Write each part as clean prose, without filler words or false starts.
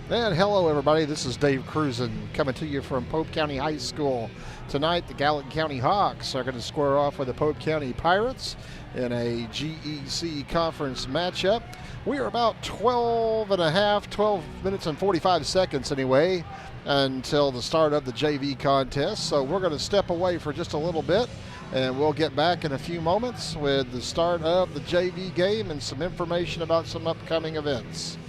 And hello everybody, this is Dave Cruzen coming to you from Pope County High School. Tonight the Gallatin County Hawks are going to square off with the Pope County Pirates in a GEC conference matchup. We are about 12 minutes and 45 seconds anyway until the start of the JV contest. So we're going to step away for just a little bit and we'll get back in a few moments with the start of the JV game and some information about some upcoming events.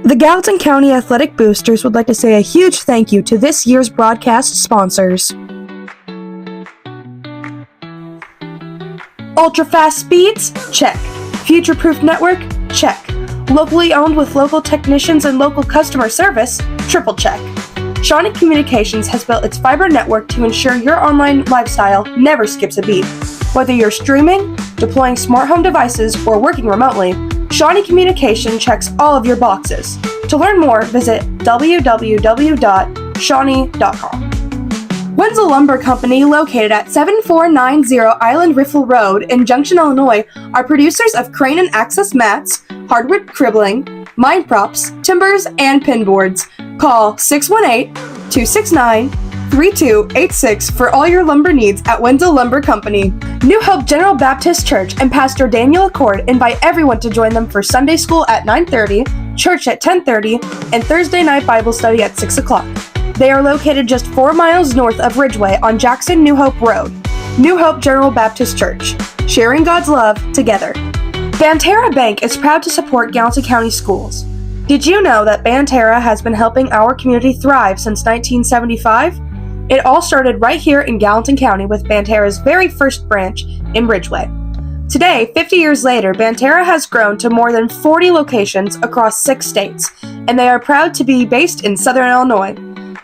The Gallatin County Athletic Boosters would like to say a huge thank you to this year's broadcast sponsors. Ultra-fast speeds? Check. Future-proof network? Check. Locally owned with local technicians and local customer service? Triple check. Shawnee Communications has built its fiber network to ensure your online lifestyle never skips a beat. Whether you're streaming, deploying smart home devices, or working remotely, Shawnee Communication checks all of your boxes. To learn more, visit www.shawnee.com. Wenzel Lumber Company, located at 7490 Island Riffle Road in Junction, Illinois, are producers of crane and access mats, hardwood cribbling, mine props, timbers, and pin boards. Call 618-269-3286 for all your lumber needs at Wenzel Lumber Company. New Hope General Baptist Church and Pastor Daniel Accord invite everyone to join them for Sunday school at 9:30, church at 10:30, and Thursday night Bible study at 6 o'clock. They are located just 4 miles north of Ridgeway on Jackson New Hope Road. New Hope General Baptist Church, sharing God's love together. Banterra Bank is proud to support Gallatin County schools. Did you know that Banterra has been helping our community thrive since 1975? It all started right here in Gallatin County with Banterra's very first branch in Ridgeway. Today, 50 years later, Banterra has grown to more than 40 locations across 6 states, and they are proud to be based in Southern Illinois.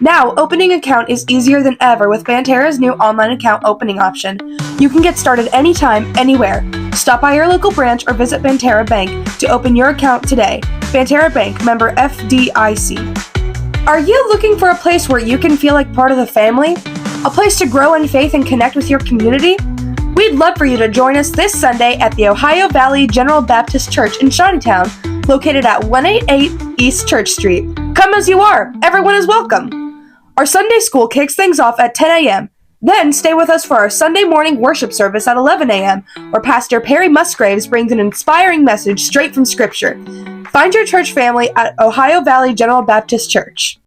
Now, opening an account is easier than ever with Banterra's new online account opening option. You can get started anytime, anywhere. Stop by your local branch or visit Banterra Bank to open your account today. Banterra Bank, member FDIC. Are you looking for a place where you can feel like part of the family? A place to grow in faith and connect with your community? We'd love for you to join us this Sunday at the Ohio Valley General Baptist Church in Shawneetown, located at 188 East Church Street. Come as you are. Everyone is welcome. Our Sunday school kicks things off at 10 a.m. Then stay with us for our Sunday morning worship service at 11 a.m., where Pastor Perry Musgraves brings an inspiring message straight from Scripture. Find your church family at Ohio Valley General Baptist Church.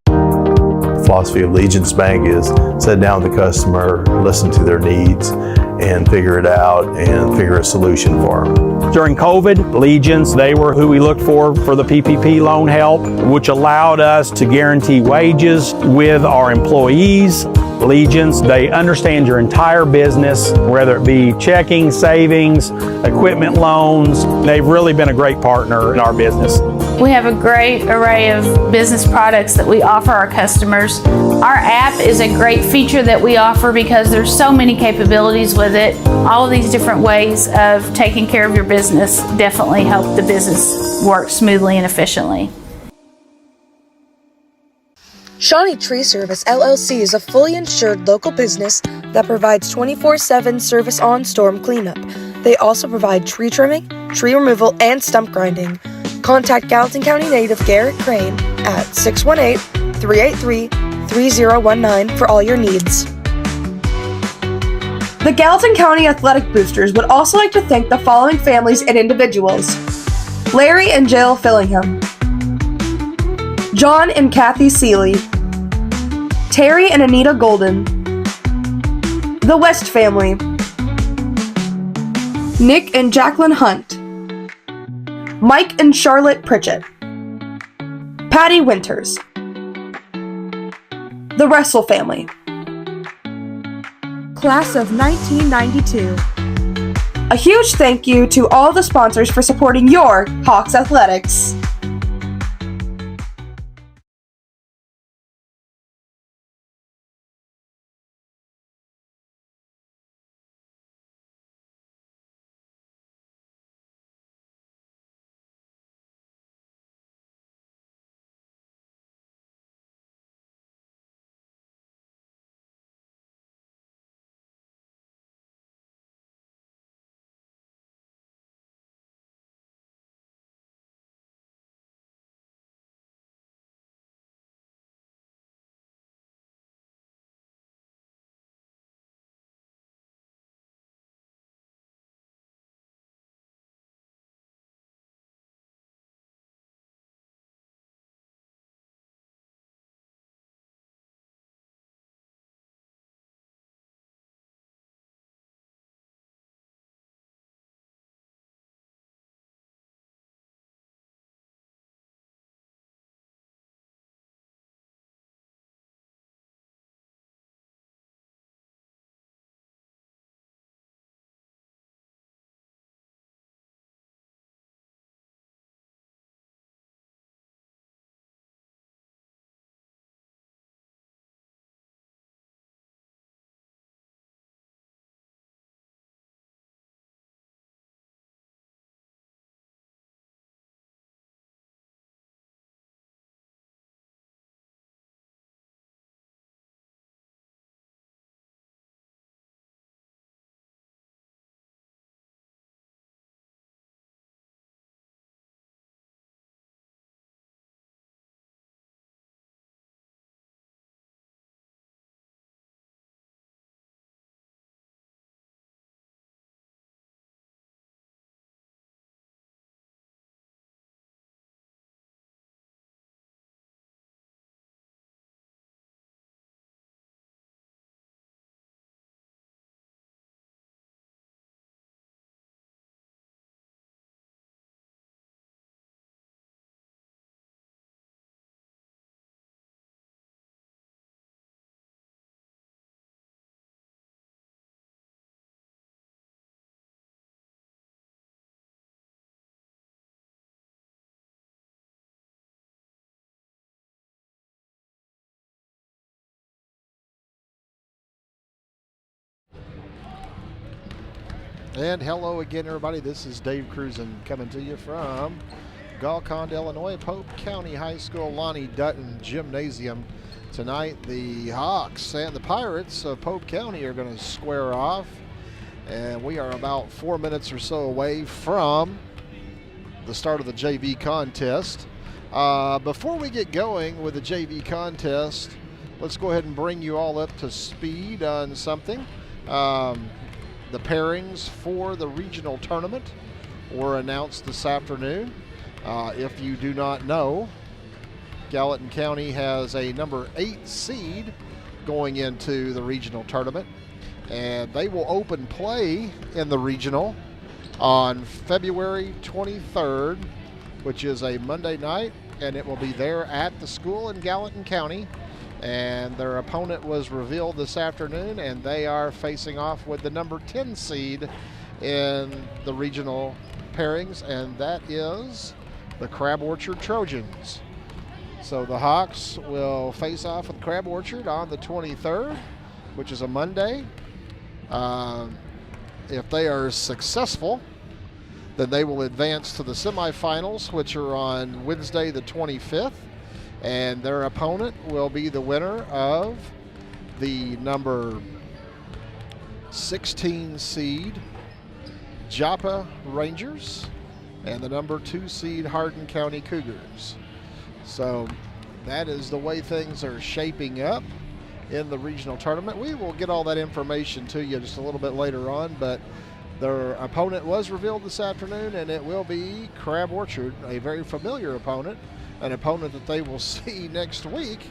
Philosophy of Allegiance Bank is sit down with the customer, listen to their needs, and figure it out and figure a solution for them. During COVID, Allegiance, they were who we looked for the PPP loan help, which allowed us to guarantee wages with our employees. Allegiance, they understand your entire business, whether it be checking, savings, equipment loans. They've really been a great partner in our business. We have a great array of business products that we offer our customers. Our app is a great feature that we offer because there's so many capabilities with it. All of these different ways of taking care of your business definitely help the business work smoothly and efficiently. Shawnee Tree Service LLC is a fully insured local business that provides 24/7 service on storm cleanup. They also provide tree trimming, tree removal, and stump grinding. Contact Gallatin County native Garrett Crane at 618-383-3019 for all your needs. The Gallatin County Athletic Boosters would also like to thank the following families and individuals: Larry and Jill Fillingham, John and Kathy Seeley, Terry and Anita Golden. The West family. Nick and Jacqueline Hunt. Mike and Charlotte Pritchett. Patty Winters. The Russell family. Class of 1992. A huge thank you to all the sponsors for supporting your Hawks athletics. And hello again, everybody. This is Dave Cruzen coming to you from Gallatin, Illinois, Pope County High School, Lonnie Dutton Gymnasium. Tonight, the Hawks and the Pirates of Pope County are going to square off, and we are about 4 minutes or so away from the start of the JV contest. Before we get going with the JV contest, let's go ahead and bring you all up to speed on something. The pairings for the regional tournament were announced this afternoon. If you do not know, Gallatin County has a number 8 seed going into the regional tournament, and they will open play in the regional on February 23rd, which is a Monday night, and it will be there at the school in Gallatin County. And their opponent was revealed this afternoon, and they are facing off with the number 10 seed in the regional pairings, and that is the Crab Orchard Trojans. So the Hawks will face off with Crab Orchard on the 23rd, which is a Monday. If they are successful, then they will advance to the semifinals, which are on Wednesday the 25th. And their opponent will be the winner of the number 16 seed Joppa Rangers and the number 2 seed Hardin County Cougars. So that is the way things are shaping up in the regional tournament. We will get all that information to you just a little bit later on, but their opponent was revealed this afternoon, and it will be Crab Orchard, a very familiar opponent, an opponent that they will see next week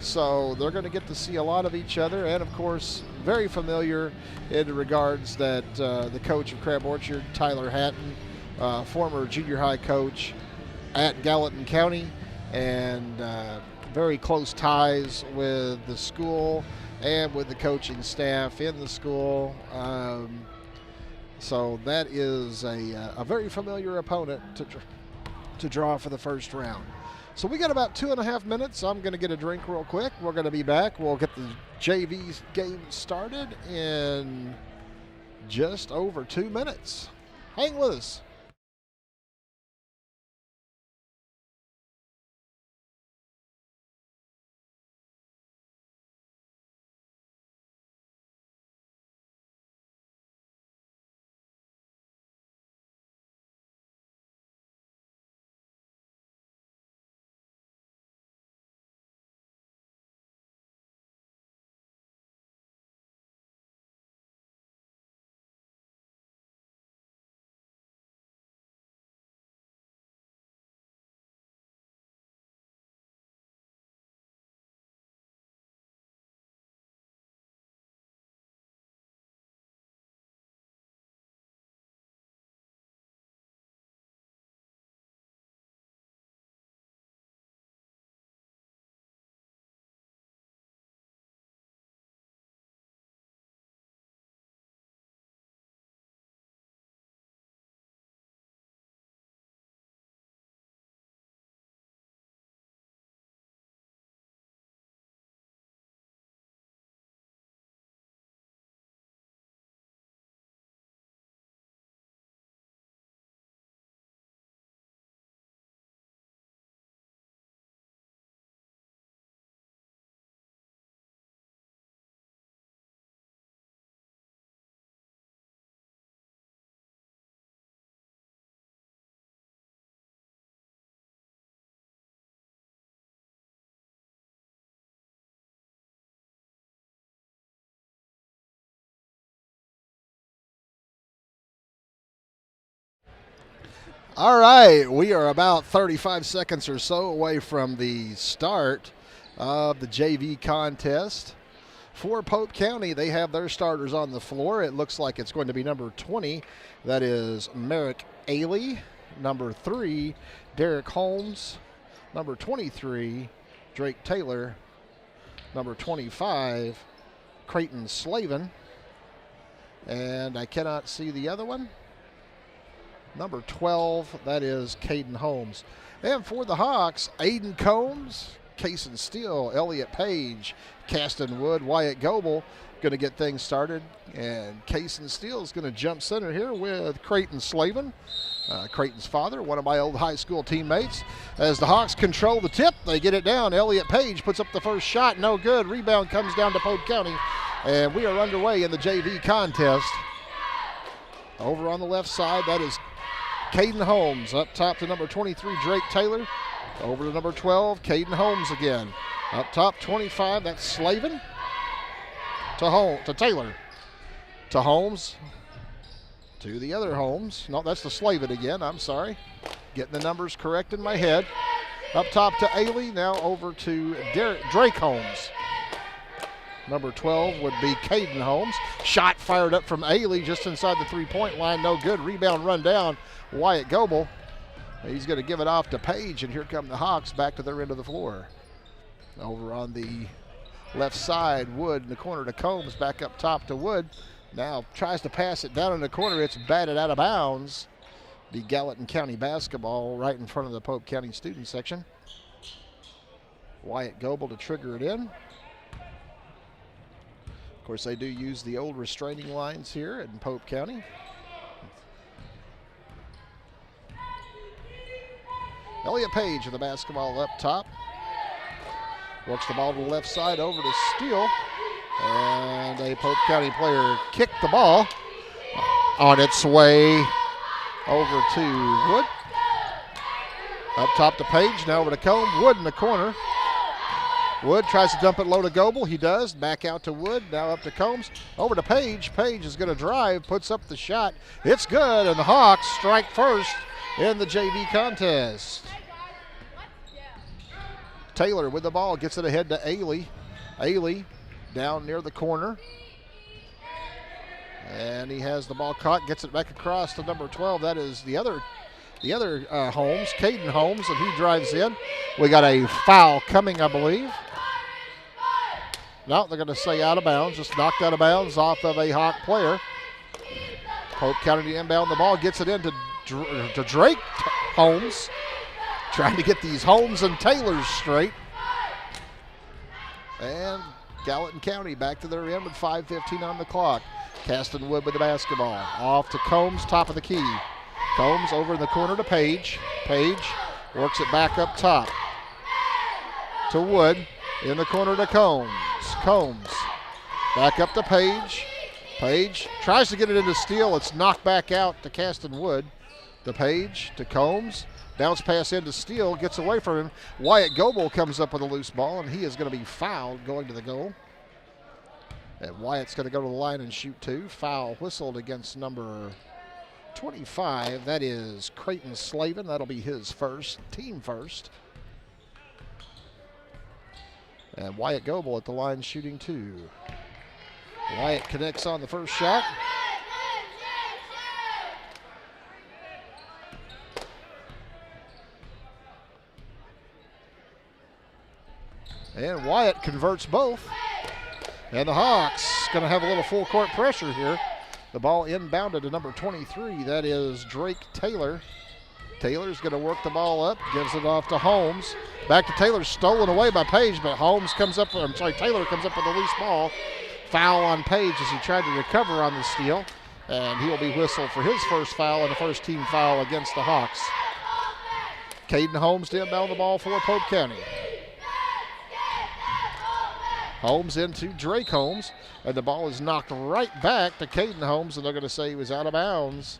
So they're going to get to see a lot of each other, and of course, very familiar in regards that the coach of Crab Orchard, Tyler Hatton, former junior high coach at Gallatin County, and very close ties with the school and with the coaching staff in the school. So that is a very familiar opponent to draw for the first round. So we got about 2.5 minutes. I'm going to get a drink real quick. We're going to be back. We'll get the JV game started in just over 2 minutes. Hang with us. All right, we are about 35 seconds or so away from the start of the JV contest. For Pope County, they have their starters on the floor. It looks like it's going to be number 20. That is Merrick Ailey. Number 3, Derek Holmes. Number 23, Drake Taylor. Number 25, Creighton Slavin. And I cannot see the other one. Number 12, that is Caden Holmes. And for the Hawks, Aiden Combs, Cason Steele, Elliott Page, Caston Wood, Wyatt Goebel going to get things started. And Cason Steele is going to jump center here with Creighton Slavin, Creighton's father, one of my old high school teammates. As the Hawks control the tip, they get it down. Elliott Page puts up the first shot, no good. Rebound comes down to Pope County. And we are underway in the JV contest. Over on the left side, that is Caden Holmes. Up top to number 23, Drake Taylor. Over to number 12, Caden Holmes again. Up top, 25, that's Slavin. To Taylor. To Holmes. To the other Holmes. No, that's the Slavin again, I'm sorry. Getting the numbers correct in my head. Up top to Ailey, now over to Drake Holmes. Number 12 would be Caden Holmes. Shot fired up from Ailey just inside the three-point line. No good. Rebound run down. Wyatt Goebel. He's going to give it off to Page, and here come the Hawks back to their end of the floor. Over on the left side, Wood in the corner to Combs. Back up top to Wood. Now tries to pass it down in the corner. It's batted out of bounds. The Gallatin County basketball right in front of the Pope County student section. Wyatt Goebel to trigger it in. Of course, they do use the old restraining lines here in Pope County. Elliott Page with the basketball up top. Works the ball to the left side over to Steele. And a Pope County player kicked the ball on its way over to Wood. Up top to Page, now over to Combe. Wood in the corner. Wood tries to dump it low to Goebel. He does. Back out to Wood. Now up to Combs. Over to Page. Page is going to drive. Puts up the shot. It's good. And the Hawks strike first in the JV contest. Taylor with the ball, gets it ahead to Ailey. Ailey down near the corner. And he has the ball caught, gets it back across to number 12. That is the other Holmes, Caden Holmes, and he drives in. We got a foul coming, I believe. No, they're going to say out of bounds, just knocked out of bounds off of a Hawk player. Pope County to inbound the ball, gets it into Drake Holmes, trying to get these Holmes and Taylors straight. And Gallatin County back to their end with 5:15 on the clock. Caston Wood with the basketball. Off to Combs, top of the key. Combs over in the corner to Page. Page works it back up top to Wood. In the corner to Combs. Combs back up to Page. Page tries to get it into Steele. It's knocked back out to Caston Wood. To Page, to Combs. Bounce pass into Steele, gets away from him. Wyatt Goebel comes up with a loose ball, and he is going to be fouled going to the goal. And Wyatt's going to go to the line and shoot two. Foul whistled against number 25. That is Creighton Slavin. That'll be his first, team first. And Wyatt Goebel at the line shooting two. Wyatt connects on the first shot. And Wyatt converts both. And the Hawks going to have a little full court pressure here. The ball inbounded to number 23. That is Drake Taylor. Taylor's going to work the ball up, gives it off to Holmes. Back to Taylor, stolen away by Page, but Taylor comes up with a loose ball. Foul on Page as he tried to recover on the steal. And he will be whistled for his first foul and a first team foul against the Hawks. Caden Holmes to inbound the ball for Pope County. Holmes into Drake Holmes, and the ball is knocked right back to Caden Holmes, and they're going to say he was out of bounds.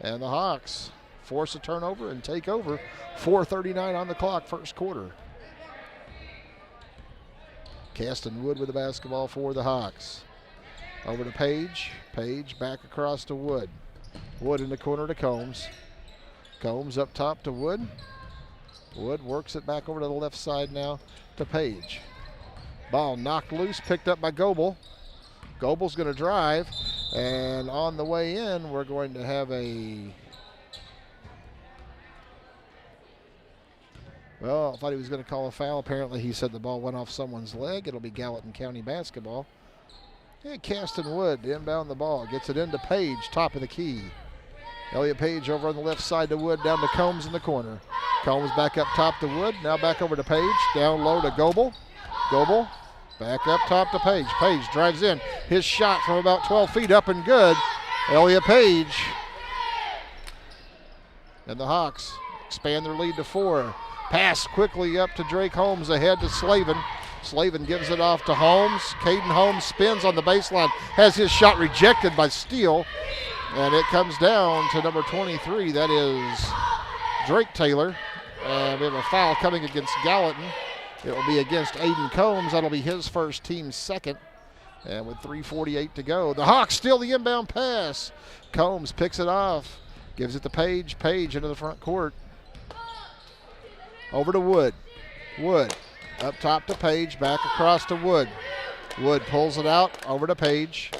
And the Hawks force a turnover and take over. 4:39 on the clock, first quarter. Caston Wood with the basketball for the Hawks. Over to Page. Page back across to Wood. Wood in the corner to Combs. Combs up top to Wood. Wood works it back over to the left side now to Page. Ball knocked loose, picked up by Goebel. Goebel's going to drive, and on the way in, we're going to have well, I thought he was going to call a foul. Apparently, he said the ball went off someone's leg. It'll be Gallatin County basketball. And Caston Wood to inbound the ball. Gets it into Page, top of the key. Elliott Page over on the left side to Wood, down to Combs in the corner. Combs back up top to Wood, now back over to Page. Down low to Goebel. Goebel back up top to Page. Page drives in. His shot from about 12 feet up and good. Elliott Page. And the Hawks expand their lead to 4. Pass quickly up to Drake Holmes, ahead to Slavin. Slavin gives it off to Holmes. Caden Holmes spins on the baseline. Has his shot rejected by Steele. And it comes down to number 23. That is Drake Taylor. And we have a foul coming against Gallatin. It will be against Aiden Combs. That'll be his first, team's second. And with 3:48 to go, the Hawks steal the inbound pass. Combs picks it off, gives it to Page. Page into the front court. Over to Wood. Wood up top to Page, back across to Wood. Wood pulls it out, over to Page.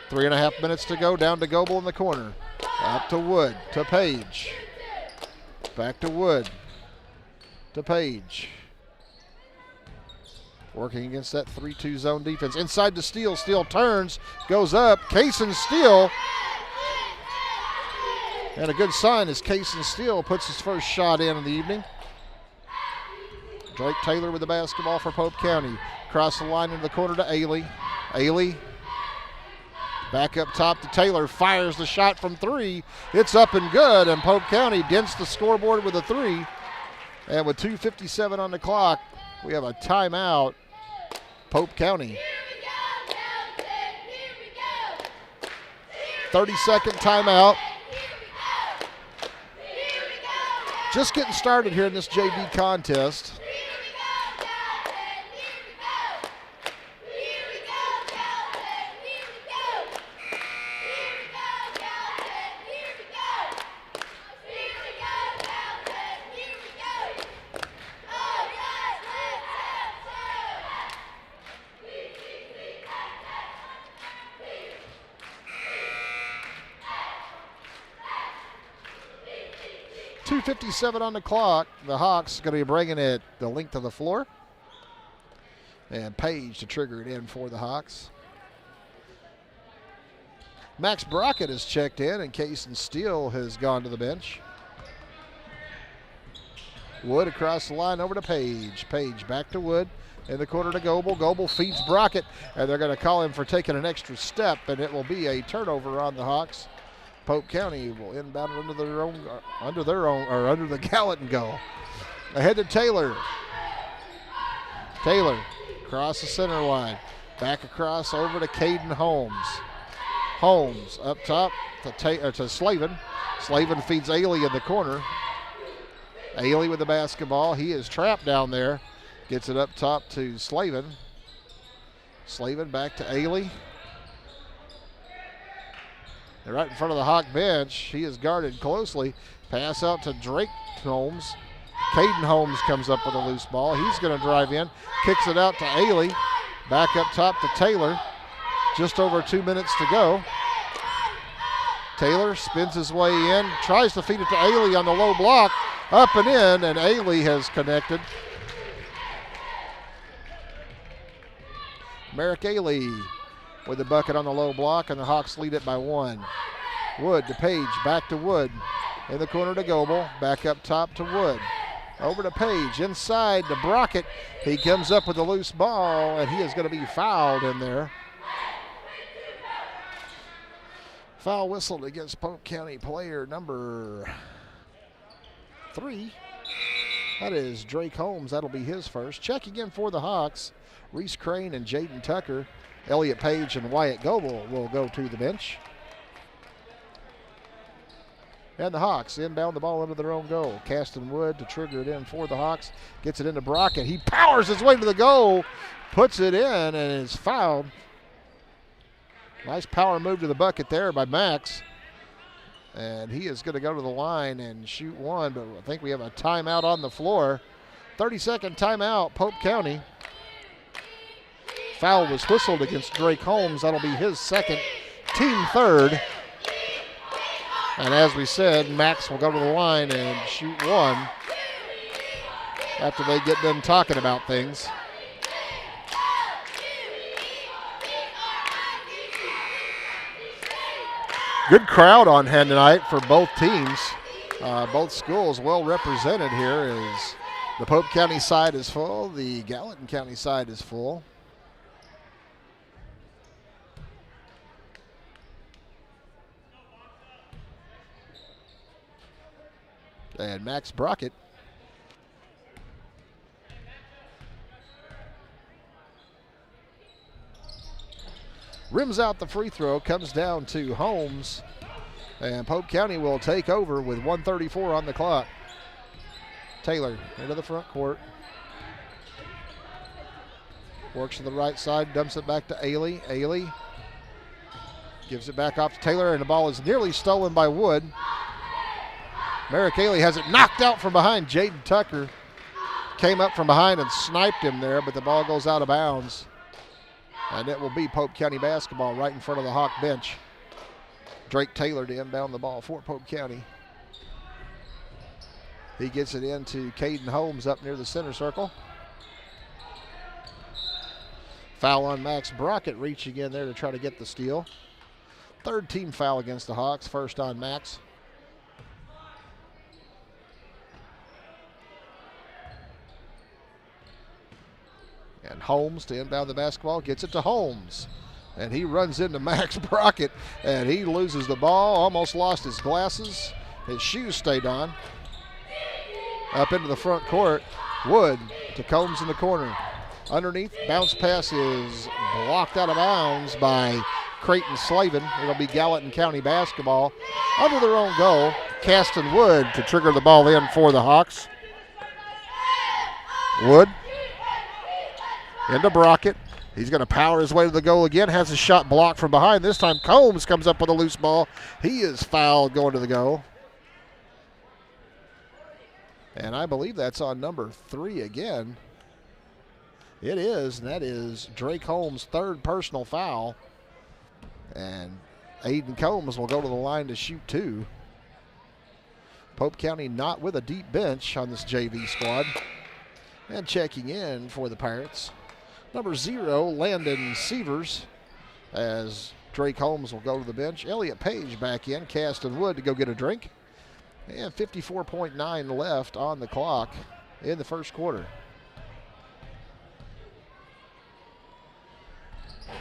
3.5 minutes to go, down to Goebel in the corner. Up to Wood, to Page. Back to Wood, to Page. Working against that 3-2 zone defense. Inside to Steele. Steele turns, goes up. Cason Steele. And a good sign as Cason Steele puts his first shot in the evening. Drake Taylor with the basketball for Pope County. Across the line into the corner to Ailey. Ailey back up top to Taylor. Fires the shot from 3. It's up and good, and Pope County dents the scoreboard with a 3. And with 2:57 on the clock, we have a timeout. Pope County. 30-second timeout. Just getting started here in this JV contest. 2:57 on the clock. The Hawks going to be bringing it the length of the floor. And Page to trigger it in for the Hawks. Max Brockett has checked in, and Cason Steele has gone to the bench. Wood across the line over to Page. Page back to Wood. In the corner to Goebel. Goebel feeds Brockett, and they're going to call him for taking an extra step, and it will be a turnover on the Hawks. Pope County will inbound under the Gallatin goal. Ahead to Taylor. Taylor across the center line. Back across over to Caden Holmes. Holmes up top to Slavin. Slavin feeds Ailey in the corner. Ailey with the basketball. He is trapped down there. Gets it up top to Slavin. Slavin back to Ailey. They're right in front of the Hawk bench. He is guarded closely. Pass out to Drake Holmes. Caden Holmes comes up with a loose ball. He's going to drive in. Kicks it out to Ailey. Back up top to Taylor. Just over 2 minutes to go. Taylor spins his way in. Tries to feed it to Ailey on the low block. Up and in, and Ailey has connected. Merrick Ailey with the bucket on the low block, and the Hawks lead it by 1. Wood to Page, back to Wood. In the corner to Goebel, back up top to Wood. Over to Page, inside to Brockett. He comes up with a loose ball, and he is going to be fouled in there. Foul whistled against Polk County player number 3. That is Drake Holmes. That'll be his first. Checking in for the Hawks, Reese Crane and Jaden Tucker. Elliott Page and Wyatt Goebel will go to the bench. And the Hawks inbound the ball into their own goal. Caston Wood to trigger it in for the Hawks. Gets it into Brockett. He powers his way to the goal. Puts it in and is fouled. Nice power move to the bucket there by Max. And he is going to go to the line and shoot one, but I think we have a timeout on the floor. 30-second timeout, Pope County. Foul was whistled against Drake Holmes. That'll be his second, team third. And as we said, Max will go to the line and shoot one after they get done talking about things. Good crowd on hand tonight for both teams. Both schools well represented here as the Pope County side is full, the Gallatin County side is full. And Max Brockett rims out the free throw, comes down to Holmes, and Pope County will take over with 1:34 on the clock. Taylor into the front court. Works to the right side, dumps it back to Ailey. Ailey gives it back off to Taylor, and the ball is nearly stolen by Wood. Merrick Ailey has it knocked out from behind. Jaden Tucker came up from behind and sniped him there, but the ball goes out of bounds. And it will be Pope County basketball right in front of the Hawk bench. Drake Taylor to inbound the ball for Pope County. He gets it into Caden Holmes up near the center circle. Foul on Max Brockett, reaching in there to try to get the steal. Third team foul against the Hawks, first on Max. And Holmes to inbound the basketball, gets it to Holmes. And he runs into Max Brockett, and he loses the ball, almost lost his glasses. His shoes stayed on. Up into the front court, Wood to Combs in the corner. Underneath, bounce pass is blocked out of bounds by Creighton Slavin. It'll be Gallatin County basketball under their own goal. Caston Wood to trigger the ball in for the Hawks. Wood into Brockett. He's going to power his way to the goal again. Has his shot blocked from behind. This time Combs comes up with a loose ball. He is fouled going to the goal. And I believe that's on number 3 again. It is, and that is Drake Holmes' third personal foul. And Aiden Combs will go to the line to shoot 2. Pope County not with a deep bench on this JV squad. And checking in for the Pirates, number 0, Landon Severs, as Drake Holmes will go to the bench. Elliot Page back in, Caston Wood to go get a drink. And 54.9 left on the clock in the first quarter.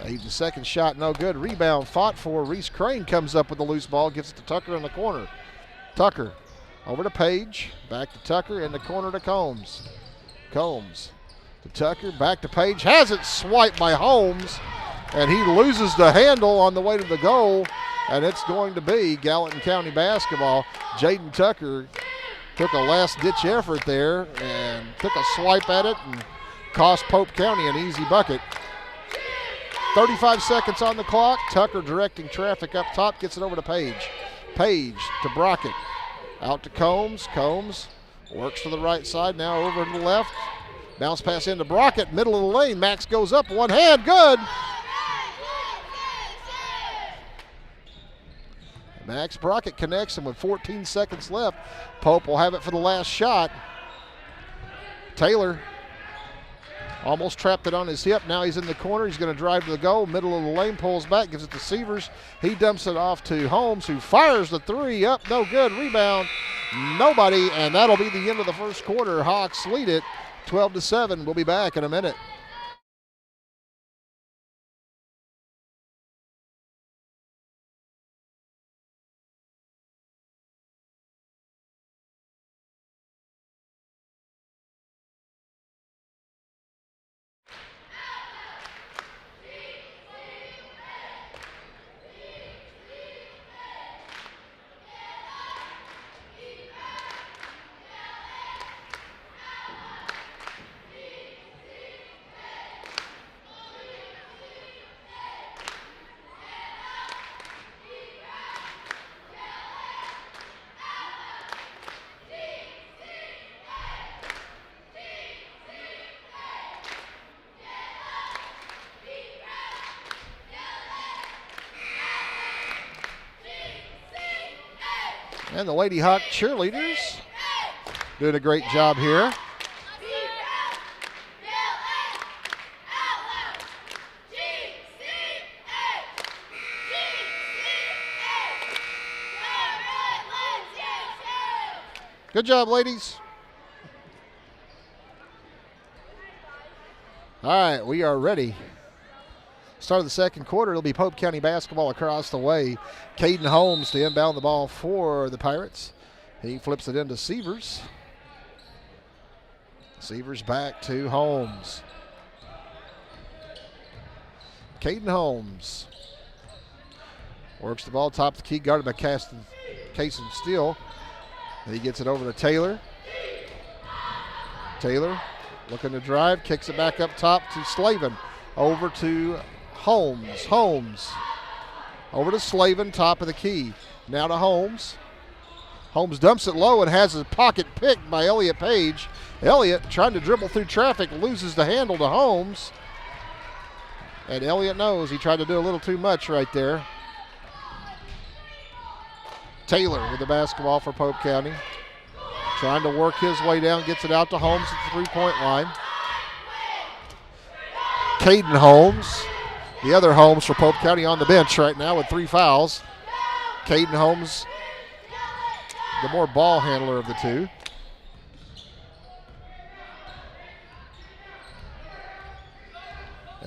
Abe's second shot, no good. Rebound fought for. Reese Crane comes up with the loose ball, gives it to Tucker in the corner. Tucker over to Page, back to Tucker, in the corner to Combs. Combs to Tucker, back to Page, has it swiped by Holmes, and he loses the handle on the way to the goal, and it's going to be Gallatin County basketball. Jaden Tucker took a last-ditch effort there and took a swipe at it and cost Pope County an easy bucket. 35 seconds on the clock. Tucker directing traffic up top, gets it over to Page. Page to Brockett, out to Combs. Combs works to the right side, now over to the left. Bounce pass into Brockett, middle of the lane. Max goes up, one hand, good. Max Brockett connects, and with 14 seconds left, Pope will have it for the last shot. Taylor almost trapped it on his hip. Now he's in the corner. He's going to drive to the goal. Middle of the lane, pulls back, gives it to Severs. He dumps it off to Holmes, who fires the three up. No good. Rebound. Nobody. And that'll be the end of the first quarter. Hawks lead it 12-7. We'll be back in a minute. And the Lady Hawk cheerleaders doing a great job here. Good job, ladies. All right, we are ready. Start of the second quarter, it'll be Pope County basketball across the way. Caden Holmes to inbound the ball for the Pirates. He flips it into Severs. Severs back to Holmes. Caden Holmes works the ball, top of the key, guarded by Cason Steele. He gets it over to Taylor. Taylor looking to drive, kicks it back up top to Slavin. Over to Holmes. Holmes over to Slavin, top of the key. Now to Holmes. Holmes dumps it low and has his pocket picked by Elliot Page. Elliot trying to dribble through traffic, loses the handle to Holmes. And Elliot knows he tried to do a little too much right there. Taylor with the basketball for Pope County. Trying to work his way down, gets it out to Holmes at the three-point line. Caden Holmes, the other Holmes for Pope County, on the bench right now with 3 fouls. Caden Holmes, the more ball handler of the two.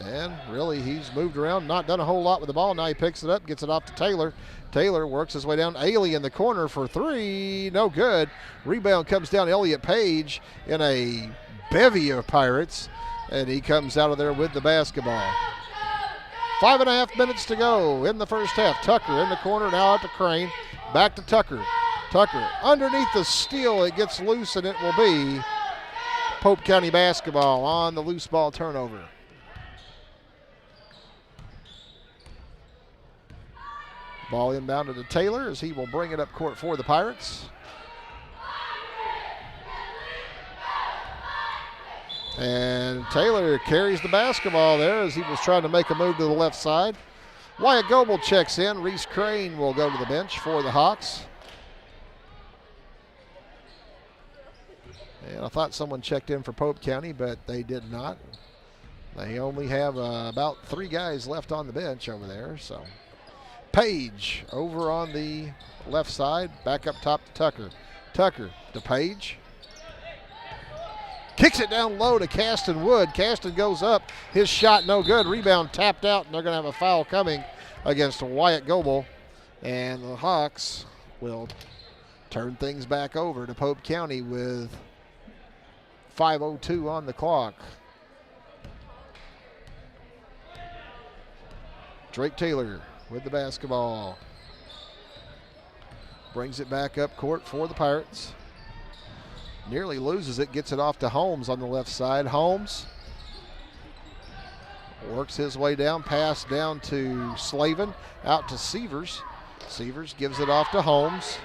And really, he's moved around, not done a whole lot with the ball. Now he picks it up, gets it off to Taylor. Taylor works his way down. Ailey in the corner for 3. No good. Rebound comes down Elliot Page in a bevy of Pirates, and he comes out of there with the basketball. 5.5 minutes to go in the first half. Tucker in the corner, now out to Crane. Back to Tucker. Tucker underneath the steal. It gets loose, and it will be Pope County basketball on the loose ball turnover. Ball inbounded to Taylor as he will bring it up court for the Pirates. And Taylor carries the basketball there as he was trying to make a move to the left side. Wyatt Goebel checks in. Reese Crane will go to the bench for the Hawks. And I thought someone checked in for Pope County, but they did not. They only have about 3 guys left on the bench over there. So Page over on the left side, back up top to Tucker. Tucker to Page. Kicks it down low to Caston Wood. Caston goes up. His shot no good. Rebound tapped out, and they're going to have a foul coming against Wyatt Goebel. And the Hawks will turn things back over to Pope County with 5:02 on the clock. Drake Taylor with the basketball. Brings it back up court for the Pirates. Nearly loses it, gets it off to Holmes on the left side. Holmes works his way down, pass down to Slavin, out to Severs. Severs gives it off to Holmes.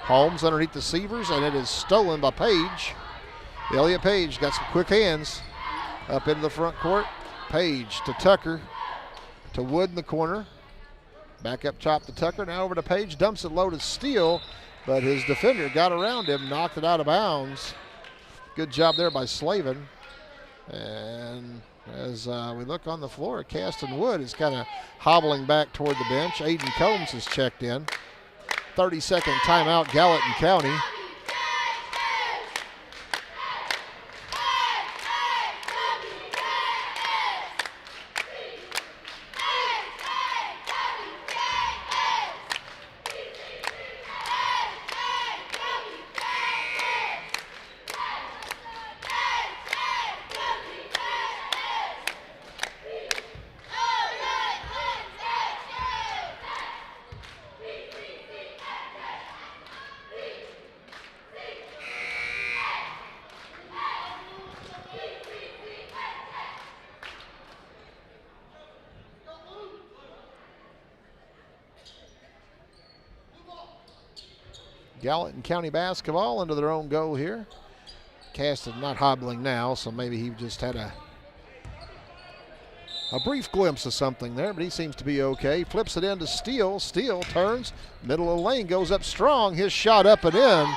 Holmes underneath the Severs, and it is stolen by Page. Elliott Page got some quick hands up into the front court. Page to Tucker, to Wood in the corner. Back up top to Tucker, now over to Page, dumps it low to Steele, but his defender got around him, knocked it out of bounds. Good job there by Slavin. And as we look on the floor, Caston Wood is kind of hobbling back toward the bench. Aiden Combs has checked in. 30-second timeout, Gallatin County. Gallatin County basketball into their own goal here. Caston not hobbling now, so maybe he just had a brief glimpse of something there, but he seems to be okay. Flips it into Steele. Steele turns, middle of the lane, goes up strong. His shot up and in.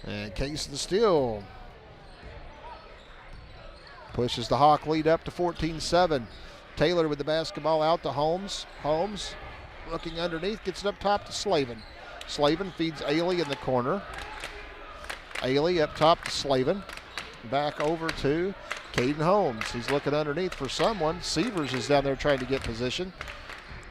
And Case the Steele pushes the Hawk lead up to 14-7. Taylor with the basketball out to Holmes. Holmes looking underneath, gets it up top to Slavin. Slavin feeds Ailey in the corner. Ailey up top to Slavin. Back over to Caden Holmes. He's looking underneath for someone. Severs is down there trying to get position.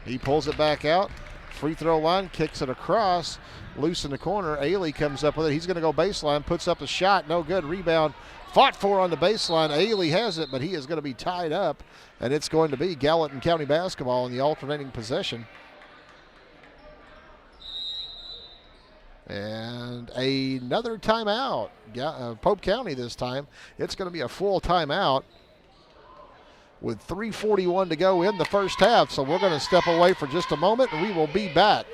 He pulls it back out. Free throw line, kicks it across. Loose in the corner. Ailey comes up with it. He's going to go baseline, puts up a shot. No good. Rebound fought for on the baseline. Ailey has it, but he is going to be tied up, and it's going to be Gallatin County basketball in the alternating possession. And another timeout. Pope County this time. It's going to be a full timeout with 3:41 to go in the first half. So we're going to step away for just a moment, and we will be back.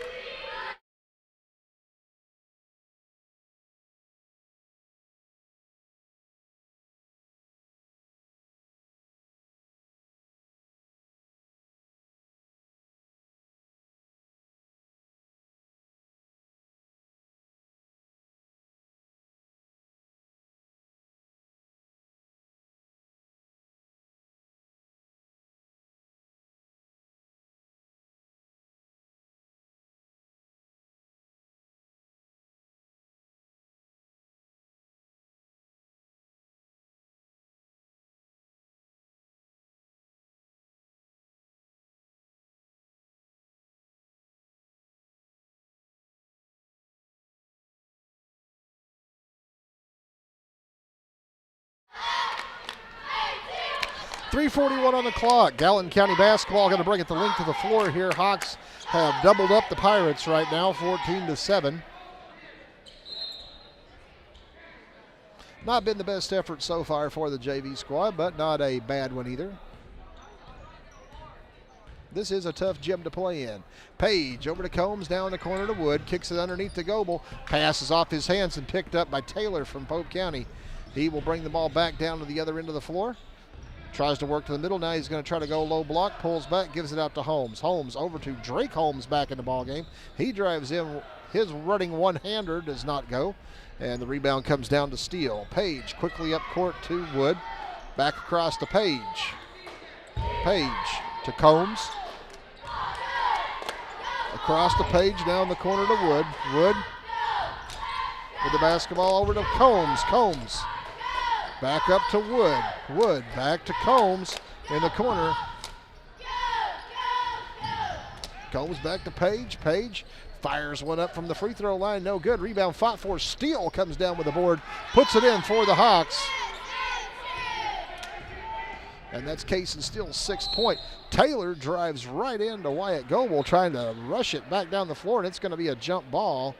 .341 on the clock. Gallatin County basketball going to bring it the length of the floor here. Hawks have doubled up the Pirates right now, 14-7. Not been the best effort so far for the JV squad, but not a bad one either. This is a tough gym to play in. Page over to Combs, down the corner to Wood, kicks it underneath to Goebel, passes off his hands and picked up by Taylor from Pope County. He will bring the ball back down to the other end of the floor. Tries to work to the middle. Now he's going to try to go low block. Pulls back, gives it out to Holmes. Holmes over to Drake Holmes back in the ball game. He drives in. His running one-hander does not go. And the rebound comes down to Steele. Page quickly up court to Wood. Back across to Page. Page to Combs. Across the Page, down the corner to Wood. Wood with the basketball over to Combs. Combs back up to Wood. Wood back to Combs in the corner. Combs back to Page. Page fires one up from the free throw line. No good. Rebound fought for. Steele comes down with the board. Puts it in for the Hawks. And that's Case and Steele's 6th point. Taylor drives right into Wyatt Goebel, trying to rush it back down the floor, and it's going to be a jump ball.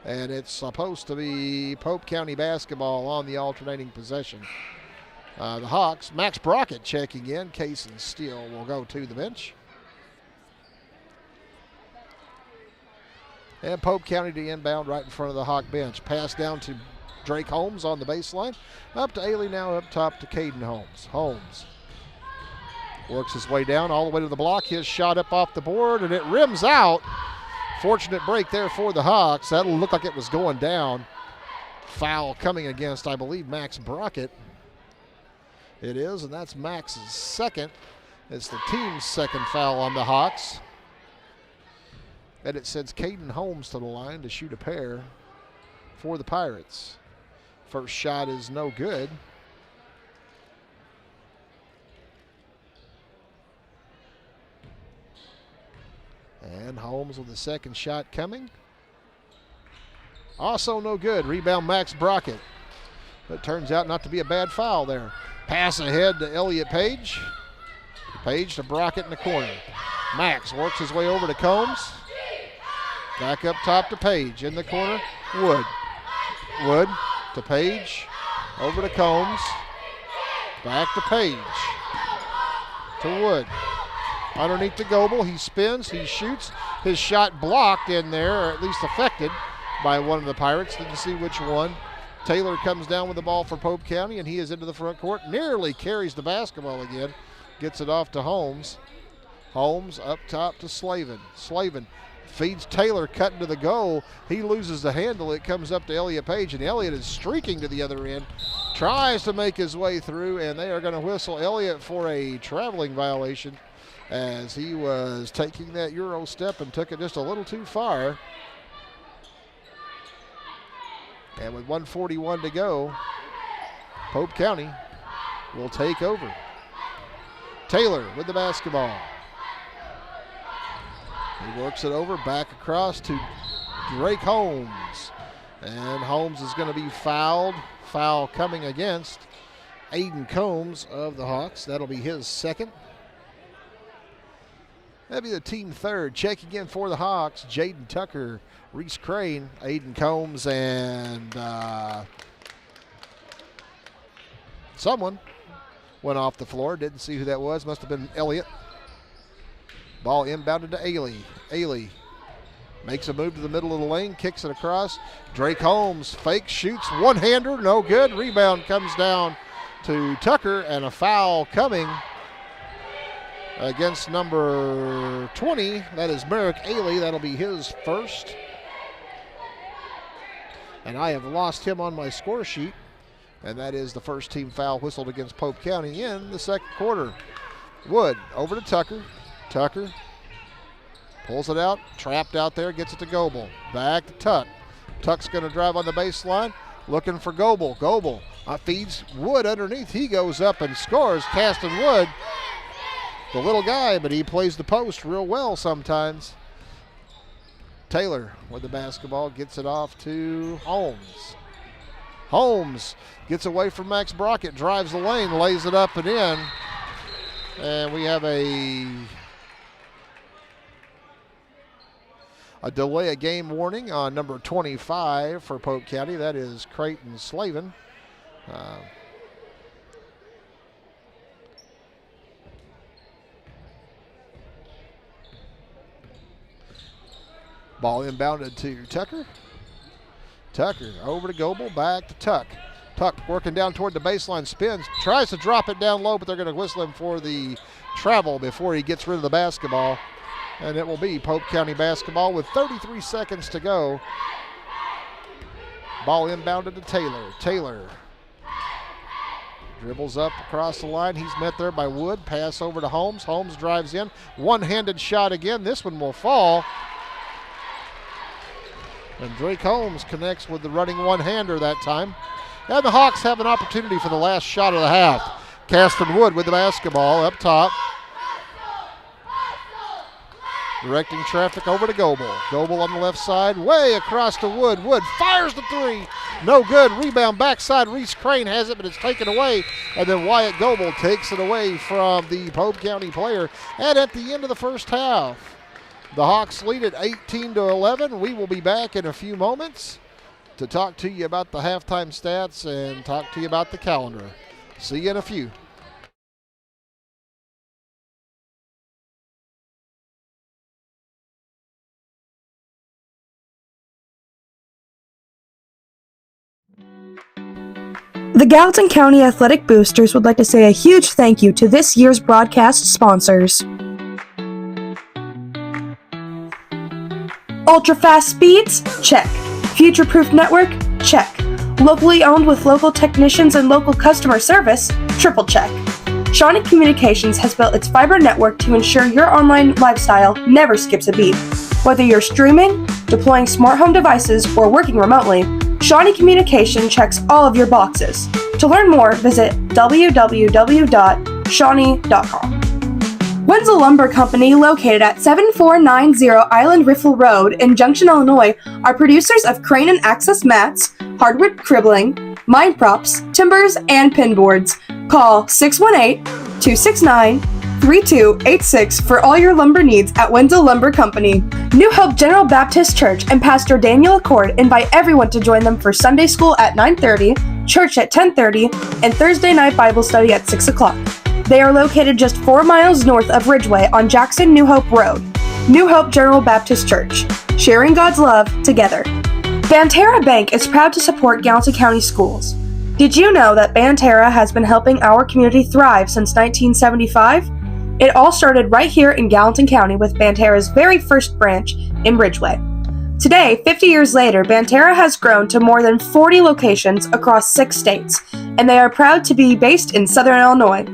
And it's supposed to be Pope County basketball on the alternating possession. The Hawks, Max Brockett checking in. Case and Steele will go to the bench. And Pope County to inbound right in front of the Hawk bench. Pass down to Drake Holmes on the baseline. Up to Ailey, now up top to Caden Holmes. Holmes works his way down all the way to the block. His shot up off the board, and it rims out. Fortunate break there for the Hawks. That looked like it was going down. Foul coming against, I believe, Max Brockett. It is, and that's Max's second. It's the team's second foul on the Hawks. And it sends Caden Holmes to the line to shoot a pair for the Pirates. First shot is no good. And Holmes with the second shot coming. Also no good. Rebound Max Brockett. But it turns out not to be a bad foul there. Pass ahead to Elliott Page. Page to Brockett in the corner. Max works his way over to Combs. Back up top to Page. In the corner, Wood. Wood to Page. Over to Combs. Back to Page. To Wood. Underneath to Goebel, he spins, he shoots. His shot blocked in there, or at least affected by one of the Pirates. Didn't see which one. Taylor comes down with the ball for Pope County, and he is into the front court. Nearly carries the basketball again. Gets it off to Holmes. Holmes up top to Slavin. Slavin feeds Taylor cutting to the goal. He loses the handle. It comes up to Elliott Page, and Elliott is streaking to the other end. Tries to make his way through, and they are going to whistle Elliott for a traveling violation, as he was taking that Euro step and took it just a little too far. And with 1:41 to go, Pope County will take over. Taylor with the basketball. He works it over, back across to Drake Holmes. And Holmes is going to be fouled. Foul coming against Aiden Combs of the Hawks. That'll be his second. That'll be the team third. Checking in for the Hawks, Jaden Tucker, Reese Crane, Aiden Combs, and someone went off the floor. Didn't see who that was. Must have been Elliott. Ball inbounded to Ailey. Ailey makes a move to the middle of the lane, kicks it across. Drake Holmes fake shoots, one-hander, no good. Rebound comes down to Tucker, and a foul coming against number 20. That is Merrick Ailey. That'll be his first. And I have lost him on my score sheet. And that is the first team foul whistled against Pope County in the second quarter. Wood over to Tucker. Tucker pulls it out, trapped out there, gets it to Goebel. Back to Tuck. Tuck's going to drive on the baseline, looking for Goebel. Goebel feeds Wood underneath. He goes up and scores. Caston Wood, the little guy, but he plays the post real well sometimes. Taylor with the basketball, gets it off to Holmes. Holmes gets away from Max Brockett, drives the lane, lays it up and in. And we have a delay of game warning on number 25 for Pope County. That is Creighton Slavin. Ball inbounded to Tucker. Tucker over to Goebel, back to Tuck. Tuck working down toward the baseline, spins, tries to drop it down low, but they're going to whistle him for the travel before he gets rid of the basketball. And it will be Pope County basketball with 33 seconds to go. Ball inbounded to Taylor. Taylor dribbles up across the line. He's met there by Wood. Pass over to Holmes. Holmes drives in. One-handed shot again. This one will fall. And Drake Holmes connects with the running one-hander that time. And the Hawks have an opportunity for the last shot of the half. Caston Wood with the basketball up top. Directing traffic over to Goebel. Goebel on the left side, way across to Wood. Wood fires the three. No good. Rebound backside. Reese Crane has it, but it's taken away. And then Wyatt Goebel takes it away from the Pope County player. And at the end of the first half, the Hawks lead at 18-11. We will be back in a few moments to talk to you about the halftime stats and talk to you about the calendar. See you in a few. The Gallatin County Athletic Boosters would like to say a huge thank you to this year's broadcast sponsors. Ultra-fast speeds? Check. Future-proof network? Check. Locally owned with local technicians and local customer service? Triple check. Shawnee Communications has built its fiber network to ensure your online lifestyle never skips a beat. Whether you're streaming, deploying smart home devices, or working remotely, Shawnee Communication checks all of your boxes. To learn more, visit www.shawnee.com. Wenzel Lumber Company, located at 7490 Island Riffle Road in Junction, Illinois, are producers of crane and access mats, hardwood cribbling, mine props, timbers, and pin boards. Call 618-269-3286 for all your lumber needs at Wenzel Lumber Company. New Hope General Baptist Church and Pastor Daniel Accord invite everyone to join them for Sunday school at 9:30, church at 10:30, and Thursday night Bible study at 6 o'clock. They are located just 4 miles north of Ridgeway on Jackson New Hope Road. New Hope General Baptist Church, sharing God's love together. Banterra Bank is proud to support Gallatin County schools. Did you know that Banterra has been helping our community thrive since 1975? It all started right here in Gallatin County with Banterra's very first branch in Ridgeway. Today, 50 years later, Banterra has grown to more than 40 locations across 6 states, and they are proud to be based in Southern Illinois.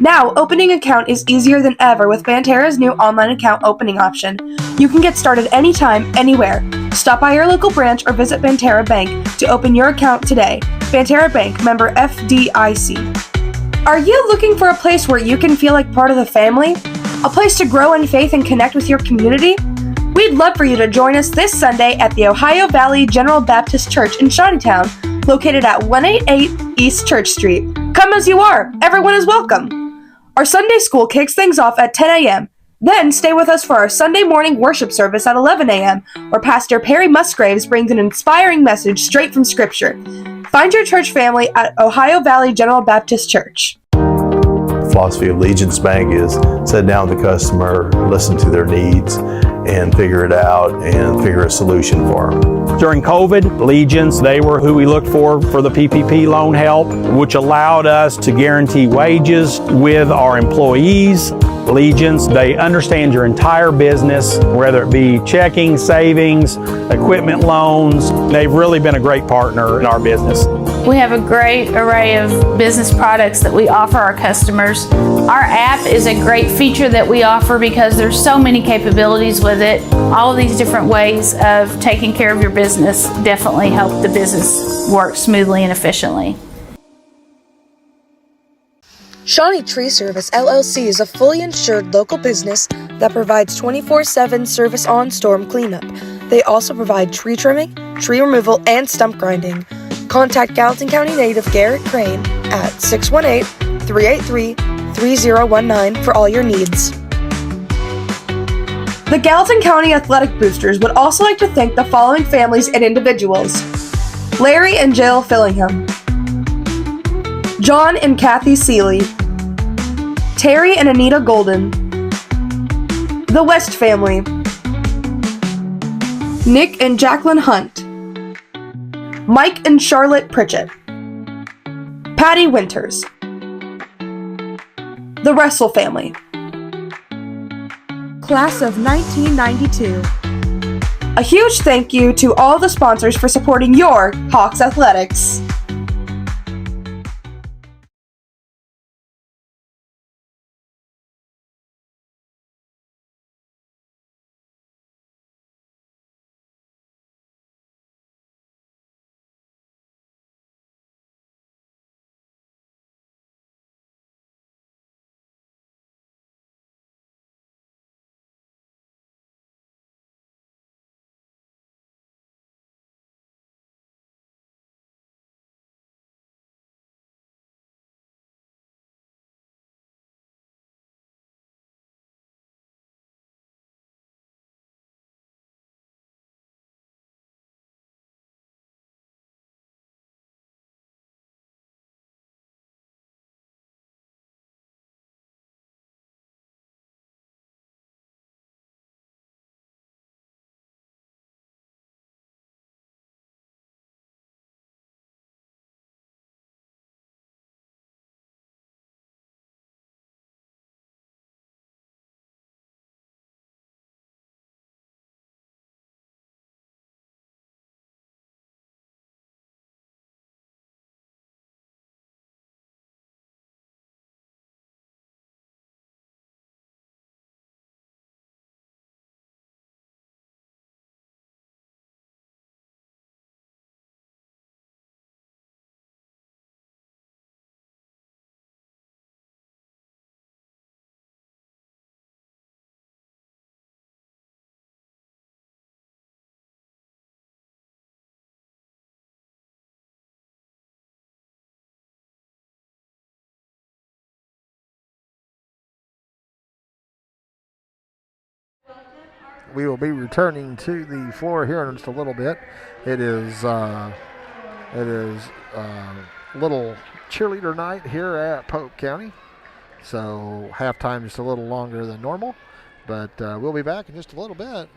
Now, opening an account is easier than ever with Banterra's new online account opening option. You can get started anytime, anywhere. Stop by your local branch or visit Banterra Bank to open your account today. Banterra Bank, member FDIC. Are you looking for a place where you can feel like part of the family? A place to grow in faith and connect with your community? We'd love for you to join us this Sunday at the Ohio Valley General Baptist Church in Shawneetown, located at 188 East Church Street. Come as you are. Everyone is welcome. Our Sunday school kicks things off at 10 a.m. Then stay with us for our Sunday morning worship service at 11 a.m., where Pastor Perry Musgraves brings an inspiring message straight from Scripture. Find your church family at Ohio Valley General Baptist Church. The philosophy of Legence Bank is sit down with the customer, listen to their needs, and figure it out and figure a solution for them. During COVID, Legence, they were who we looked for the PPP loan help, which allowed us to guarantee wages with our employees. Legence, they understand your entire business, whether it be checking, savings, equipment loans. They've really been a great partner in our business. We have a great array of business products that we offer our customers. Our app is a great feature that we offer because there's so many capabilities with it. All of these different ways of taking care of your business definitely help the business work smoothly and efficiently. Shawnee Tree Service LLC is a fully insured local business that provides 24/7 service on storm cleanup. They also provide tree trimming, tree removal, and stump grinding. Contact Gallatin County native Garrett Crane at 618-383-3019 for all your needs. The Gallatin County Athletic Boosters would also like to thank the following families and individuals: Larry and Jill Fillingham, John and Kathy Seeley, Terry and Anita Golden, the West family, Nick and Jacqueline Hunt, Mike and Charlotte Pritchett, Patty Winters, the Russell family, Class of 1992. A huge thank you to all the sponsors for supporting your Hawks athletics. We will be returning to the floor here in just a little bit. It is a little cheerleader night here at Pope County. So halftime is a little longer than normal, but we'll be back in just a little bit.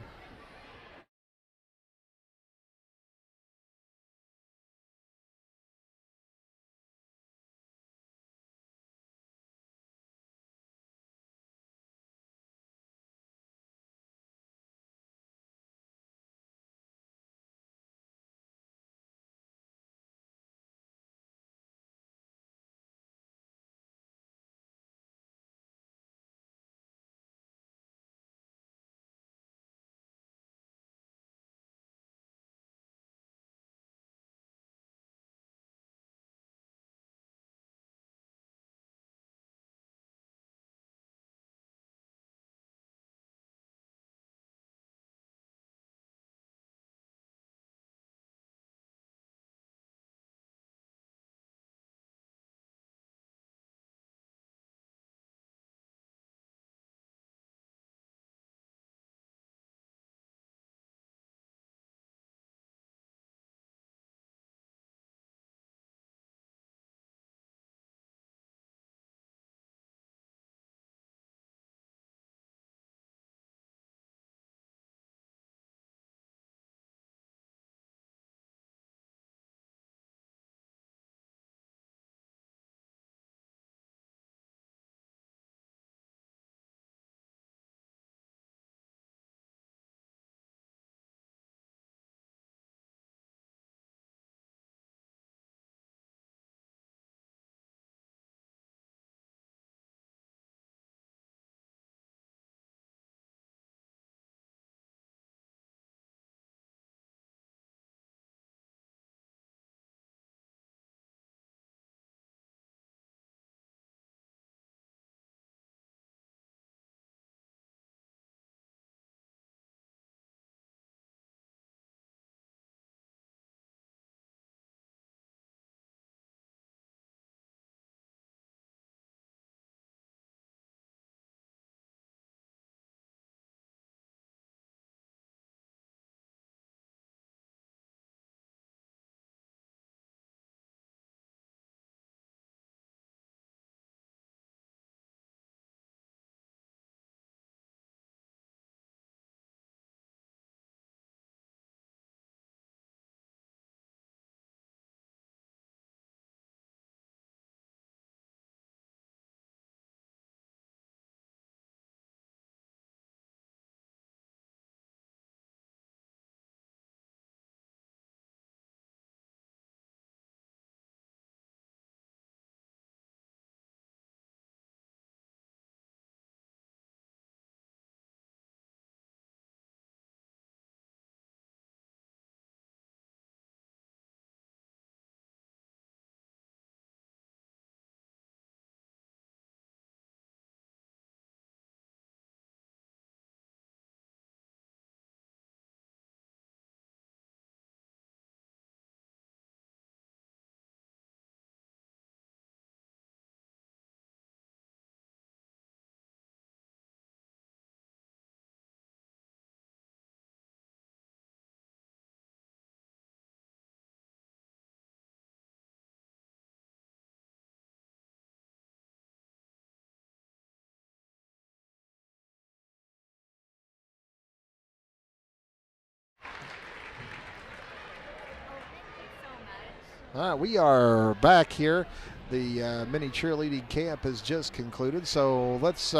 All right, we are back here. The mini cheerleading camp has just concluded, so let's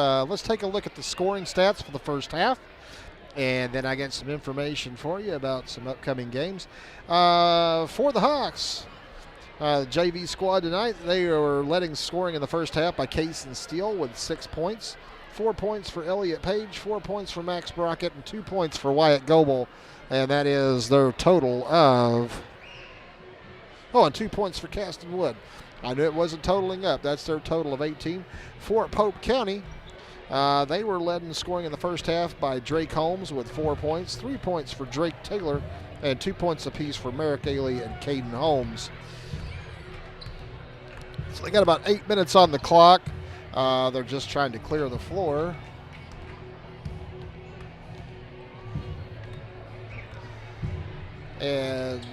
take a look at the scoring stats for the first half, and then I got some information for you about some upcoming games. For the Hawks, the JV squad tonight, they are letting scoring in the first half by Case and Steele with 6 points. 4 points for Elliott Page, 4 points for Max Brockett, and 2 points for Wyatt Goebel, and that is their total of... Oh, and 2 points for Caston Wood. I knew it wasn't totaling up. That's their total of 18. For Pope County, they were led in scoring in the first half by Drake Holmes with 4 points, 3 points for Drake Taylor, and 2 points apiece for Merrick Ailey and Caden Holmes. So they got about 8 minutes on the clock. They're just trying to clear the floor. And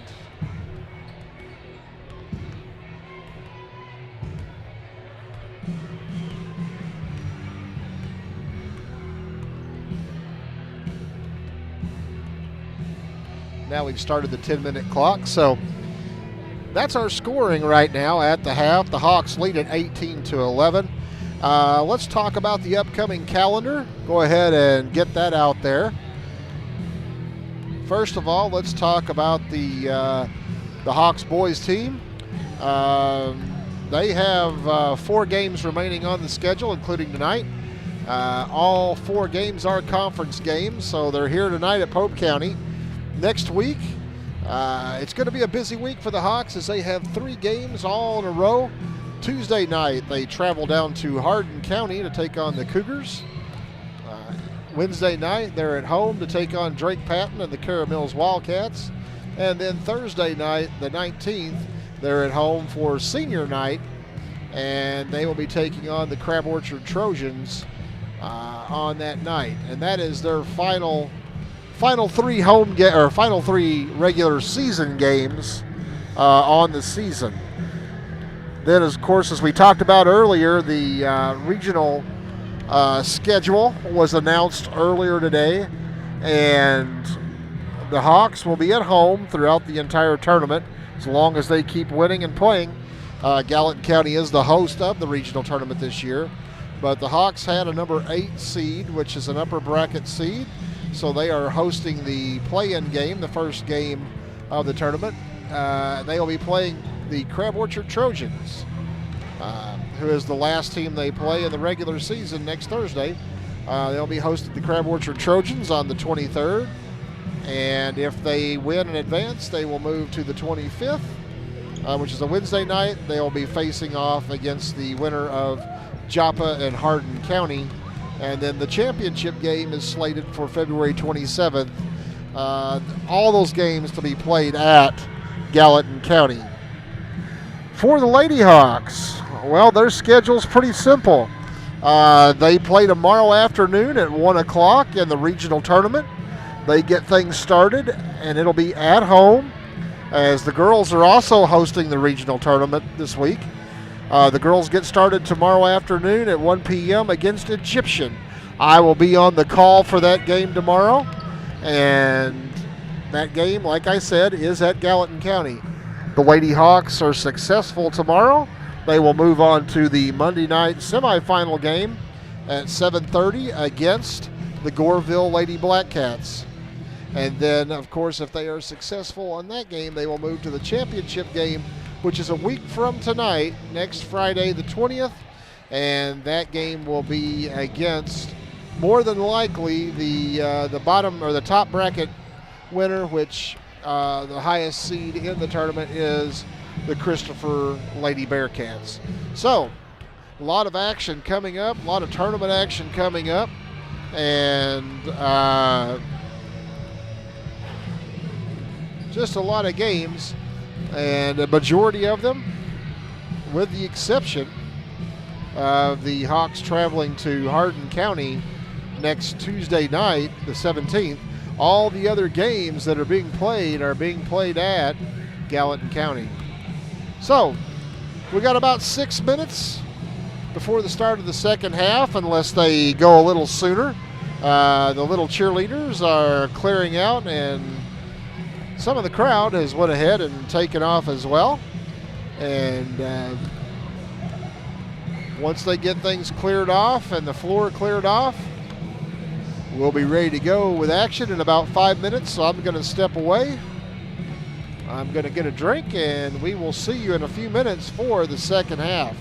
now we've started the 10-minute clock, so that's our scoring right now at the half. The Hawks lead at 18-11. Let's talk about the upcoming calendar. Go ahead and get that out there. First of all, let's talk about the Hawks boys team. They have 4 games remaining on the schedule, including tonight. All 4 games are conference games, so they're here tonight at Pope County. Next week, it's going to be a busy week for the Hawks as they have 3 games all in a row. Tuesday night, they travel down to Hardin County to take on the Cougars. Wednesday night, they're at home to take on Drake Patton and the Cara Mills Wildcats. And then Thursday night, the 19th, they're at home for senior night, and they will be taking on the Crab Orchard Trojans on that night. And that is their final 3 final 3 regular season games on the season. Then, of course, as we talked about earlier, the regional schedule was announced earlier today, and the Hawks will be at home throughout the entire tournament as long as they keep winning and playing. Gallatin County is the host of the regional tournament this year, but the Hawks had a number 8 seed, which is an upper bracket seed, so they are hosting the play-in game, the first game of the tournament. They will be playing the Crab Orchard Trojans, who is the last team they play in the regular season next Thursday. They'll be hosting the Crab Orchard Trojans on the 23rd, and if they win in advance, they will move to the 25th, which is a Wednesday night. They'll be facing off against the winner of Joppa and Hardin County, and then the championship game is slated for February 27th. All those games to be played at Gallatin County. For the Lady Hawks, well, their schedule's pretty simple. They play tomorrow afternoon at 1 o'clock in the regional tournament. They get things started, and it'll be at home, as the girls are also hosting the regional tournament this week. The girls get started tomorrow afternoon at 1 p.m. against Egyptian. I will be on the call for that game tomorrow, and that game, like I said, is at Gallatin County. The Lady Hawks are successful tomorrow. They will move on to the Monday night semifinal game at 7:30 against the Goreville Lady Blackcats. And then, of course, if they are successful on that game, they will move to the championship game, which is a week from tonight, next Friday the 20th. And that game will be against, more than likely, the bottom or the top bracket winner, which the highest seed in the tournament is the Christopher Lady Bearcats. So, a lot of action coming up, a lot of tournament action coming up, and just a lot of games, and a majority of them, with the exception of the Hawks traveling to Hardin County next Tuesday night, the 17th. All the other games that are being played at Gallatin County. So, we got about 6 minutes before the start of the second half, unless they go a little sooner. The little cheerleaders are clearing out, and some of the crowd has went ahead and taken off as well. And once they get things cleared off and the floor cleared off, we'll be ready to go with action in about 5 minutes. So I'm going to step away. I'm going to get a drink, and we will see you in a few minutes for the second half.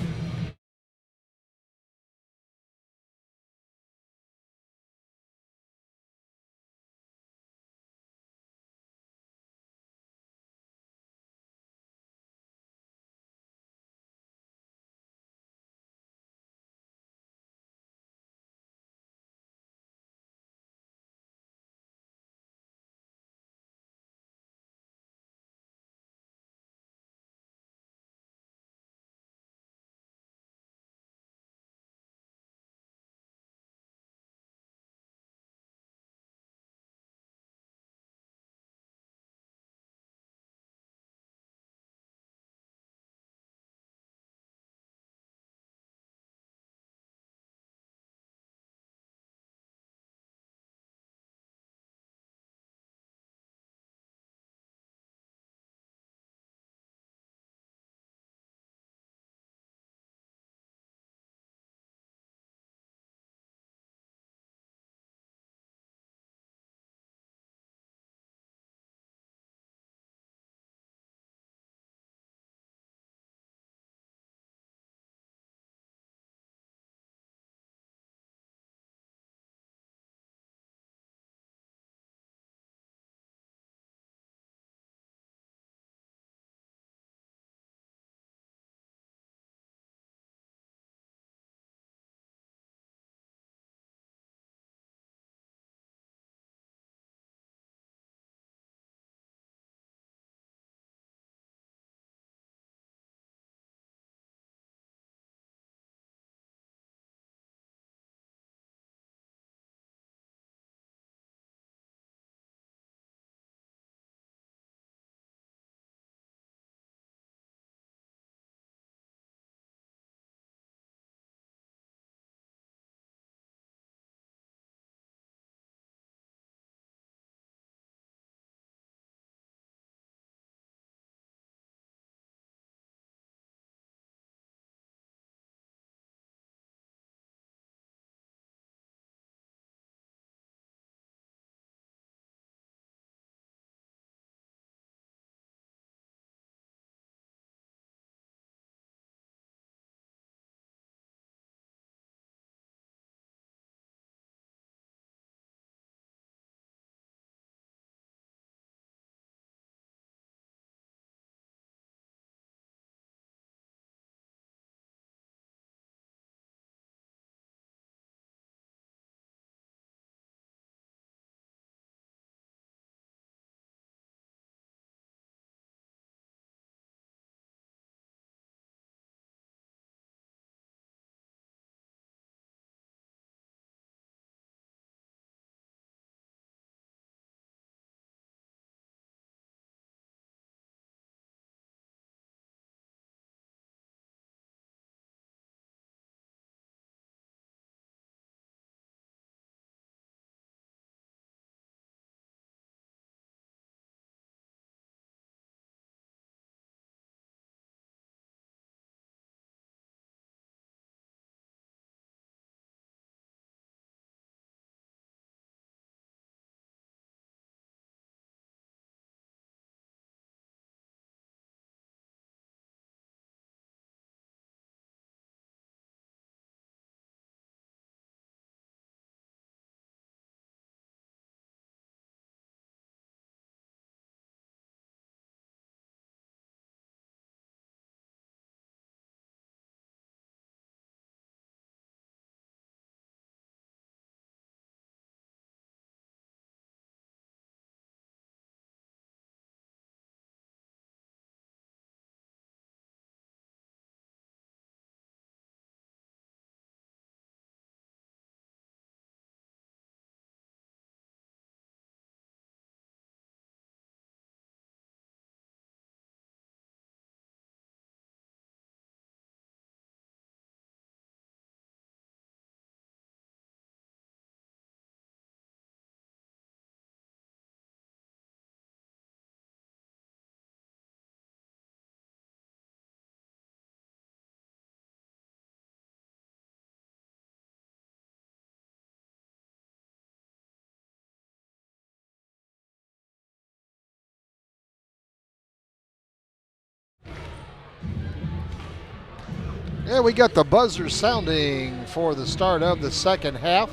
Yeah, we got the buzzer sounding for the start of the second half.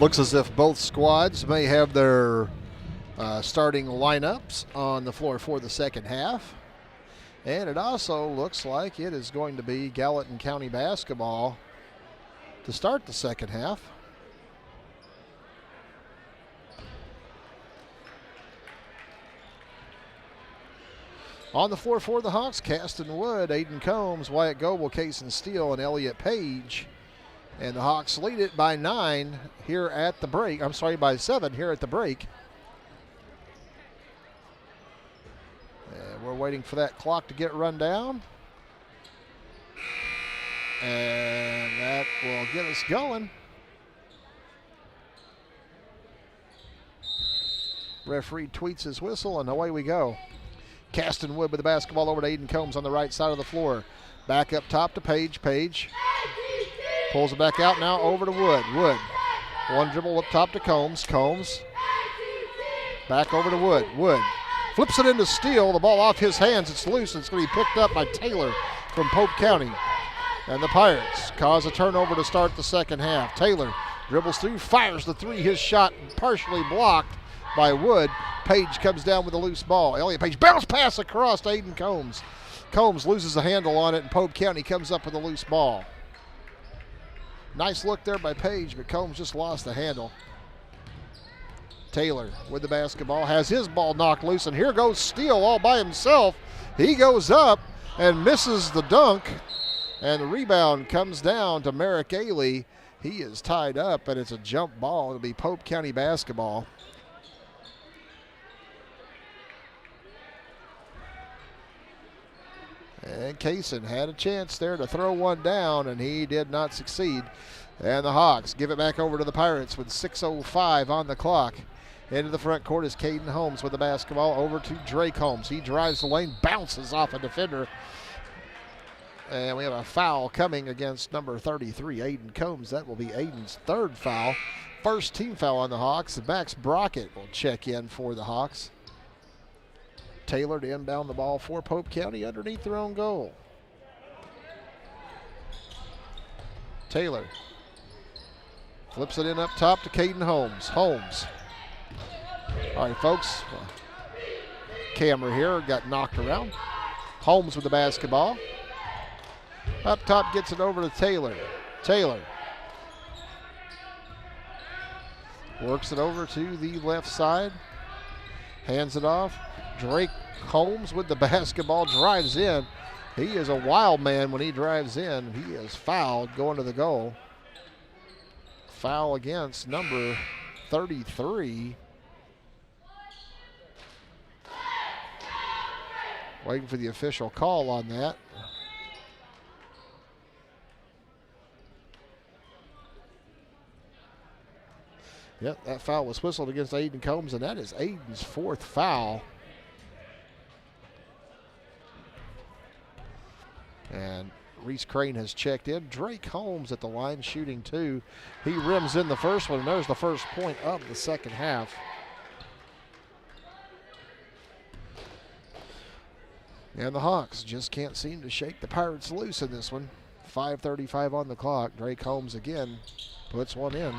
Looks as if both squads may have their starting lineups on the floor for the second half. And it also looks like it is going to be Gallatin County basketball to start the second half. On the floor for the Hawks, Caston Wood, Aiden Combs, Wyatt Goebel, Cason Steele, and Elliott Page. And the Hawks lead it by 9 here at the break. I'm sorry, by 7 here at the break. And we're waiting for that clock to get run down. And that will get us going. Referee tweets his whistle, and away we go. Caston Wood with the basketball over to Aiden Combs on the right side of the floor. Back up top to Page. Page pulls it back out now over to Wood. Wood. One dribble up top to Combs. Combs. Back over to Wood. Wood flips it into Steele. The ball off his hands. It's loose. It's going to be picked up by Taylor from Pope County. And the Pirates cause a turnover to start the second half. Taylor dribbles through, fires the three. His shot partially blocked by Wood. Page comes down with a loose ball. Elliott Page bounce pass across to Aiden Combs. Combs loses a handle on it, and Pope County comes up with a loose ball. Nice look there by Page, but Combs just lost the handle. Taylor with the basketball has his ball knocked loose, and here goes Steele all by himself. He goes up and misses the dunk, and the rebound comes down to Merrick Ailey. He is tied up, and it's a jump ball. It'll be Pope County basketball. And Cason had a chance there to throw one down, and he did not succeed. And the Hawks give it back over to the Pirates with 6:05 on the clock. Into the front court is Caden Holmes with the basketball over to Drake Holmes. He drives the lane, bounces off a defender. And we have a foul coming against number 33, Aiden Combs. That will be Aiden's third foul. First team foul on the Hawks. Max Brockett will check in for the Hawks. Taylor to inbound the ball for Pope County underneath their own goal. Taylor flips it in up top to Caden Holmes. Holmes. All right, folks. Camera here got knocked around. Holmes with the basketball. Up top gets it over to Taylor. Taylor works it over to the left side. Hands it off. Drake Holmes with the basketball, drives in. He is a wild man when he drives in. He is fouled going to the goal. Foul against number 33. Waiting for the official call on that. Yep, that foul was whistled against Aiden Combs, and that is Aiden's fourth foul. And Reese Crane has checked in. Drake Holmes at the line shooting two. He rims in the first one, and there's the first point of the second half. And the Hawks just can't seem to shake the Pirates loose in this one. 5:35 on the clock. Drake Holmes again puts one in.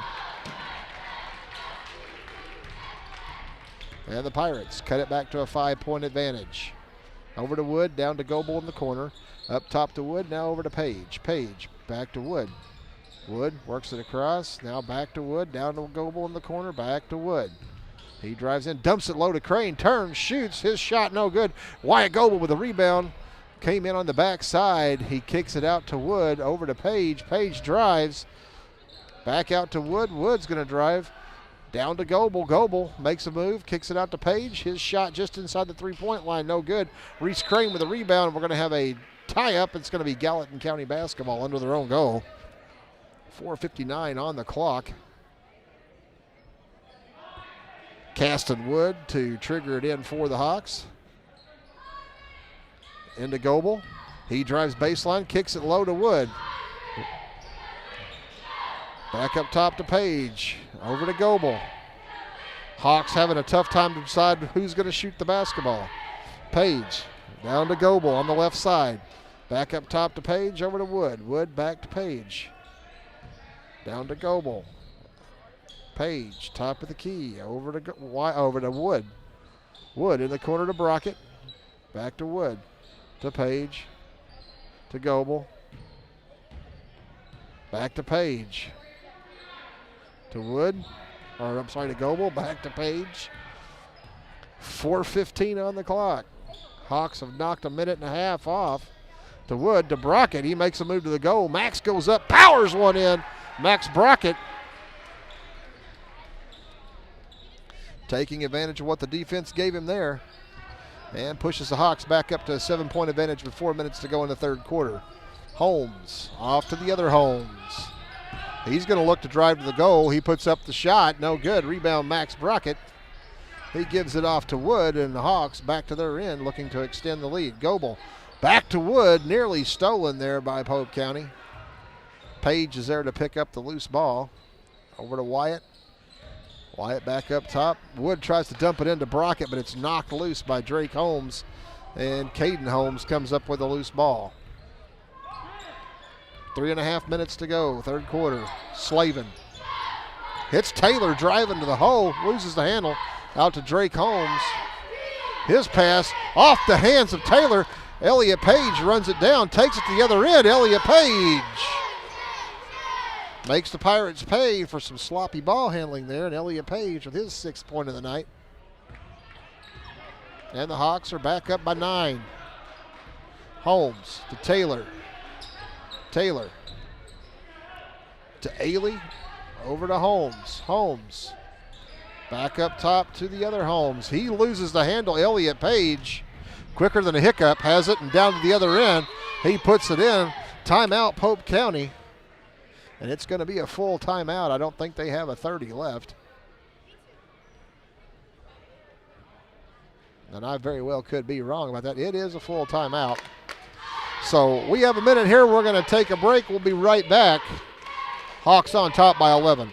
And the Pirates cut it back to a 5-point advantage. Over to Wood, down to Goebel in the corner. Up top to Wood, now over to Page. Page, back to Wood. Wood works it across, now back to Wood, down to Goebel in the corner, back to Wood. He drives in, dumps it low to Crane, turns, shoots, his shot no good. Wyatt Goebel with a rebound, came in on the backside. He kicks it out to Wood, over to Page. Page drives, back out to Wood. Wood's going to drive. Down to Goebel. Goebel makes a move, kicks it out to Page. His shot just inside the three-point line, no good. Reese Crane with a rebound. We're going to have a tie-up. It's going to be Gallatin County basketball under their own goal. 4:59 on the clock. Caston Wood to trigger it in for the Hawks. Into Goebel. He drives baseline, kicks it low to Wood. Back up top to Page. Over to Goebel. Hawks having a tough time to decide who's going to shoot the basketball. Page down to Goebel on the left side. Back up top to Page, over to Wood. Wood back to Page. Down to Goebel. Page, top of the key, over to Wood. Wood in the corner to Brockett. Back to Wood. To Page. To Goebel. Back to Page. To Wood. To Goebel. Back to Page. 4:15 on the clock. Hawks have knocked a minute and a half off. To Wood, to Brockett. He makes a move to the goal. Max goes up, powers one in. Max Brockett taking advantage of what the defense gave him there and pushes the Hawks back up to a 7-point advantage with 4 minutes to go in the third quarter. Holmes off to the other Holmes. He's going to look to drive to the goal. He puts up the shot. No good. Rebound Max Brockett. He gives it off to Wood, and the Hawks back to their end looking to extend the lead. Goebel back to Wood, nearly stolen there by Pope County. Page is there to pick up the loose ball. Over to Wyatt. Wyatt back up top. Wood tries to dump it into Brockett, but it's knocked loose by Drake Holmes, and Caden Holmes comes up with a loose ball. 3.5 minutes to go, third quarter. Slavin hits Taylor driving to the hole, loses the handle, out to Drake Holmes. His pass off the hands of Taylor. Elliott Page runs it down, takes it to the other end. Elliott Page makes the Pirates pay for some sloppy ball handling there, and Elliott Page with his 6th point of the night. And the Hawks are back up by 9. Holmes to Taylor. Taylor to Ailey. Over to Holmes. Holmes back up top to the other Holmes. He loses the handle. Elliott Page, quicker than a hiccup, has it and down to the other end. He puts it in. Timeout Pope County. And it's going to be a full timeout. I don't think they have a 30 left. And I very well could be wrong about that. It is a full timeout. So we have a minute here. We're going to take a break. We'll be right back. Hawks on top by 11.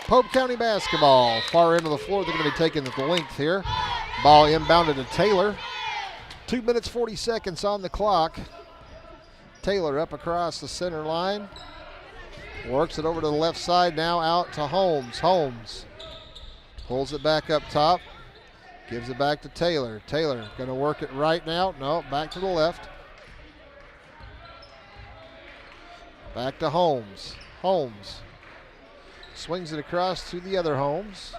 Pope County basketball, far end of the floor. They're going to be taking the length here. Ball inbounded to Taylor. 2 minutes, 40 seconds on the clock. Taylor up across the center line. Works it over to the left side, now out to Holmes. Holmes pulls it back up top. Gives it back to Taylor. Taylor going to work it right now. No, back to the left. Back to Holmes. Holmes swings it across to the other Holmes.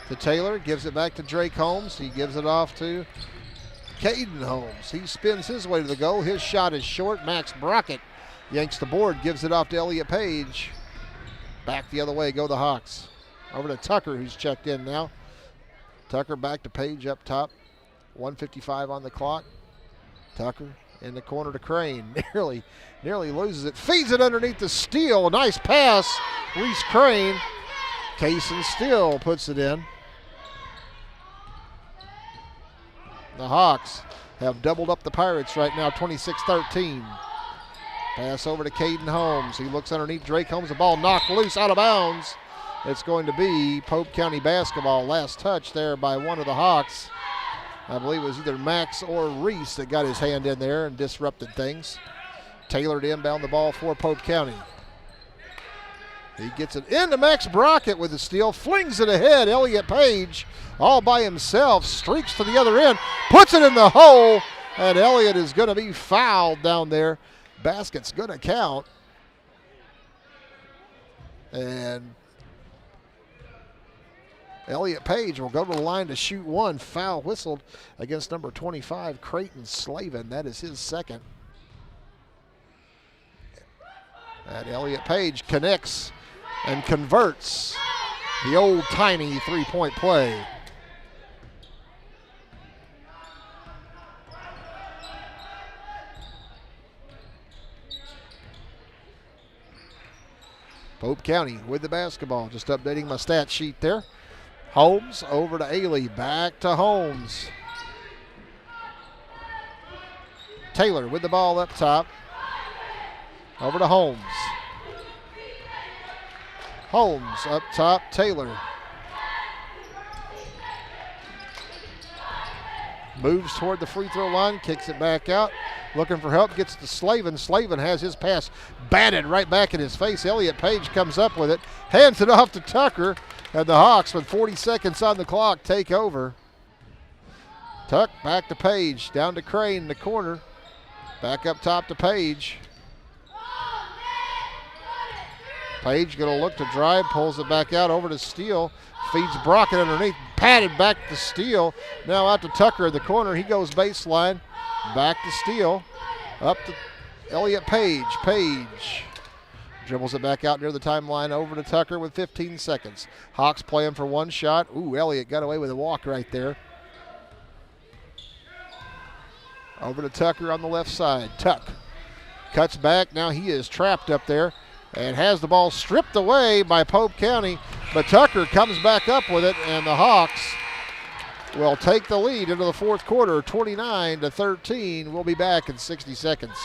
To Taylor, gives it back to Drake Holmes. He gives it off to Caden Holmes. He spins his way to the goal. His shot is short. Max Brockett yanks the board, gives it off to Elliott Page. Back the other way go the Hawks. Over to Tucker, who's checked in now. Tucker back to Page up top. 1:55 on the clock. Tucker in the corner to Crane. Nearly loses it. Feeds it underneath the steal. Nice pass. Reese Crane. Kaysen Steele puts it in. The Hawks have doubled up the Pirates right now, 26-13. Pass over to Caden Holmes. He looks underneath Drake Holmes. The ball knocked loose out of bounds. It's going to be Pope County basketball. Last touch there by one of the Hawks. I believe it was either Max or Reese that got his hand in there and disrupted things. Taylor to inbound the ball for Pope County. He gets it into Max Brockett with the steal, flings it ahead. Elliott Page all by himself, streaks to the other end, puts it in the hole, and Elliott is going to be fouled down there. Basket's going to count. And Elliott Page will go to the line to shoot one. Foul whistled against number 25, Creighton Slavin. That is his second. And Elliott Page connects and converts the old-timey three-point play. Pope County with the basketball. Just updating my stat sheet there. Holmes over to Ailey. Back to Holmes. Taylor with the ball up top. Over to Holmes. Holmes up top. Taylor. Moves toward the free throw line. Kicks it back out. Looking for help, gets to Slavin. Slavin has his pass batted right back in his face. Elliott Page comes up with it, hands it off to Tucker, and the Hawks, with 40 seconds on the clock, take over. Tuck back to Page, down to Crane in the corner. Back up top to Page. Page going to look to drive, pulls it back out over to Steele. Feeds Brockett underneath, patted back to Steele. Now out to Tucker in the corner. He goes baseline. Back to Steele. Up to Elliott Page. Page dribbles it back out near the timeline over to Tucker with 15 seconds. Hawks playing for one shot. Ooh, Elliott got away with a walk right there. Over to Tucker on the left side. Tuck cuts back. Now he is trapped up there and has the ball stripped away by Pope County. But Tucker comes back up with it, and the Hawks will take the lead into the fourth quarter, 29-13. We'll be back in 60 seconds.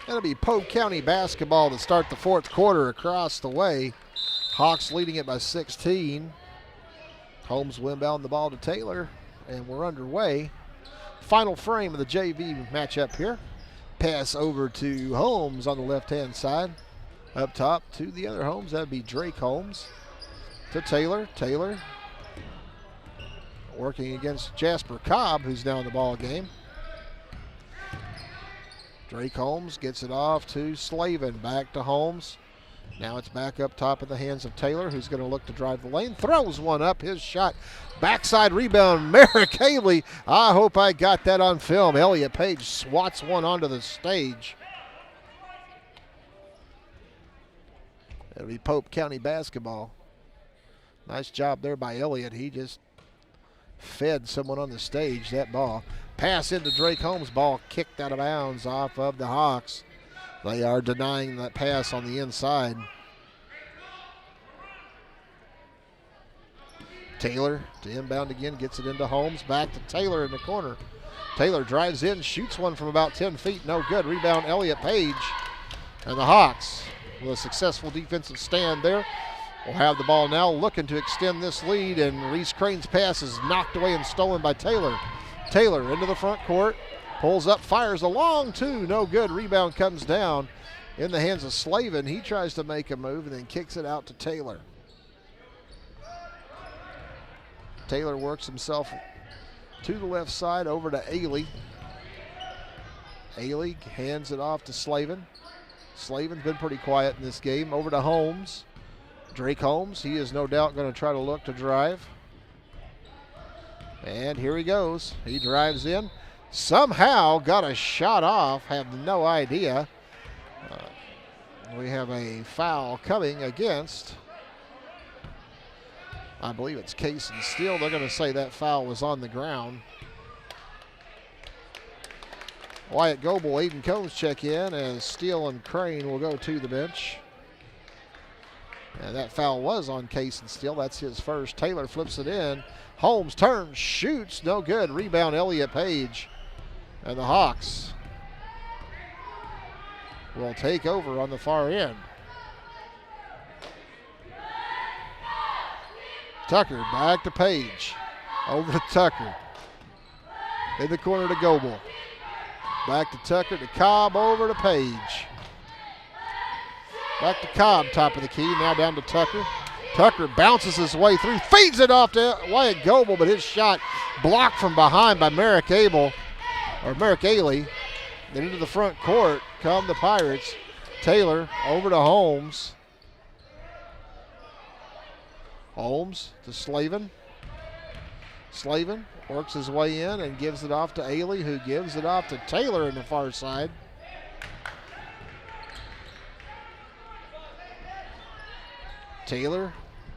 That'll be Pope County basketball to start the fourth quarter across the way. Hawks leading it by 16. Holmes will inbound the ball to Taylor, and we're underway. Final frame of the JV matchup here. Pass over to Holmes on the left-hand side. Up top to the other Holmes. That would be Drake Holmes. To Taylor. Taylor working against Jasper Cobb, who's now in the ball game. Drake Holmes gets it off to Slavin. Back to Holmes. Now it's back up top in the hands of Taylor, who's going to look to drive the lane. Throws one up. His shot. Backside rebound. Merrick Haley. I hope I got that on film. Elliott Page swats one onto the stage. It'll be Pope County basketball. Nice job there by Elliott. He just fed someone on the stage that ball. Pass into Drake Holmes. Ball kicked out of bounds off of the Hawks. They are denying that pass on the inside. Taylor to inbound again. Gets it into Holmes. Back to Taylor in the corner. Taylor drives in. Shoots one from about 10 feet. No good. Rebound Elliott Page. And the Hawks, with a successful defensive stand there, will have the ball now, looking to extend this lead. And Reese Crane's pass is knocked away and stolen by Taylor. Taylor into the front court, pulls up, fires a long two, no good. Rebound comes down in the hands of Slavin. He tries to make a move and then kicks it out to Taylor. Taylor works himself to the left side over to Ailey. Ailey hands it off to Slavin. Slavin's been pretty quiet in this game. Over to Holmes. Drake Holmes, he is no doubt going to try to look to drive. And here he goes. He drives in. Somehow got a shot off. Have no idea. We have a foul coming against, I believe it's Case and Steele. They're going to say that foul was on the ground. Wyatt Goebel, Aiden Combs check in as Steele and Crane will go to the bench. And that foul was on Case and Steele. That's his first. Taylor flips it in. Holmes turns, shoots, no good. Rebound, Elliott Page. And the Hawks will take over on the far end. Tucker back to Page. Over to Tucker. In the corner to Goebel. Back to Tucker to Cobb, over to Page. Back to Cobb, top of the key, now down to Tucker. Tucker bounces his way through, feeds it off to Wyatt Goebel, but his shot blocked from behind by Merrick Ailey. Then into the front court come the Pirates. Taylor over to Holmes. Holmes to Slavin. Slavin works his way in and gives it off to Ailey, who gives it off to Taylor in the far side. Taylor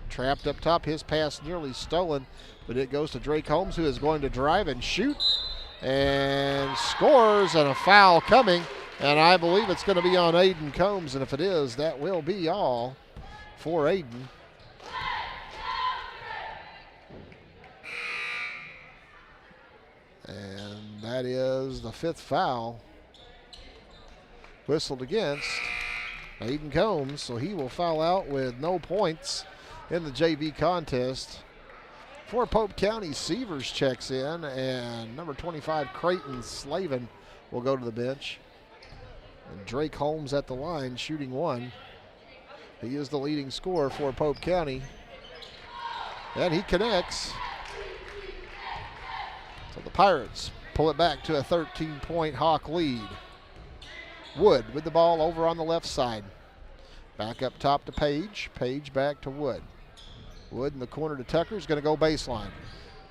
trapped up top. His pass nearly stolen, but it goes to Drake Holmes, who is going to drive and shoot and scores, and a foul coming. And I believe it's going to be on Aiden Combs, and if it is, that will be all for Aiden. And that is the fifth foul whistled against Aiden Combs, so he will foul out with no points in the JV contest. For Pope County, Severs checks in, and number 25, Creighton Slavin, will go to the bench. And Drake Holmes at the line, shooting one. He is the leading scorer for Pope County. And he connects. So the Pirates pull it back to a 13-point Hawk lead. Wood with the ball over on the left side. Back up top to Page. Page back to Wood. Wood in the corner to Tucker is going to go baseline.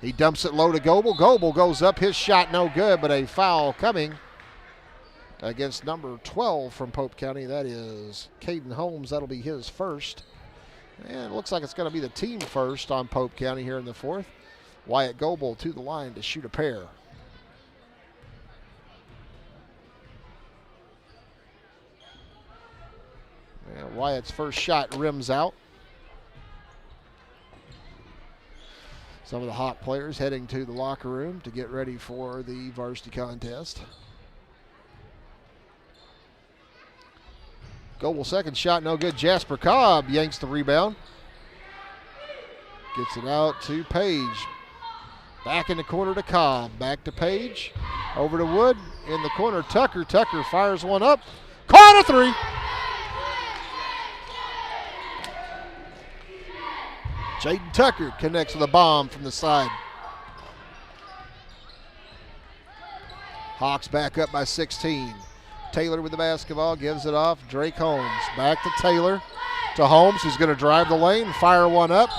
He dumps it low to Goebel. Goebel goes up. His shot no good, but a foul coming against number 12 from Pope County. That is Caden Holmes. That'll be his first. And it looks like it's going to be the team first on Pope County here in the fourth. Wyatt Goebel to the line to shoot a pair. And Wyatt's first shot rims out. Some of the Hawk players heading to the locker room to get ready for the varsity contest. Goebel's second shot, no good. Jasper Cobb yanks the rebound. Gets it out to Page. Back in the corner to Cobb. Back to Page. Over to Wood. In the corner, Tucker. Tucker fires one up. Caught a three. Jaden Tucker connects with a bomb from the side. Hawks back up by 16. Taylor with the basketball, gives it off. Drake Holmes back to Taylor. To Holmes, who's going to drive the lane, fire one up,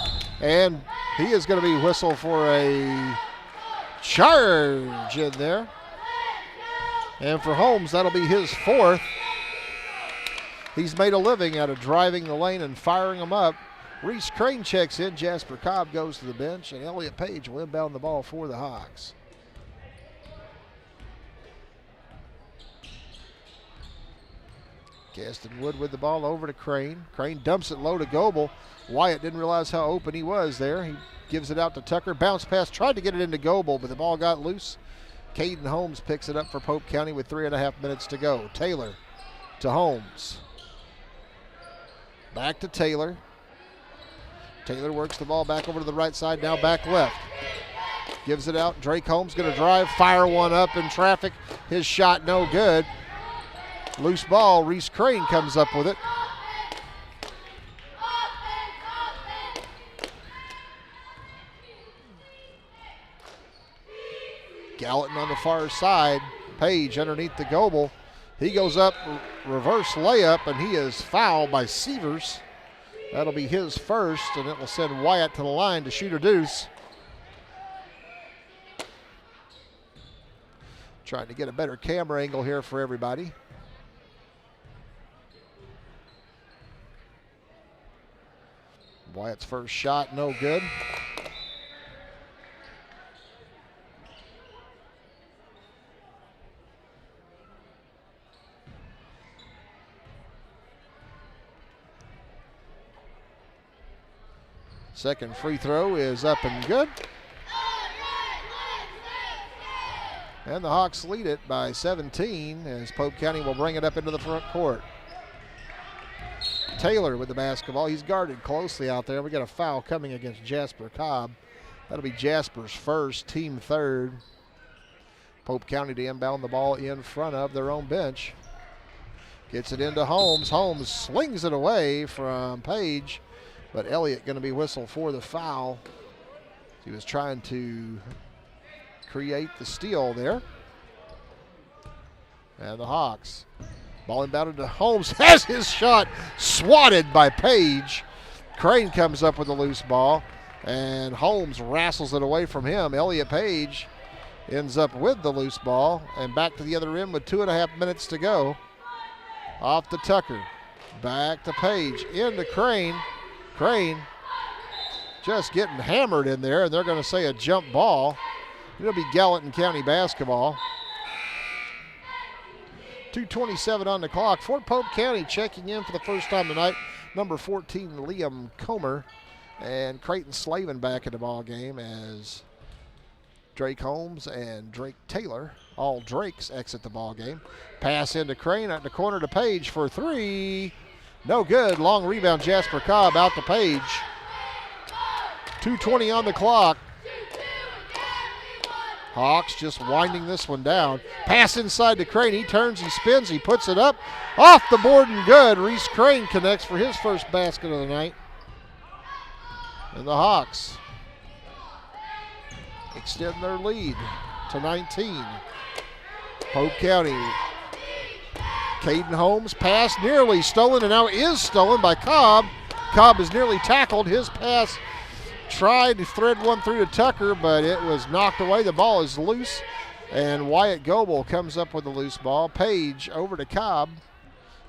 and he is going to be whistled for a charge in there. And for Holmes, that'll be his fourth. He's made a living out of driving the lane and firing them up. Reese Crane checks in. Jasper Cobb goes to the bench, and Elliott Page will inbound the ball for the Hawks. Gaston Wood with the ball over to Crane. Crane dumps it low to Goebel. Wyatt didn't realize how open he was there. He gives it out to Tucker. Bounce pass, tried to get it into Goebel, but the ball got loose. Caden Holmes picks it up for Pope County with 3.5 minutes to go. Taylor to Holmes. Back to Taylor. Taylor works the ball back over to the right side, now back left. Gives it out. Drake Holmes going to drive, fire one up in traffic. His shot no good. Loose ball. Reese Crane comes up with it. Gallatin on the far side. Page underneath the Goebel. He goes up, reverse layup, and he is fouled by Severs. That'll be his first, and it will send Wyatt to the line to shoot a deuce. Trying to get a better camera angle here for everybody. Wyatt's first shot, no good. Second free throw is up and good. And the Hawks lead it by 17 as Pope County will bring it up into the front court. Taylor with the basketball. He's guarded closely out there. We got a foul coming against Jasper Cobb. That'll be Jasper's first, team third. Pope County to inbound the ball in front of their own bench. Gets it into Holmes. Holmes slings it away from Page, but Elliott going to be whistled for the foul. He was trying to create the steal there. And the Hawks, ball inbounded to Holmes, has his shot swatted by Page. Crane comes up with a loose ball, and Holmes wrestles it away from him. Elliott Page ends up with the loose ball, and back to the other end with 2.5 minutes to go. Off to Tucker, back to Page, into Crane. Crane just getting hammered in there, and they're going to say a jump ball. It'll be Gallatin County basketball. 2:27 on the clock. For Pope County, checking in for the first time tonight, number 14, Liam Comer, and Creighton Slavin back in the ball game as Drake Holmes and Drake Taylor, all Drakes, exit the ball game. Pass into Crane at the corner to Page for three. No good. Long rebound, Jasper Cobb out to Page. 2:20 on the clock. Hawks just winding this one down. Pass inside to Crane. He turns, he spins, he puts it up. Off the board and good. Reese Crane connects for his first basket of the night. And the Hawks extend their lead to 19. Pope County. Caden Holmes pass nearly stolen, and now is stolen by Cobb. Cobb is nearly tackled. His pass tried to thread one through to Tucker, but it was knocked away. The ball is loose, and Wyatt Goebel comes up with the loose ball. Page over to Cobb.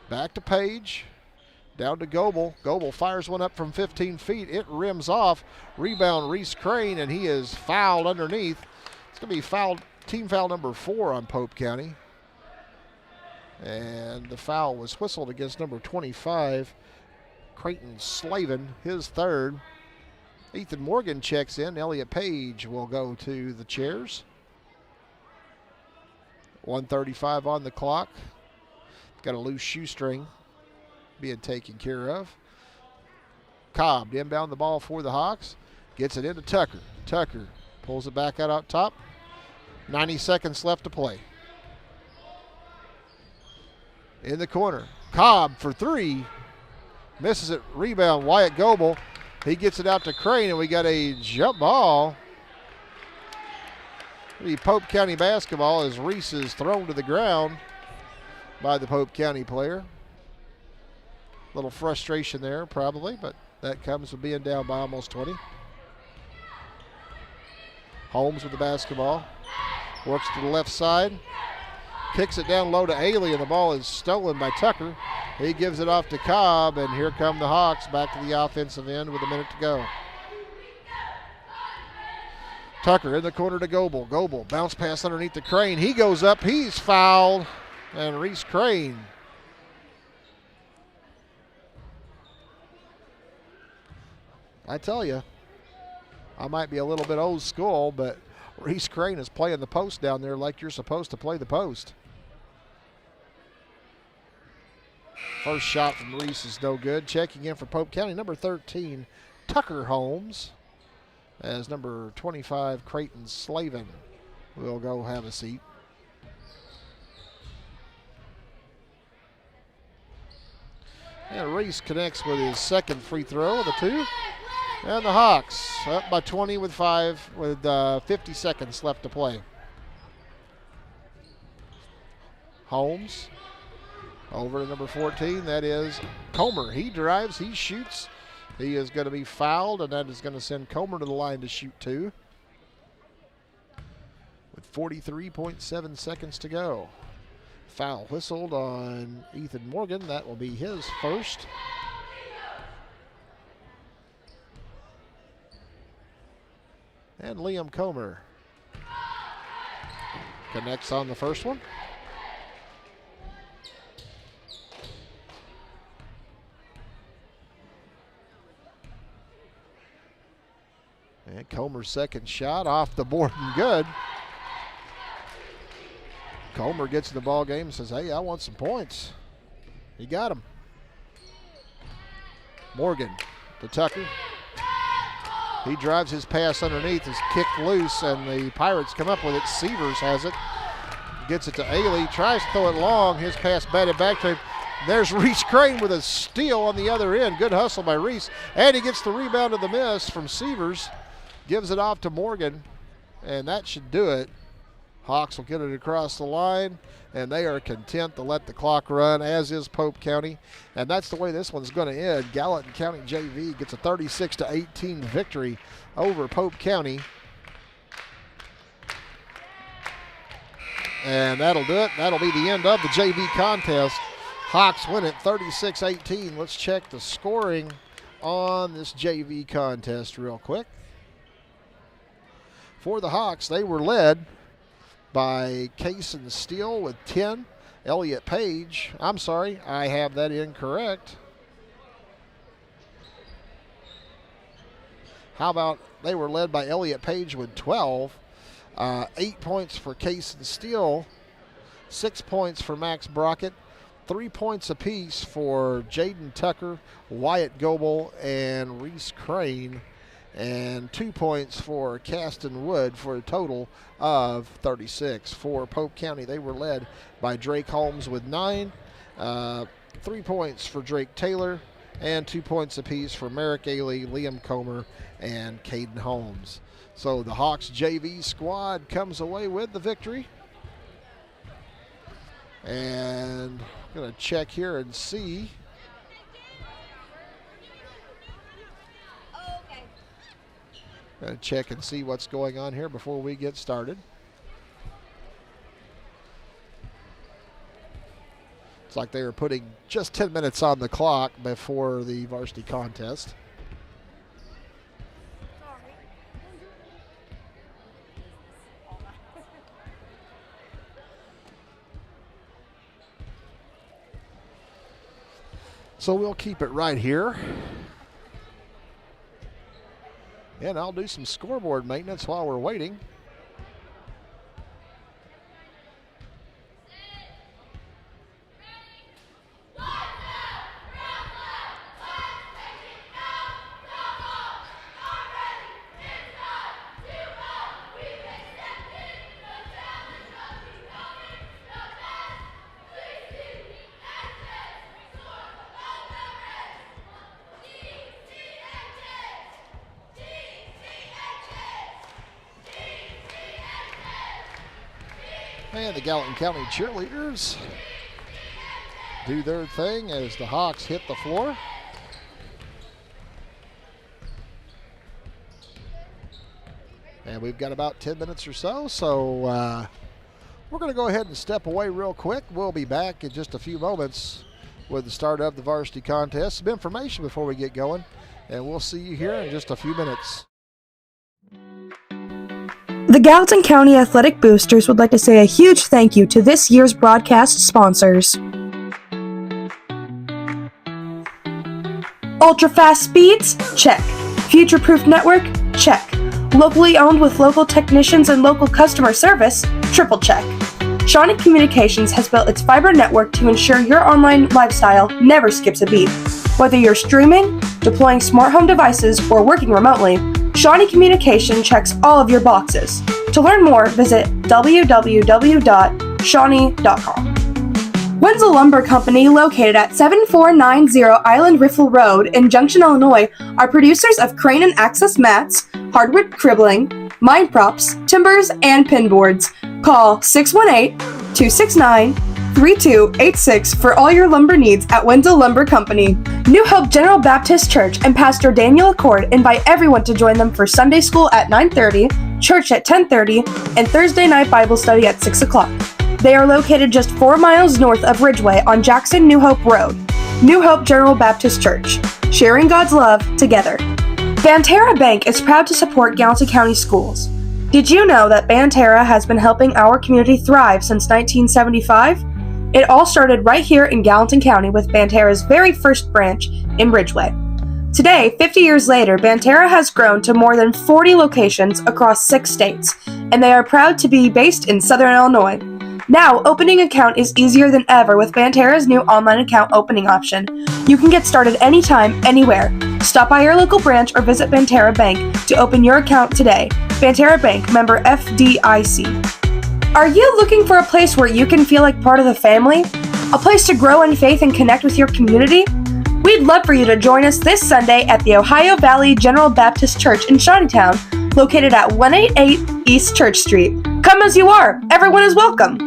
Back to Page. Down to Goebel. Goebel fires one up from 15 feet. It rims off. Rebound, Reese Crane, and he is fouled underneath. It's going to be fouled, team foul number 4 on Pope County. And the foul was whistled against number 25, Creighton Slavin, his third. Ethan Morgan checks in. Elliott Page will go to the chairs. 1:35 on the clock. Got a loose shoestring being taken care of. Cobb inbound the ball for the Hawks. Gets it into Tucker. Tucker pulls it back out top. 90 seconds left to play. In the corner. Cobb for three. Misses it. Rebound, Wyatt Goebel. He gets it out to Crane, and we got a jump ball. The Pope County basketball as Reese is thrown to the ground by the Pope County player. A little frustration there probably, but that comes with being down by almost 20. Holmes with the basketball. Works to the left side. Kicks it down low to Ailey, and the ball is stolen by Tucker. He gives it off to Cobb, and here come the Hawks back to the offensive end with a minute to go. Tucker in the corner to Goebel. Goebel bounce pass underneath the Crane. He goes up. He's fouled. And Reese Crane. I tell you, I might be a little bit old school, but Reese Crane is playing the post down there like you're supposed to play the post. First shot from Reese is no good. Checking in for Pope County, number 13, Tucker Holmes. As number 25, Creighton Slavin will go have a seat. And Reese connects with his second free throw of the two. And the Hawks up by 20 with 50 seconds left to play. Holmes over to number 14. That is Comer. He drives, he shoots. He is going to be fouled, and that is going to send Comer to the line to shoot two. With 43.7 seconds to go. Foul whistled on Ethan Morgan. That will be his first. And Liam Comer connects on the first one. And Comer's second shot off the board and good. Comer gets in the ball game and says, hey, I want some points. He got him. Morgan to Tucker. He drives his pass underneath, is kicked loose, and the Pirates come up with it. Severs has it. Gets it to Ailey, tries to throw it long. His pass batted back to him. There's Reese Crane with a steal on the other end. Good hustle by Reese. And he gets the rebound of the miss from Severs. Gives it off to Morgan, and that should do it. Hawks will get it across the line, and they are content to let the clock run, as is Pope County. And that's the way this one's going to end. Gallatin County JV gets a 36-18 victory over Pope County. And that'll do it. That'll be the end of the JV contest. Hawks win it 36-18. Let's check the scoring on this JV contest real quick. For the Hawks, they were led by Cason Steele with 10. Elliott Page, I'm sorry, I have that incorrect. How about they were led by Elliott Page with 12. 8 points for Cason Steele, 6 points for Max Brockett, 3 points apiece for Jaden Tucker, Wyatt Goebel, and Reese Crane, and 2 points for Caston Wood for a total of 36. For Pope County, they were led by Drake Holmes with 9, 3 points for Drake Taylor, and 2 points apiece for Merrick Ailey, Liam Comer, and Caden Holmes. So the Hawks JV squad comes away with the victory. And I'm going to check here and see. Going to check and see what's going on here before we get started. It's like they were putting just 10 minutes on the clock before the varsity contest. So we'll keep it right here. And I'll do some scoreboard maintenance while we're waiting. And the Gallatin County cheerleaders do their thing as the Hawks hit the floor. And we've got about 10 minutes or so, we're going to go ahead and step away real quick. We'll be back in just a few moments with the start of the varsity contest. Some information before we get going, and we'll see you here in just a few minutes. The Gallatin County Athletic Boosters would like to say a huge thank you to this year's broadcast sponsors. Ultra-fast speeds? Check. Future-proof network? Check. Locally owned with local technicians and local customer service? Triple check. Shawnee Communications has built its fiber network to ensure your online lifestyle never skips a beat. Whether you're streaming, deploying smart home devices, or working remotely, Shawnee Communication checks all of your boxes. To learn more, visit www.shawnee.com. Wenzel Lumber Company, located at 7490 Island Riffle Road in Junction, Illinois, are producers of crane and access mats, hardwood cribbling, mine props, timbers, and pinboards. Call 618-269-3286 for all your lumber needs at Wenzel Lumber Company. New Hope General Baptist Church and Pastor Daniel Accord invite everyone to join them for Sunday school at 9:30, church at 10:30, and Thursday night Bible study at 6 o'clock. They are located just 4 miles north of Ridgeway on Jackson New Hope Road. New Hope General Baptist Church, sharing God's love together. Banterra Bank is proud to support Gallatin County schools. Did you know that Banterra has been helping our community thrive since 1975? It all started right here in Gallatin County with Banterra's very first branch in Ridgeway. Today, 50 years later, Banterra has grown to more than 40 locations across 6 states, and they are proud to be based in Southern Illinois. Now, opening an account is easier than ever with Banterra's new online account opening option. You can get started anytime, anywhere. Stop by your local branch or visit Banterra Bank to open your account today. Banterra Bank, member FDIC. Are you looking for a place where you can feel like part of the family? A place to grow in faith and connect with your community? We'd love for you to join us this Sunday at the Ohio Valley General Baptist Church in Shawneetown, located at 188 East Church Street. Come as you are. Everyone is welcome.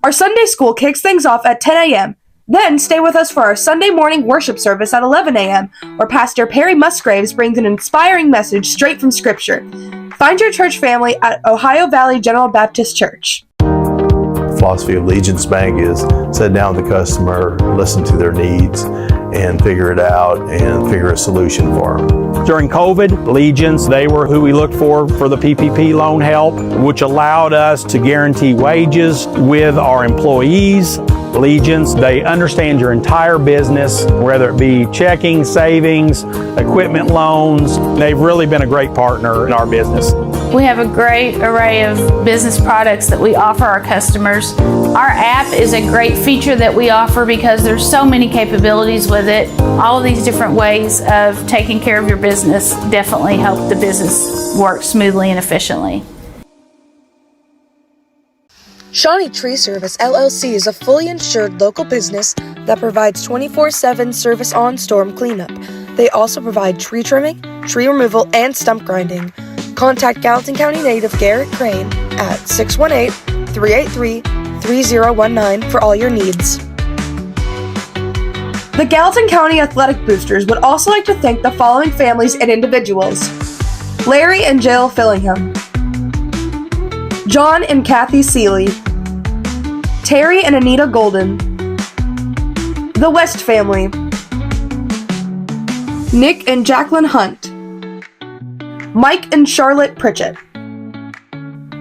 Our Sunday school kicks things off at 10 a.m. Then stay with us for our Sunday morning worship service at 11 a.m., where Pastor Perry Musgraves brings an inspiring message straight from Scripture. Find your church family at Ohio Valley General Baptist Church. The philosophy of Allegiance Bank is sit down with the customer, listen to their needs, and figure it out and figure a solution for them. During COVID, Allegiance, they were who we looked for the PPP loan help, which allowed us to guarantee wages with our employees. Allegiance, they understand your entire business, whether it be checking, savings, equipment loans. They've really been a great partner in our business. We have a great array of business products that we offer our customers. Our app is a great feature that we offer because there's so many capabilities with it. All of these different ways of taking care of your business definitely help the business work smoothly and efficiently. Shawnee Tree Service LLC is a fully insured local business that provides 24/7 service on storm cleanup. They also provide tree trimming, tree removal, and stump grinding. Contact Gallatin County native Garrett Crane at 618-383-3019 for all your needs. The Gallatin County Athletic Boosters would also like to thank the following families and individuals: Larry and Jill Fillingham, John and Kathy Seeley, Terry and Anita Golden, the West family, Nick and Jacqueline Hunt, Mike and Charlotte Pritchett,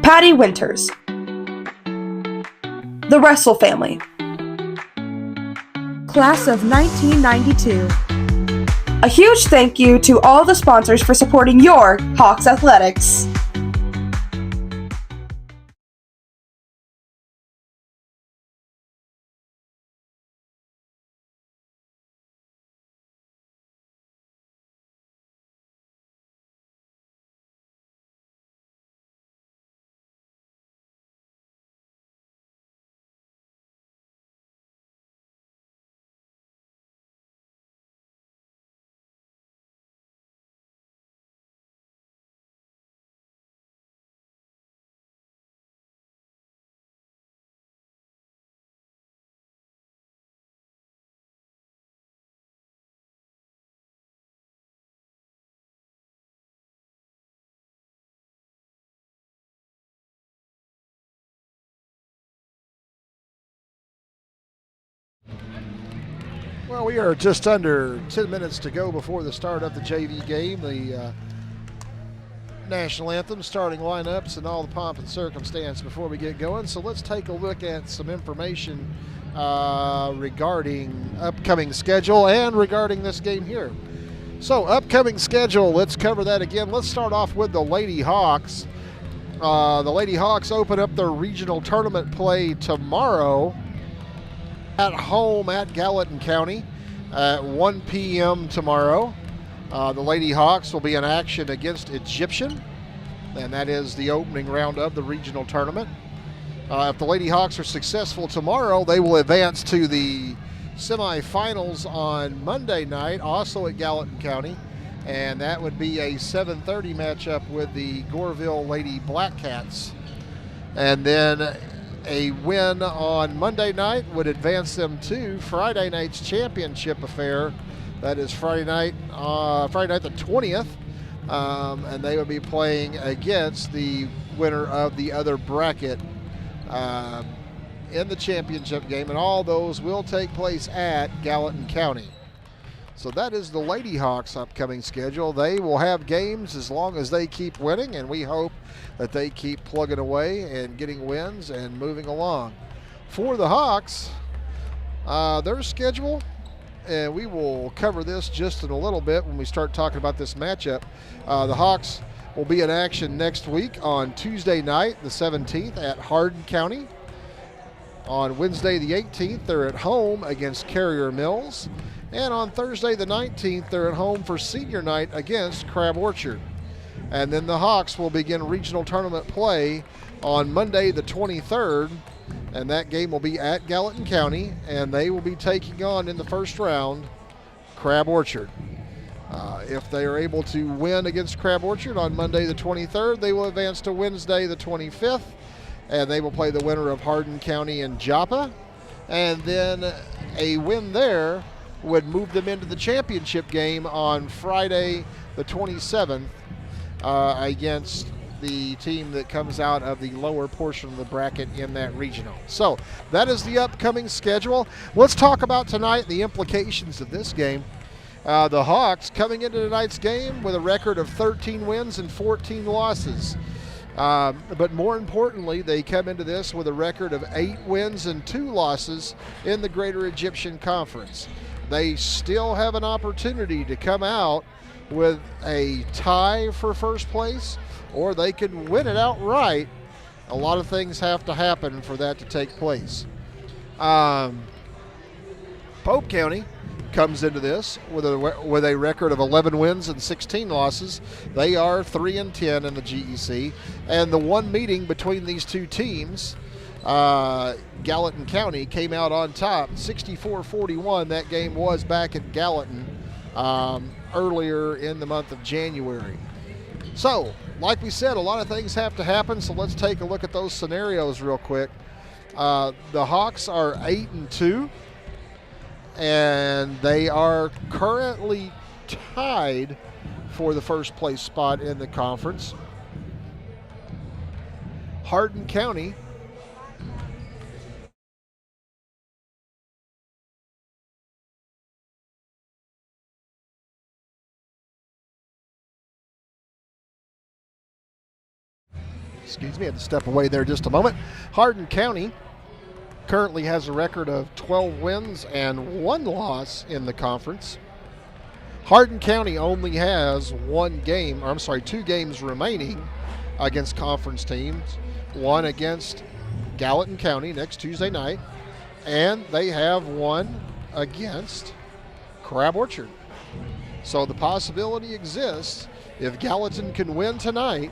Patty Winters, the Russell family, class of 1992. A huge thank you to all the sponsors for supporting your Hawks athletics. Well, we are just under 10 minutes to go before the start of the JV game. The national anthem, starting lineups, and all the pomp and circumstance before we get going. So let's take a look at some information regarding upcoming schedule and regarding this game here. So upcoming schedule, let's cover that again. Let's start off with the Lady Hawks. The Lady Hawks open up their regional tournament play tomorrow at home at Gallatin County at 1 p.m. tomorrow. The Lady Hawks will be in action against Egyptian, and that is the opening round of the regional tournament. If the Lady Hawks are successful tomorrow, they will advance to the semifinals on Monday night, also at Gallatin County, and that would be a 7:30 matchup with the Goreville Lady Black Cats. And then a win on Monday night would advance them to Friday night's championship affair. That is Friday night the 20th, and they would be playing against the winner of the other bracket in the championship game, and all those will take place at Gallatin County. So that is the Lady Hawks' upcoming schedule. They will have games as long as they keep winning, and we hope that they keep plugging away and getting wins and moving along. For the Hawks, their schedule, and we will cover this just in a little bit when we start talking about this matchup. The Hawks will be in action next week on Tuesday night, the 17th, at Hardin County. On Wednesday, the 18th, they're at home against Carrier Mills. And on Thursday, the 19th, they're at home for senior night against Crab Orchard. And then the Hawks will begin regional tournament play on Monday, the 23rd. And that game will be at Gallatin County, and they will be taking on in the first round Crab Orchard. If they are able to win against Crab Orchard on Monday, the 23rd, they will advance to Wednesday, the 25th. And they will play the winner of Hardin County and Joppa. And then a win there would move them into the championship game on Friday, the 27th, against the team that comes out of the lower portion of the bracket in that regional. So that is the upcoming schedule. Let's talk about tonight, the implications of this game. The Hawks coming into tonight's game with a record of 13 wins and 14 losses. But more importantly, they come into this with a record of 8 wins and 2 losses in the Greater Egyptian Conference. They still have an opportunity to come out with a tie for first place, or they could win it outright. A lot of things have to happen for that to take place. Pope County comes into this with a record of 11 wins and 16 losses. They are 3-10 in the GEC, and the one meeting between these two teams, Gallatin County came out on top 64-41. That game was back at Gallatin earlier in the month of January. So, like we said, a lot of things have to happen, so let's take a look at those scenarios real quick. The Hawks are 8-2, and they are currently tied for the first place spot in the conference. Hardin County I had to step away there just a moment. Hardin County currently has a record of 12 wins and 1 loss in the conference. Hardin County only has 2 games remaining against conference teams. One against Gallatin County next Tuesday night, and they have one against Crab Orchard. So the possibility exists, if Gallatin can win tonight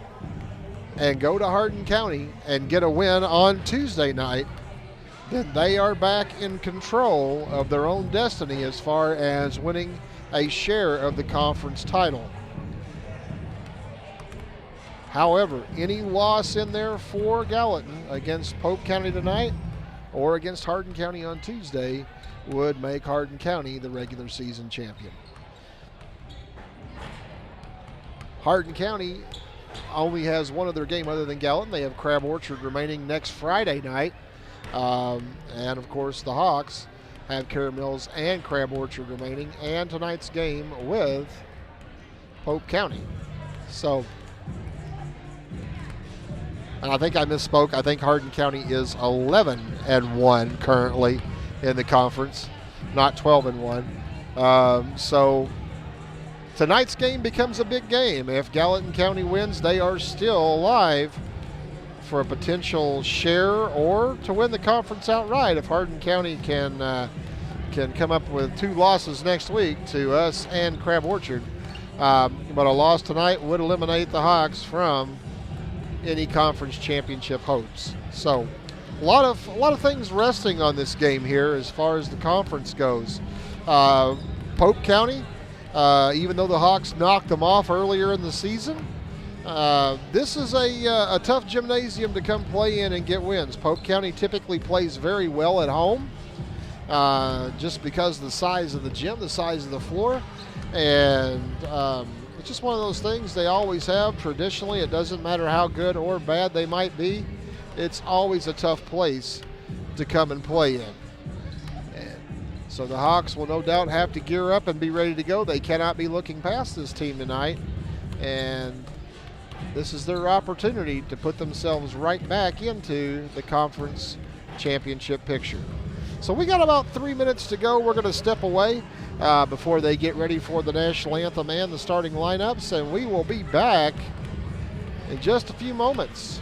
and go to Hardin County and get a win on Tuesday night, then they are back in control of their own destiny as far as winning a share of the conference title. However, any loss in there for Gallatin against Pope County tonight or against Hardin County on Tuesday would make Hardin County the regular season champion. Hardin County only has one other game other than Gallatin. They have Crab Orchard remaining next Friday night. And of course the Hawks have Carrier Mills and Crab Orchard remaining, and tonight's game with Pope County. So, and I think I misspoke. I think Hardin County is 11-1 currently in the conference, not 12-1. So tonight's game becomes a big game. If Gallatin County wins, they are still alive for a potential share or to win the conference outright if Hardin County can come up with 2 losses next week to us and Crab Orchard. But a loss tonight would eliminate the Hawks from any conference championship hopes. So a lot of things resting on this game here as far as the conference goes. Pope County, even though the Hawks knocked them off earlier in the season, this is a tough gymnasium to come play in and get wins. Pope County typically plays very well at home, just because of the size of the gym, the size of the floor, and it's just one of those things they always have. Traditionally, it doesn't matter how good or bad they might be, it's always a tough place to come and play in. So the Hawks will no doubt have to gear up and be ready to go. They cannot be looking past this team tonight. And this is their opportunity to put themselves right back into the conference championship picture. So we got about 3 minutes to go. We're going to step away before they get ready for the national anthem and the starting lineups, and we will be back in just a few moments.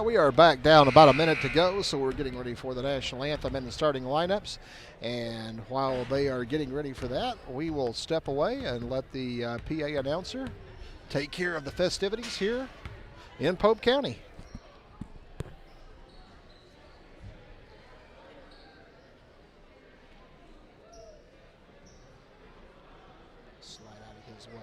We are back down about a minute to go, so we're getting ready for the national anthem and the starting lineups. And while they are getting ready for that, we will step away and let the PA announcer take care of the festivities here in Pope County. Slide out of his way.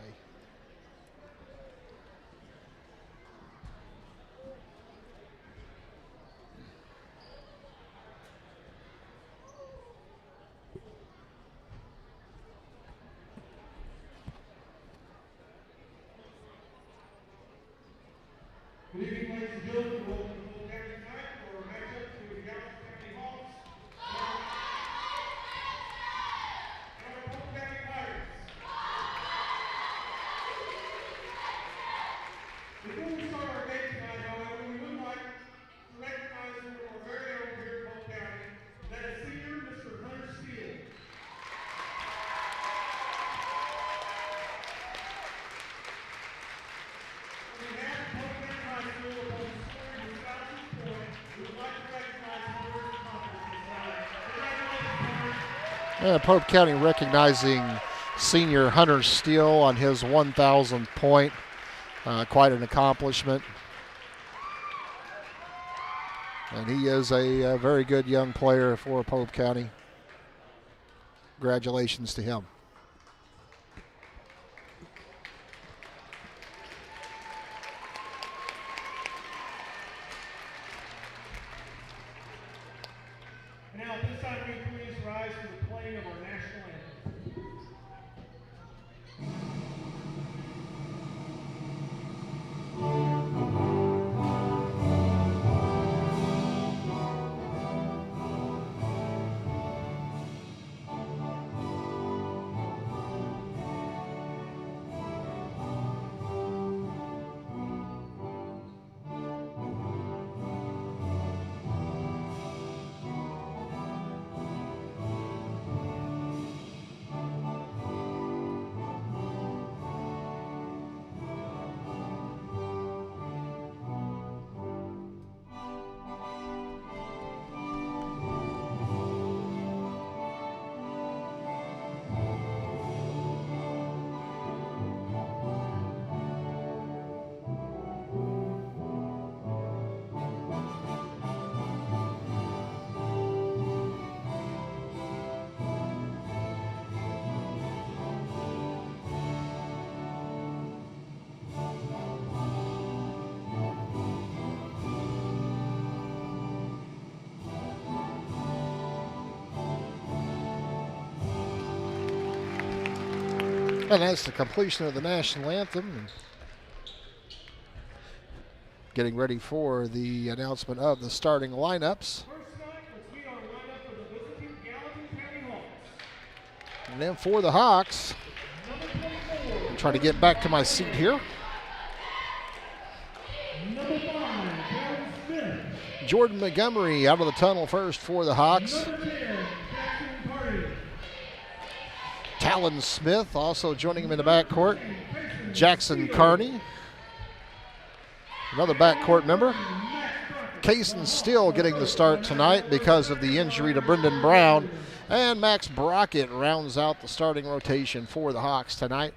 Good evening, ladies and gentlemen. Welcome to Polk County tonight for our matchup between the Gallatin County Hawks and our Polk County Pirates. Before we start our game tonight, however, we would like to recognize one of our very own here in Polk County, that is senior Mr. Hunter Steele. On behalf of Polk County High School, upon scoring his fastest point, we would like to recognize Hunter's accomplishments tonight. Congratulations, Hunter. Pope County recognizing senior Hunter Steele on his 1,000th point. Quite an accomplishment. And he is a very good young player for Pope County. Congratulations to him. Now, at this time, we please rise for the playing of our national anthem. And that's the completion of the national anthem. Getting ready for the announcement of the starting lineups. First tonight, let's meet our lineup for the visiting Gallatin County Hawks. And then for the Hawks, I'm trying to get back to my seat here. Number 5, Kevin Smith. Jordan Montgomery out of the tunnel first for the Hawks. Number 10, Jackson Carney. Talon Smith also joining him in the backcourt. Jackson Carney, another backcourt member. Kaysen Steele getting the start tonight because of the injury to Brendan Brown. And Max Brockett rounds out the starting rotation for the Hawks tonight.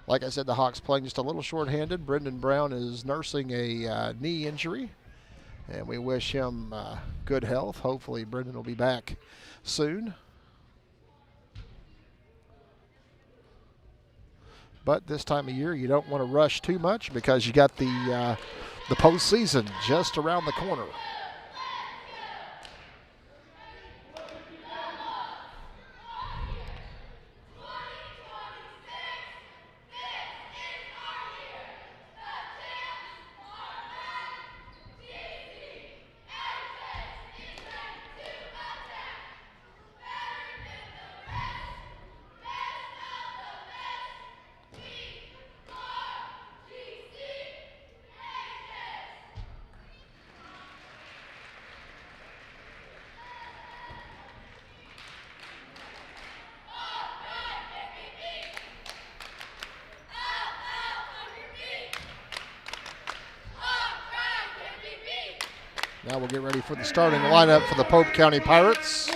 Like I said, the Hawks playing just a little shorthanded. Brendan Brown is nursing a knee injury, and we wish him good health. Hopefully Brendan will be back soon. But this time of year, you don't want to rush too much because you got the postseason just around the corner. Now we'll get ready for the starting lineup for the Pope County Pirates.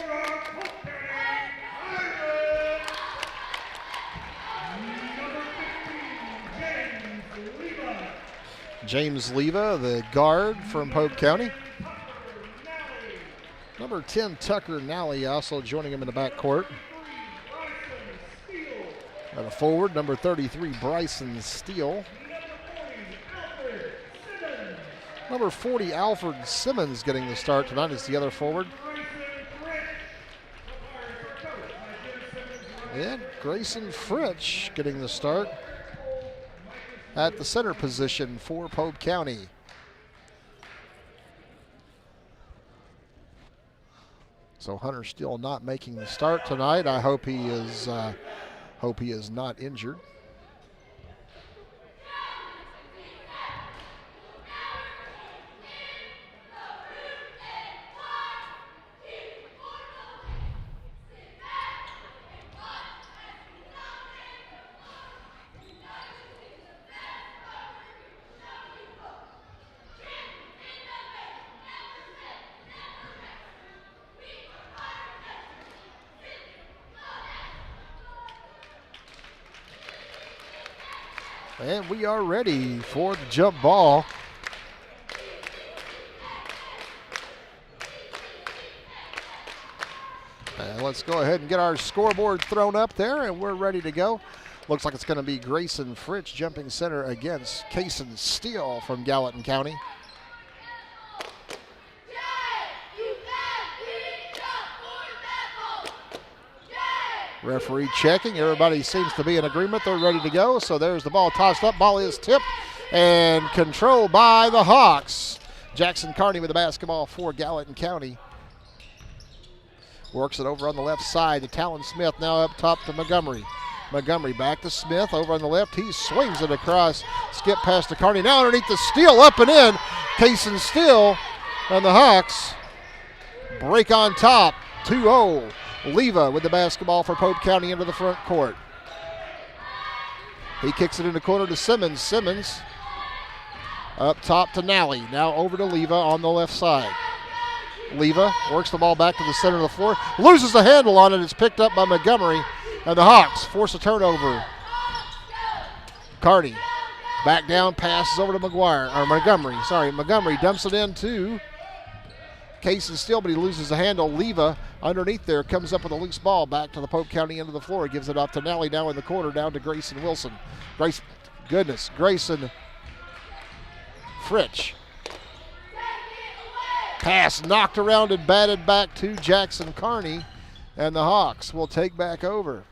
James Leva, the guard from Pope County. Number 10, Tucker Nally, also joining him in the backcourt. And a forward, number 33, Bryson Steele. Number 40, Alfred Simmons getting the start tonight as the other forward. And Grayson Fritch getting the start at the center position for Pope County. So Hunter Steele not making the start tonight. I hope he is not injured. And we are ready for the jump ball. And let's go ahead and get our scoreboard thrown up there, and we're ready to go. Looks like it's going to be Grayson Fritch jumping center against Kaysen Steele from Gallatin County. Referee checking. Everybody seems to be in agreement. They're ready to go. So there's the ball tossed up. Ball is tipped and controlled by the Hawks. Jackson Carney with the basketball for Gallatin County. Works it over on the left side to Talon Smith. Now up top to Montgomery. Montgomery back to Smith over on the left. He swings it across. Skip past to Carney. Now underneath the steal. Up and in. Kaysen Steele and the Hawks break on top. 2-0. Leva with the basketball for Pope County into the front court. He kicks it in the corner to Simmons. Simmons up top to Nally. Now over to Leva on the left side. Leva works the ball back to the center of the floor. Loses the handle on it. It's picked up by Montgomery. And the Hawks force a turnover. Carney back down, passes over to Montgomery. Montgomery dumps it in to Kaysen Steele, but he loses the handle. Leva underneath there comes up with a loose ball back to the Pope County end of the floor. Gives it off to Nally now in the corner, down to Grayson Wilson. Grayson Fritch. Pass knocked around and batted back to Jackson Carney, and the Hawks will take back over.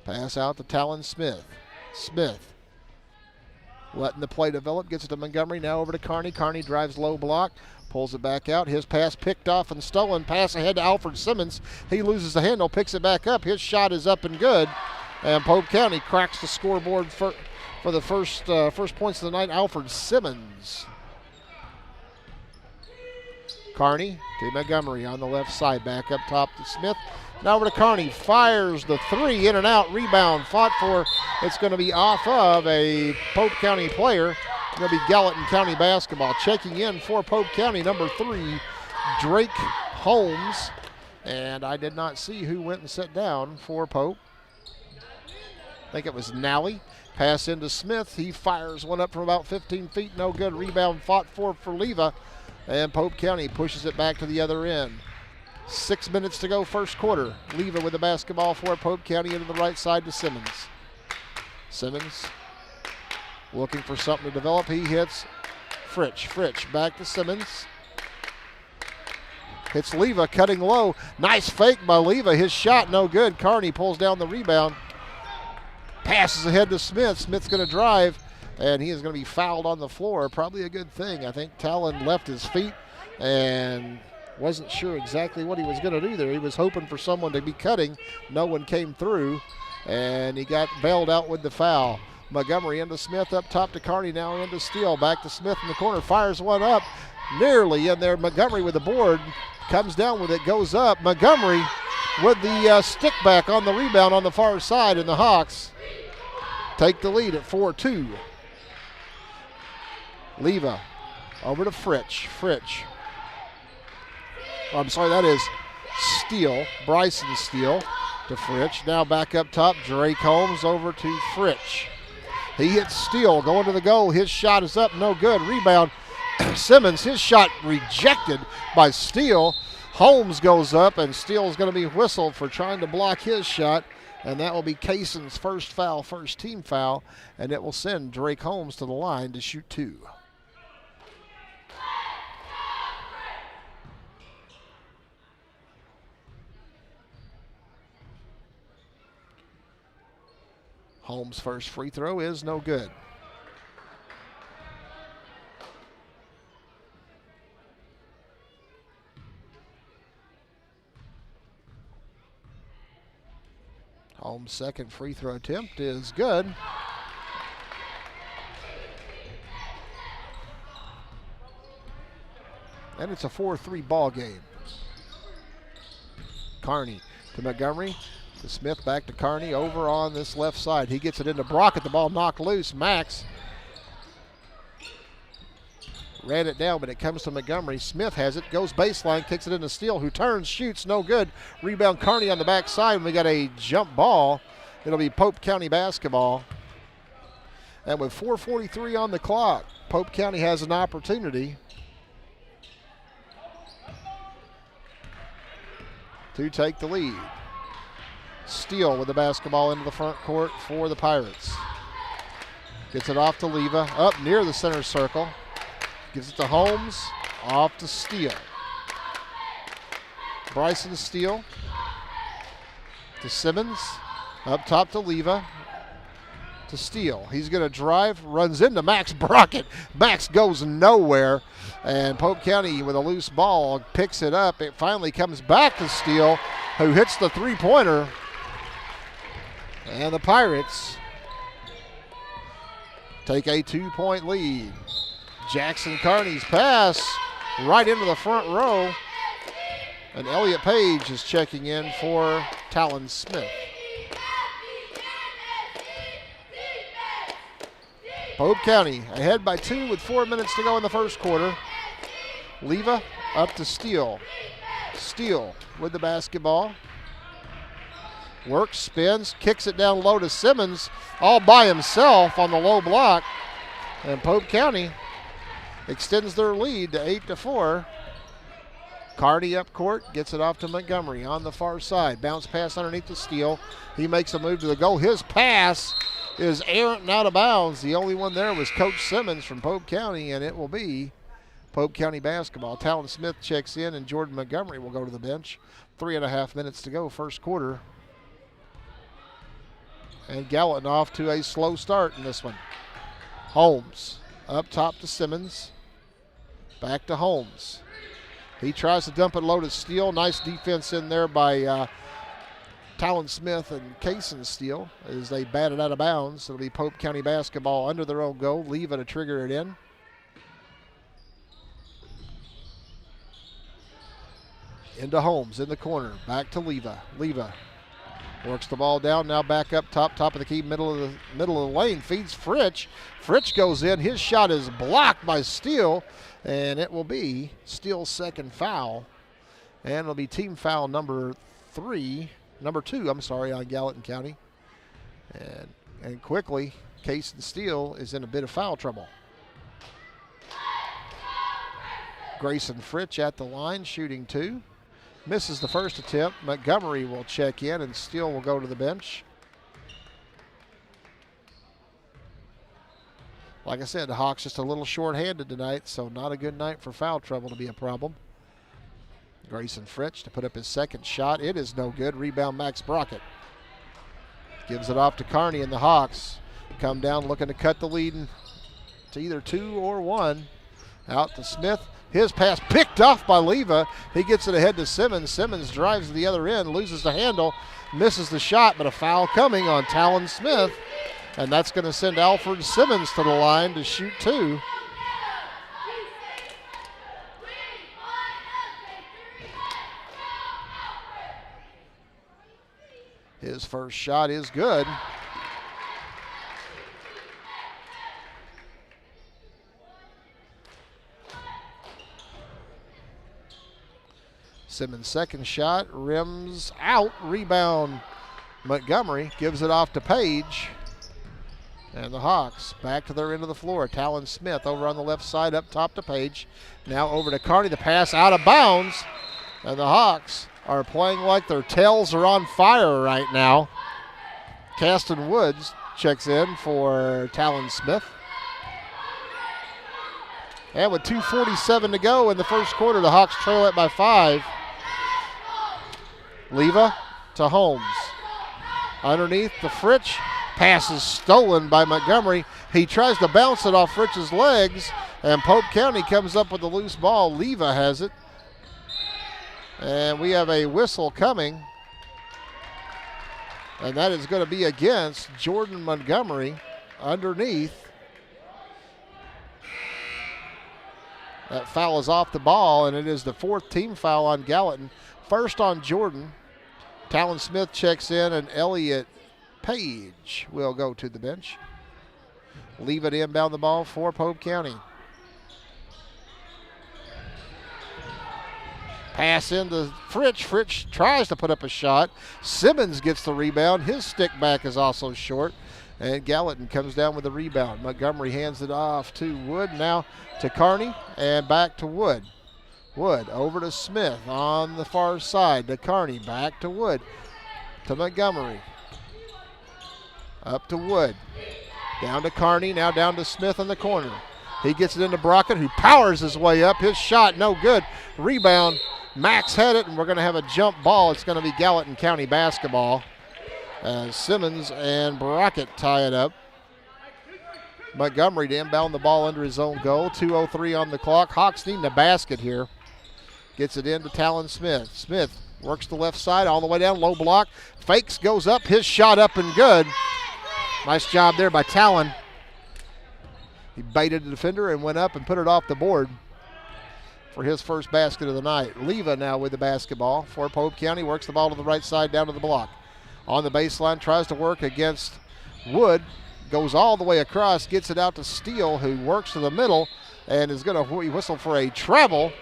Pass out to Talon Smith. Smith letting the play develop. Gets it to Montgomery. Now over to Carney. Carney drives low block. Pulls it back out. His pass picked off and stolen. Pass ahead to Alfred Simmons. He loses the handle. Picks it back up. His shot is up and good. And Pope County cracks the scoreboard for the first points of the night. Alfred Simmons. Carney to Montgomery on the left side. Back up top to Smith. Now over to Carney. Fires the three. In and out. Rebound fought for. It's going to be off of a Pope County player. It's going to be Gallatin County basketball. Checking in for Pope County, number 3, Drake Holmes. And I did not see who went and sat down for Pope. I think it was Nally. Pass into Smith. He fires one up from about 15 feet. No good. Rebound fought for Leva. And Pope County pushes it back to the other end. 6 minutes to go, first quarter. Leva with the basketball for Pope County into the right side to Simmons. Simmons looking for something to develop. He hits Fritsch. Fritsch back to Simmons. Hits Leva, cutting low. Nice fake by Leva. His shot no good. Carney pulls down the rebound. Passes ahead to Smith. Smith's going to drive, and he is going to be fouled on the floor. Probably a good thing. I think Talon left his feet and wasn't sure exactly what he was going to do there. He was hoping for someone to be cutting. No one came through, and he got bailed out with the foul. Montgomery into Smith, up top to Carney, now into Steele. Back to Smith in the corner, fires one up. Nearly in there. Montgomery with the board. Comes down with it, goes up. Montgomery with the stick back on the rebound on the far side, and the Hawks take the lead at 4-2. Leva over to Fritsch. Fritsch. Oh, I'm sorry, that is Steele. Bryson Steele to Fritsch. Now back up top, Drake Holmes over to Fritsch. He hits Steele, going to the goal. His shot is up, no good. Rebound, Simmons. His shot rejected by Steele. Holmes goes up, and Steele is going to be whistled for trying to block his shot. And that will be Cayson's first foul, first team foul. And it will send Drake Holmes to the line to shoot 2. Holmes' first free throw is no good. Holmes' second free throw attempt is good. And it's a 4-3 ball game. Carney to Montgomery. To Smith, back to Carney, over on this left side. He gets it into Brockett, the ball knocked loose. Max ran it down, but it comes to Montgomery. Smith has it, goes baseline, kicks it into Steele, who turns, shoots, no good. Rebound Carney on the backside, and we got a jump ball. It'll be Pope County basketball. And with 4:43 on the clock, Pope County has an opportunity to take the lead. Steele with the basketball into the front court for the Pirates. Gets it off to Leva, up near the center circle. Gives it to Holmes, off to Steele. Bryson Steele to Simmons, up top to Leva, to Steele. He's going to drive, runs into Max Brockett. Max goes nowhere, and Pope County with a loose ball picks it up. It finally comes back to Steele, who hits the three-pointer. And the Pirates take a 2-point lead. Jackson Carney's pass right into the front row. And Elliott Page is checking in for Talon Smith. Pope County ahead by 2 with 4 minutes to go in the first quarter. Leva up to Steele. Steele with the basketball. Works, spins, kicks it down low to Simmons, all by himself on the low block. And Pope County extends their lead to 8-4. Carney up court, gets it off to Montgomery on the far side. Bounce pass underneath the Steele. He makes a move to the goal. His pass is errant and out of bounds. The only one there was Coach Simmons from Pope County, and it will be Pope County basketball. Talon Smith checks in, and Jordan Montgomery will go to the bench. 3.5 minutes to go, first quarter. And Gallatin off to a slow start in this one. Holmes up top to Simmons. Back to Holmes. He tries to dump it low to Steele. Nice defense in there by Talon Smith and Kaysen Steele as they bat it out of bounds. It'll be Pope County basketball under their own goal. Leva to trigger it in. Into Holmes in the corner. Back to Leva. Leva works the ball down. Now back up top of the key, middle of the lane. Feeds Fritch. Fritch goes in. His shot is blocked by Steele, and it will be Steele's second foul. And it'll be team foul number two, on Gallatin County. And quickly, Kaysen Steele is in a bit of foul trouble. Grayson Fritch at the line, shooting 2. Misses the first attempt. Montgomery will check in, and Steele will go to the bench. Like I said, the Hawks just a little short-handed tonight, so not a good night for foul trouble to be a problem. Grayson Fritch to put up his second shot. It is no good. Rebound Max Brockett. Gives it off to Kearney, and the Hawks come down looking to cut the lead to either 2 or 1. Out to Smith. His pass picked off by Leva. He gets it ahead to Simmons. Simmons drives to the other end, loses the handle, misses the shot, but a foul coming on Talon Smith. And that's going to send Alfred Simmons to the line to shoot 2. His first shot is good. Simmons' second shot rims out. Rebound Montgomery gives it off to Page. And the Hawks back to their end of the floor. Talon Smith over on the left side, up top to Page. Now over to Kearney. The pass out of bounds. And the Hawks are playing like their tails are on fire right now. Caston Woods checks in for Talon Smith. And with 2:47 to go in the first quarter, the Hawks trail it by 5. Leva to Holmes. Underneath the Fritch. Pass is stolen by Montgomery. He tries to bounce it off Fritch's legs, and Pope County comes up with the loose ball. Leva has it. And we have a whistle coming. And that is going to be against Jordan Montgomery underneath. That foul is off the ball, and it is the 4th team foul on Gallatin. First on Jordan. Talon Smith checks in, and Elliott Page will go to the bench. Leave it inbound the ball for Pope County. Pass into Fritch. Fritch tries to put up a shot. Simmons gets the rebound. His stick back is also short. And Gallatin comes down with the rebound. Montgomery hands it off to Wood. Now to Kearney and back to Wood. Wood over to Smith on the far side to Kearney. Back to Wood. To Montgomery. Up to Wood. Down to Kearney. Now down to Smith in the corner. He gets it into Brockett, who powers his way up. His shot no good. Rebound. Max had it, and we're going to have a jump ball. It's going to be Gallatin County basketball. As Simmons and Brockett tie it up. Montgomery to inbound the ball under his own goal. 2:03 on the clock. Hawks needing a basket here. Gets it into Talon Smith. Smith works the left side all the way down. Low block. Fakes, goes up. His shot up and good. Nice job there by Talon. He baited the defender and went up and put it off the board for his first basket of the night. Leva now with the basketball for Pope County. Works the ball to the right side down to the block. On the baseline, tries to work against Wood. Goes all the way across, gets it out to Steele, who works to the middle and is going to whistle for a travel.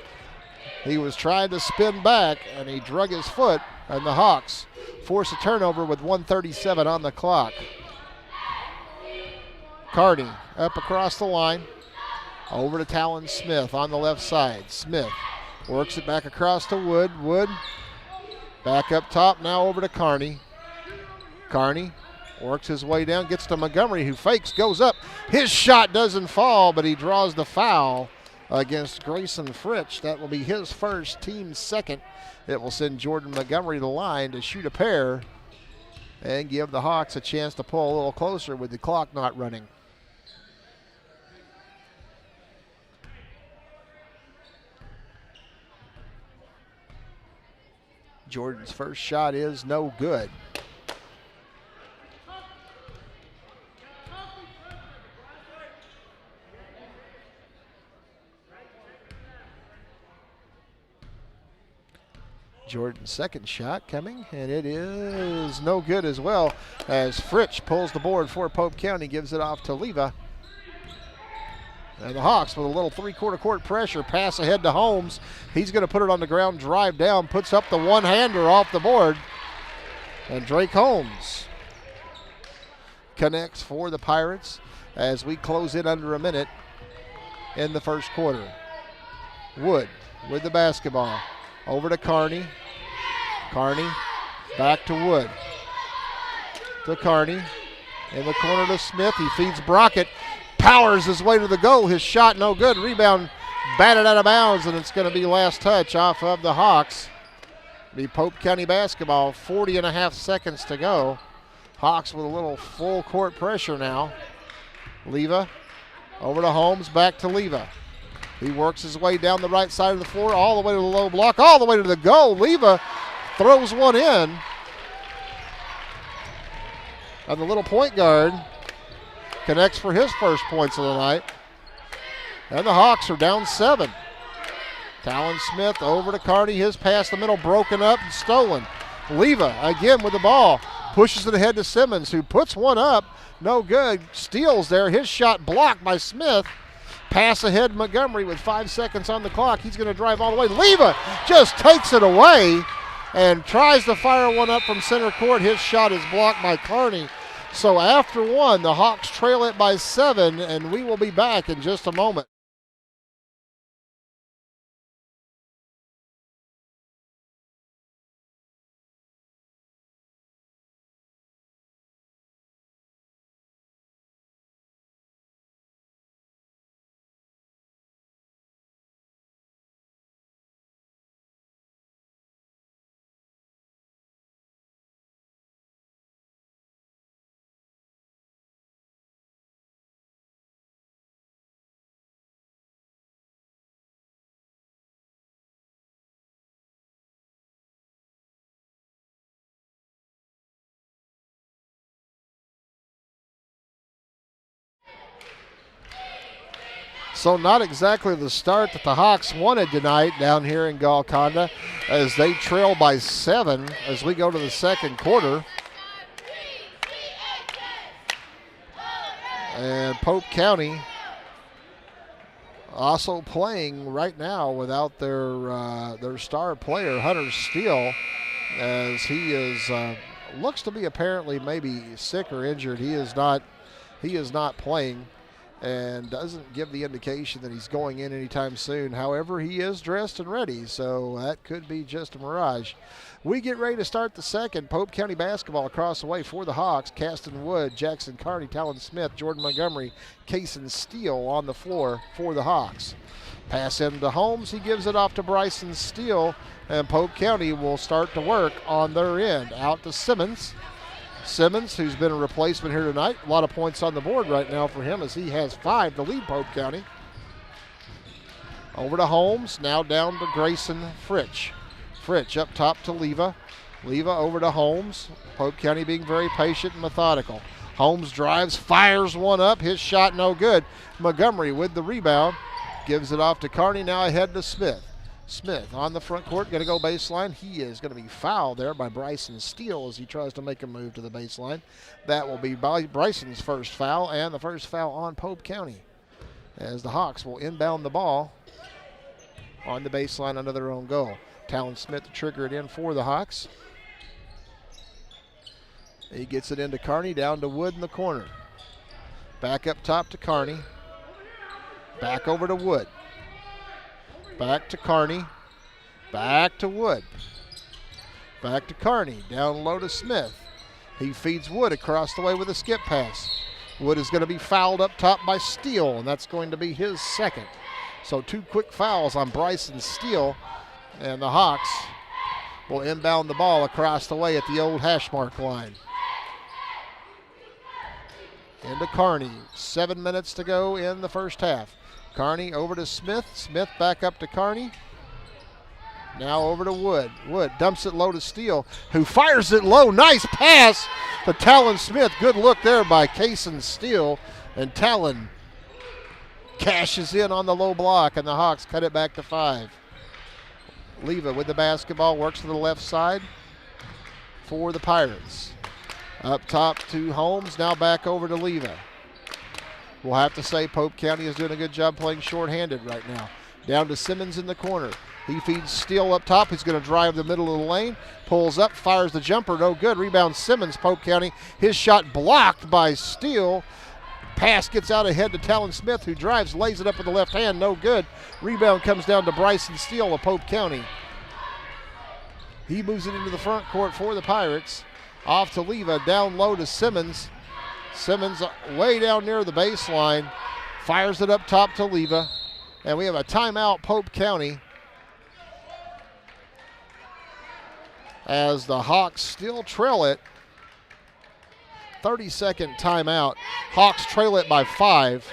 He was trying to spin back, and he drug his foot, and the Hawks force a turnover with 1:37 on the clock. Kearney up across the line. Over to Talon Smith on the left side. Smith works it back across to Wood. Wood back up top, now over to Kearney. Kearney works his way down, gets to Montgomery, who fakes, goes up. His shot doesn't fall, but he draws the foul against Grayson Fritch. That will be his first, team second. It will send Jordan Montgomery to the line to shoot a pair. and give the Hawks a chance to pull a little closer with the clock not running. Jordan's first shot is no good. Jordan's second shot coming, and it is no good as well, as Fritsch pulls the board for Pope County, gives it off to Leva. And the Hawks with a little three-quarter court pressure, pass ahead to Holmes. He's going to put it on the ground, drive down, puts up the one-hander off the board. And Drake Holmes connects for the Pirates as we close in under a minute in the first quarter. Wood with the basketball. Over to Carney. Carney back to Wood. To Carney. In the corner to Smith. He feeds Brockett. Powers his way to the goal. His shot no good. Rebound batted out of bounds, and it's going to be last touch off of the Hawks. Be Pope County basketball. 40.5 seconds to go. Hawks with a little full court pressure now. Leva over to Holmes. Back to Leva. He works his way down the right side of the floor, all the way to the low block, all the way to the goal. Leva throws one in. And the little point guard connects for his first points of the night. And the Hawks are down 7. Talon Smith over to Carney. His pass the middle broken up and stolen. Leva again with the ball. Pushes it ahead to Simmons, who puts one up. No good. Steals there. His shot blocked by Smith. Pass ahead Montgomery with 5 seconds on the clock. He's going to drive all the way. Leva just takes it away and tries to fire one up from center court. His shot is blocked by Carney. So after one, the Hawks trail it by 7, and we will be back in just a moment. So not exactly the start that the Hawks wanted tonight down here in Golconda, as they trail by 7 as we go to the second quarter. And Pope County also playing right now without their star player, Hunter Steele, as he is looks to be apparently maybe sick or injured. He is not playing, and doesn't give the indication that he's going in anytime soon. However, he is dressed and ready, so that could be just a mirage. We get ready to start the second. Pope County basketball across the way for the Hawks. Caston Wood, Jackson Carney, Talon Smith, Jordan Montgomery, Cason Steele on the floor for the Hawks. Pass into Holmes. He gives it off to Bryson Steele, and Pope County will start to work on their end. Out to Simmons. Simmons, who's been a replacement here tonight. A lot of points on the board right now for him, as he has 5 to lead Pope County. Over to Holmes, now down to Grayson Fritsch. Fritsch up top to Leva. Leva over to Holmes. Pope County being very patient and methodical. Holmes drives, fires one up. His shot no good. Montgomery with the rebound. Gives it off to Carney, now ahead to Smith. Smith on the front court, going to go baseline. He is going to be fouled there by Bryson Steele as he tries to make a move to the baseline. That will be Bryson's first foul, and the first foul on Pope County, as the Hawks will inbound the ball on the baseline under their own goal. Talon Smith to trigger it in for the Hawks. He gets it into Carney, down to Wood in the corner. Back up top to Carney. Back over to Wood. Back to Carney. Back to Wood. Back to Carney. Down low to Smith. He feeds Wood across the way with a skip pass. Wood is going to be fouled up top by Steele, and that's going to be his second. So 2 quick fouls on Bryson Steele, and the Hawks will inbound the ball across the way at the old hash mark line. Into Carney. 7 minutes to go in the first half. Carney over to Smith. Smith back up to Carney. Now over to Wood. Wood dumps it low to Steele, who fires it low. Nice pass to Talon Smith. Good look there by Kaysen Steele. And Talon cashes in on the low block, and the Hawks cut it back to 5. Leva with the basketball, works to the left side for the Pirates. Up top to Holmes, now back over to Leva. We'll have to say Pope County is doing a good job playing shorthanded right now. Down to Simmons in the corner. He feeds Steele up top. He's going to drive the middle of the lane. Pulls up, fires the jumper. No good. Rebound Simmons, Pope County. His shot blocked by Steele. Pass gets out ahead to Talon Smith, who drives, lays it up with the left hand. No good. Rebound comes down to Bryson Steele of Pope County. He moves it into the front court for the Pirates. Off to Leva, down low to Simmons. Simmons way down near the baseline. Fires it up top to Leva. And we have a timeout, Pope County, as the Hawks still trail it. 30-second timeout. Hawks trail it by 5.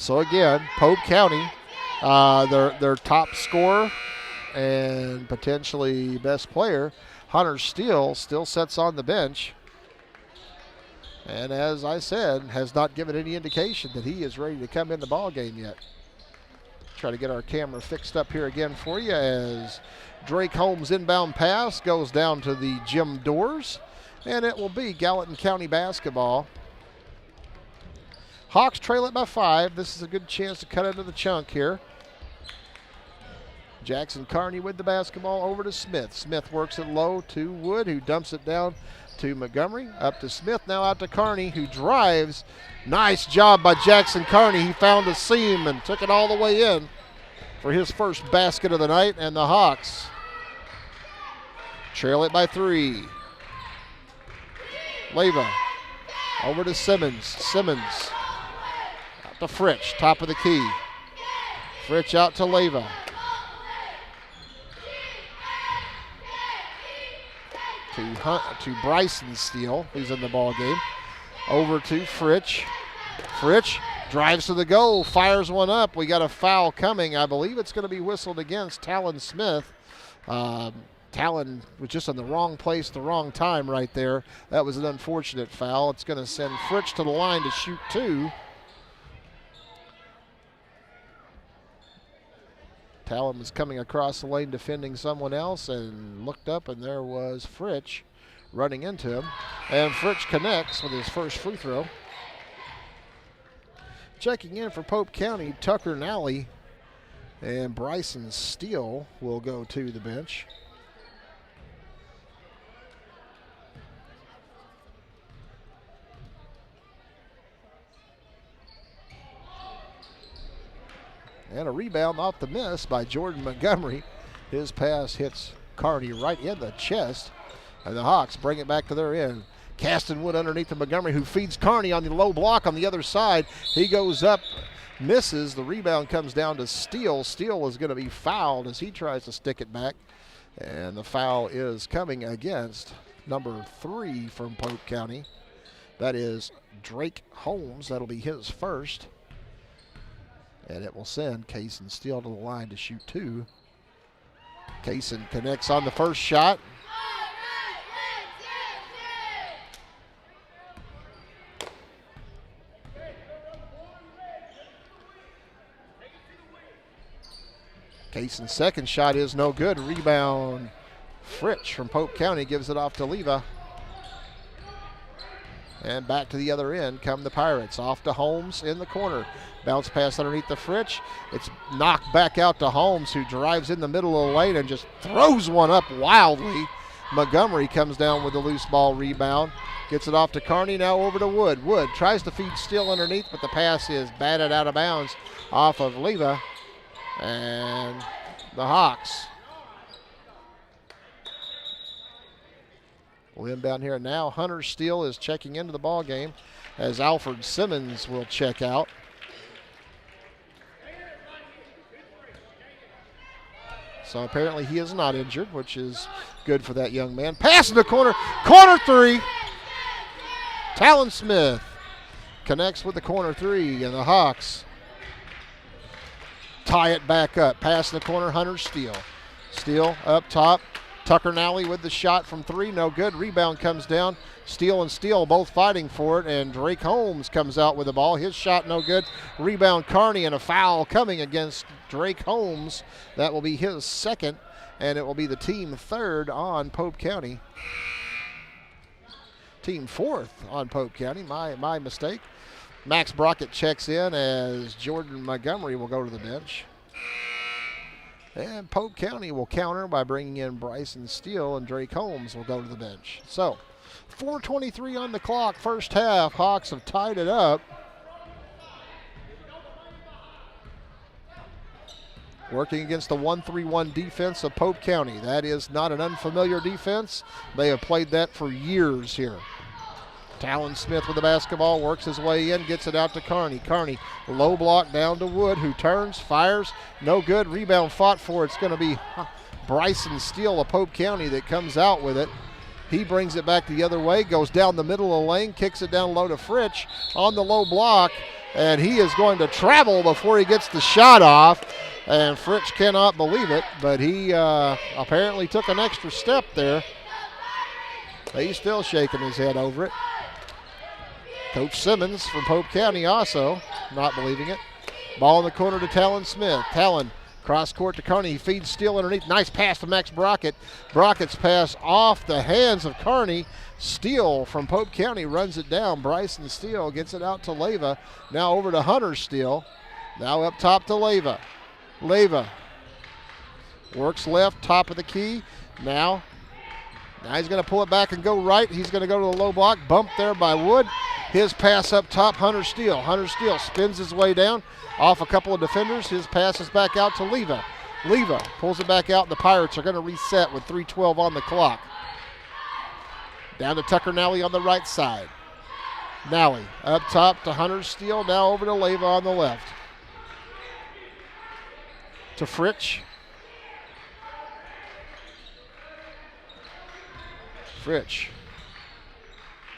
So again, Pope County, their top scorer and potentially best player, Hunter Steele, still sits on the bench. And as I said, has not given any indication that he is ready to come in the ball game yet. Try to get our camera fixed up here again for you as Drake Holmes' inbound pass goes down to the gym doors. And it will be Gallatin County basketball. Hawks trail it by 5. This is a good chance to cut into the chunk here. Jackson Carney with the basketball over to Smith. Smith works it low to Wood, who dumps it down to Montgomery. Up to Smith, now out to Carney, who drives. Nice job by Jackson Carney. He found a seam and took it all the way in for his first basket of the night, and the Hawks trail it by 3. Leva over to Simmons. Simmons to Fritsch, top of the key. Fritsch out to Leva. To Bryson Steele, who's in the ball game. Over to Fritsch. Fritsch drives to the goal, fires one up. We got a foul coming. I believe it's going to be whistled against Talon Smith. Talon was just in the wrong place, the wrong time right there. That was an unfortunate foul. It's going to send Fritsch to the line to shoot 2. Talon was coming across the lane defending someone else and looked up, and there was Fritsch running into him. And Fritsch connects with his first free throw. Checking in for Pope County, Tucker Nally and Bryson Steele will go to the bench. And a rebound off the miss by Jordan Montgomery. His pass hits Carney right in the chest. And the Hawks bring it back to their end. Caston Wood underneath to Montgomery, who feeds Carney on the low block on the other side. He goes up, misses. The rebound comes down to Steele. Steele is going to be fouled as he tries to stick it back. And the foul is coming against number 3 from Pope County. That is Drake Holmes. That'll be his first. And it will send Kaysen Steele to the line to shoot 2. Kaysen connects on the first shot. Kaysen's second shot is no good. Rebound Fritsch from Pope County gives it off to Leva. And back to the other end come the Pirates. Off to Holmes in the corner. Bounce pass underneath the Fritsch. It's knocked back out to Holmes, who drives in the middle of the lane and just throws one up wildly. Montgomery comes down with the loose ball rebound. Gets it off to Carney, now over to Wood. Wood tries to feed Steele underneath, but the pass is batted out of bounds off of Leva. And the Hawks will inbound here now. Hunter Steele is checking into the ball game as Alfred Simmons will check out. So apparently he is not injured, which is good for that young man. Pass in the corner. Corner three. Talon Smith connects with the corner three, and the Hawks tie it back up. Pass in the corner, Hunter Steele. Steele up top. Tucker Nally with the shot from three, no good. Rebound comes down. Steele and Steele both fighting for it, and Drake Holmes comes out with the ball. His shot no good. Rebound Carney, and a foul coming against Drake Holmes. That will be his second, and it will be the team third on Pope County. Team fourth on Pope County, my mistake. Max Brockett checks in as Jordan Montgomery will go to the bench. And Pope County will counter by bringing in Bryson Steele, and Drake Holmes will go to the bench. So 4:23 on the clock, first half. Hawks have tied it up. Working against the 1-3-1 defense of Pope County. That is not an unfamiliar defense. They have played that for years here. Talon Smith with the basketball, works his way in, gets it out to Carney. Carney, low block down to Wood, who turns, fires, no good. Rebound fought for. It's going to be Bryson Steele of Pope County that comes out with it. He brings it back the other way, goes down the middle of the lane, kicks it down low to Fritsch on the low block, and he is going to travel before he gets the shot off. And Fritsch cannot believe it, but he apparently took an extra step there. He's still shaking his head over it. Coach Simmons from Pope County also not believing it. Ball in the corner to Talon Smith. Talon cross court to Carney. He feeds Steele underneath. Nice pass to Max Brockett. Brockett's pass off the hands of Carney. Steele from Pope County runs it down. Bryson Steele gets it out to Leva. Now over to Hunter Steele. Now up top to Leva. Leva works left, top of the key. Now he's going to pull it back and go right. He's going to go to the low block. Bumped there by Wood. His pass up top, Hunter Steele. Hunter Steele spins his way down off a couple of defenders. His pass is back out to Leva. Leva pulls it back out. The Pirates are going to reset with 3:12 on the clock. Down to Tucker Nally on the right side. Nally up top to Hunter Steele. Now over to Leva on the left. To Fritsch. Fritsch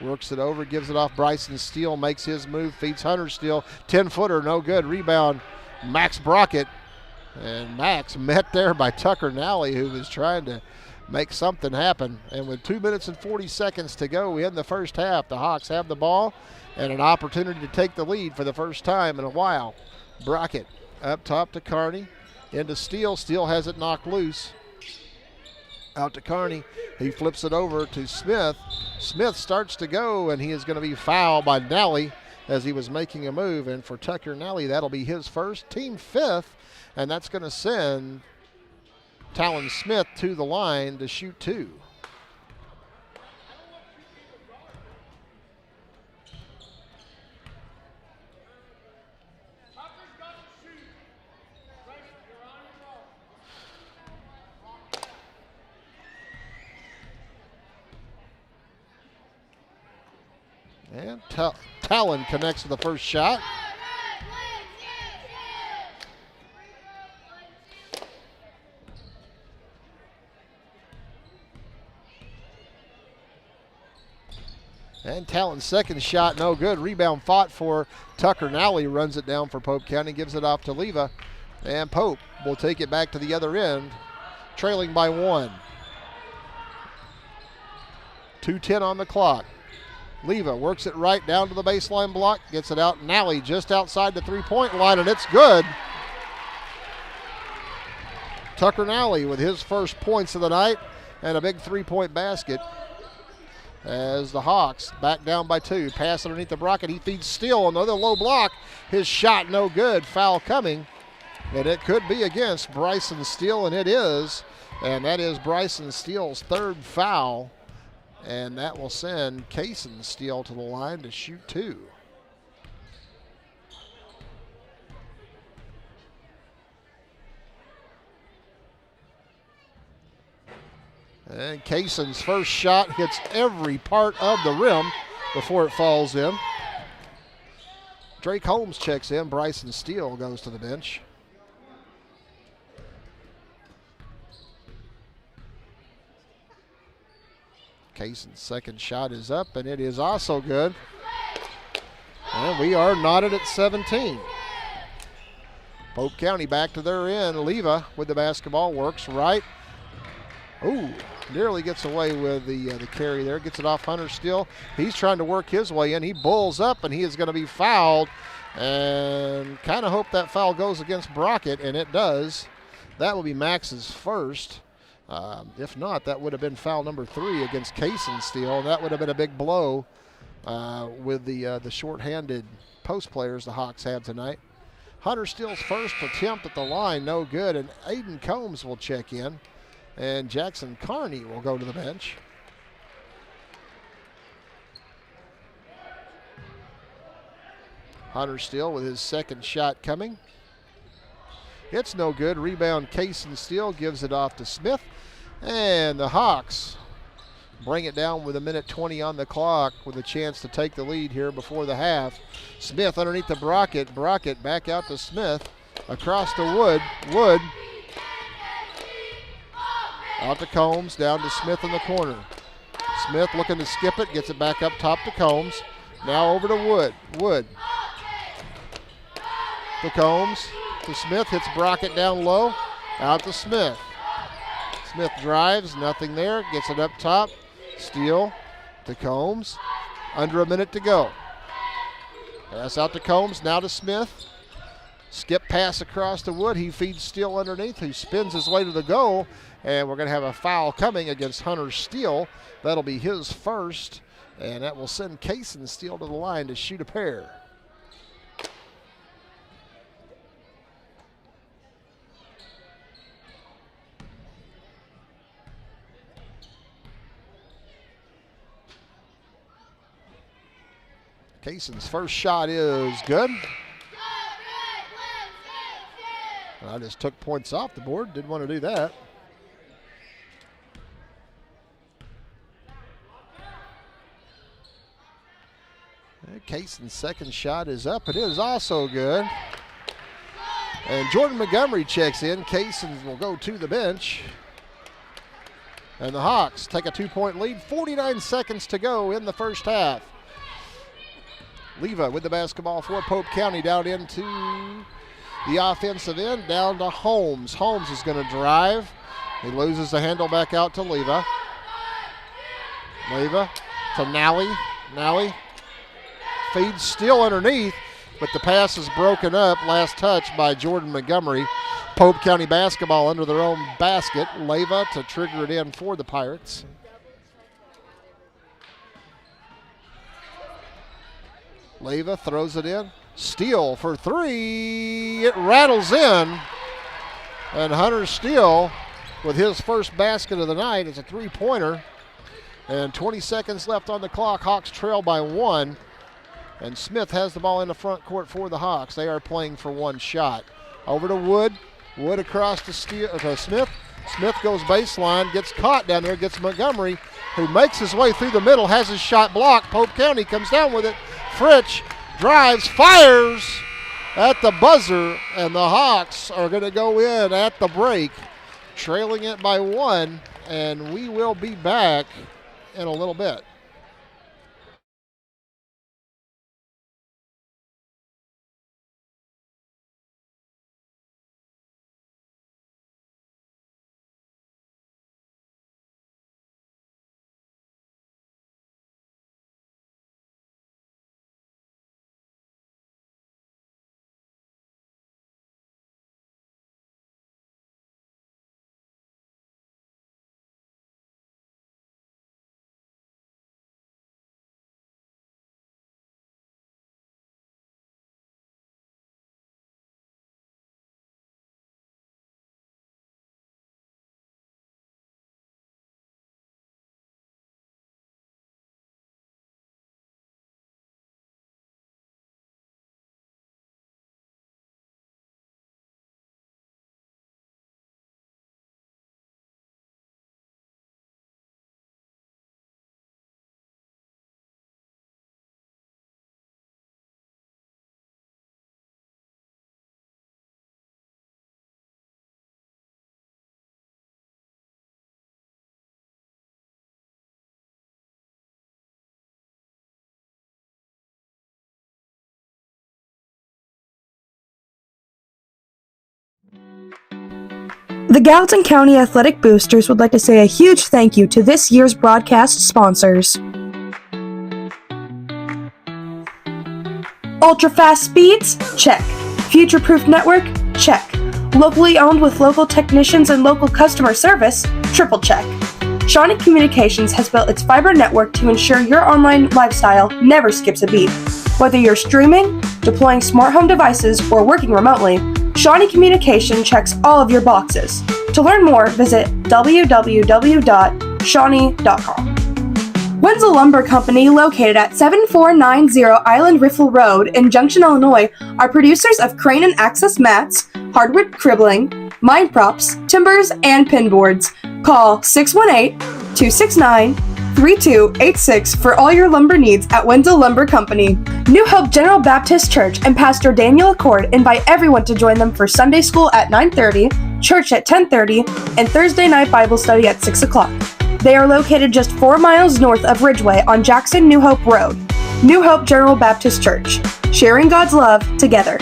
works it over, gives it off. Bryson Steele makes his move, feeds Hunter Steele. 10-footer, no good. Rebound, Max Brockett. And Max met there by Tucker Nally, who was trying to make something happen. And with 2 minutes and 40 seconds to go in the first half, the Hawks have the ball and an opportunity to take the lead for the first time in a while. Brockett up top to Carney. Into Steele. Steele has it knocked loose. Out to Carney. He flips it over to Smith. Smith starts to go, and he is going to be fouled by Nally as he was making a move. And for Tucker Nally, that'll be his first, team fifth, and that's going to send Talon Smith to the line to shoot two. And Talon connects to the first shot. And Talon's second shot, no good. Rebound fought for. Tucker Nally runs it down for Pope County, gives it off to Leva. And Pope will take it back to the other end, trailing by one. 2:10 on the clock. Leva works it right down to the baseline block, gets it out. Nally just outside the three-point line, and it's good. Tucker Nally with his first points of the night and a big three-point basket as the Hawks back down by two. Pass underneath the Brockett. He feeds Steele. Another low block. His shot no good. Foul coming And it could be against Bryson Steele, and it is. And that is Bryson Steele's third foul. And that will send Kaysen Steele to the line to shoot 2. And Kaysen's first shot hits every part of the rim before it falls in. Drake Holmes checks in. Bryson Steele goes to the bench. Kaysen's second shot is up, and it is also good. And we are knotted at 17. Pope County back to their end. Leva with the basketball, works right. Ooh, nearly gets away with the carry there. Gets it off Hunter Steele. He's trying to work his way in. He bulls up, and he is going to be fouled. And kind of hope that foul goes against Brockett, and it does. That will be Max's first. If not, that would have been foul number 3 against Kaysen Steele. That would have been a big blow with the short-handed post players the Hawks have tonight. Hunter Steele's first attempt at the line, no good, and Aiden Combs will check in, and Jackson Carney will go to the bench. Hunter Steele with his second shot coming. It's no good. Rebound, Kaysen Steele gives it off to Smith. And the Hawks bring it down with 1:20 on the clock with a chance to take the lead here before the half. Smith underneath the Brockett. Brockett back out to Smith. Across to Wood. Wood out to Combs. Down to Smith in the corner. Smith looking to skip it. Gets it back up top to Combs. Now over to Wood. Wood to Combs. To Smith. Hits Brockett down low. Out to Smith. Smith drives, nothing there, gets it up top. Steele to Combs, under a minute to go. Pass out to Combs, now to Smith. Skip pass across to Wood, he feeds Steele underneath, who spins his way to the goal, and we're going to have a foul coming against Hunter Steele. That'll be his first, and that will send Kaysen Steele to the line to shoot a pair. Kaysen's first shot is good. I just took points off the board. Didn't want to do that. Kaysen's second shot is up. It is also good. And Jordan Montgomery checks in. Kaysen will go to the bench. And the Hawks take a 2-point lead. 49 seconds to go in the first half. Leva with the basketball for Pope County down into the offensive end, down to Holmes. Holmes is going to drive. He loses the handle back out to Leva. Leva to Nally. Nally feeds Steele underneath, but the pass is broken up. Last touch by Jordan Montgomery. Pope County basketball under their own basket. Leva to trigger it in for the Pirates. Leva throws it in. Steele for 3. It rattles in. And Hunter Steele with his first basket of the night. It's a 3-pointer. And 20 seconds left on the clock. Hawks trail by 1. And Smith has the ball in the front court for the Hawks. They are playing for 1 shot. Over to Wood. Wood across to Smith. Smith goes baseline, gets caught down there, gets Montgomery, who makes his way through the middle, has his shot blocked. Pope County comes down with it. Fritsch drives, fires at the buzzer, and the Hawks are going to go in at the break, trailing it by 1, and we will be back in a little bit. The Gallatin County Athletic Boosters would like to say a huge thank you to this year's broadcast sponsors. Ultra-fast speeds? Check. Future-proof network? Check. Locally owned with local technicians and local customer service? Triple check. Shawnee Communications has built its fiber network to ensure your online lifestyle never skips a beat. Whether you're streaming, deploying smart home devices, or working remotely, Shawnee Communication checks all of your boxes. To learn more, visit www.shawnee.com. Wenzel Lumber Company, located at 7490 Island Riffle Road in Junction, Illinois, are producers of crane and access mats, hardwood cribbling, mine props, timbers, and pin boards. Call 618-269-3286 for all your lumber needs at Wenzel Lumber Company. New Hope General Baptist Church and Pastor Daniel Accord invite everyone to join them for Sunday school at 9:30, church at 10:30, and Thursday night Bible study at 6 o'clock. They are located just 4 miles north of Ridgeway on Jackson New Hope Road. New Hope General Baptist Church, sharing God's love together.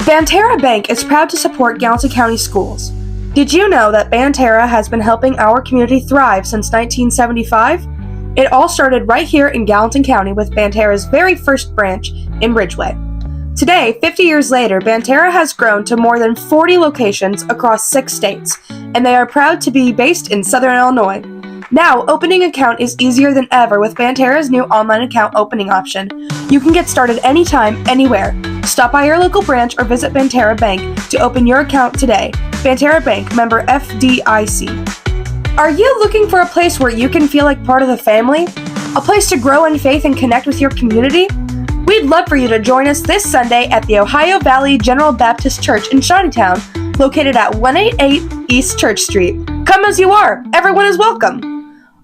Banterra Bank is proud to support Gallatin County schools. Did you know that Banterra has been helping our community thrive since 1975? It all started right here in Gallatin County with Banterra's very first branch in Ridgeway. Today, 50 years later, Banterra has grown to more than 40 locations across 6 states, and they are proud to be based in Southern Illinois. Now, opening an account is easier than ever with Banterra's new online account opening option. You can get started anytime, anywhere. Stop by your local branch or visit Banterra Bank to open your account today. Banterra Bank, member FDIC. Are you looking for a place where you can feel like part of the family? A place to grow in faith and connect with your community? We'd love for you to join us this Sunday at the Ohio Valley General Baptist Church in Shawneetown, located at 188 East Church Street. Come as you are. Everyone is welcome.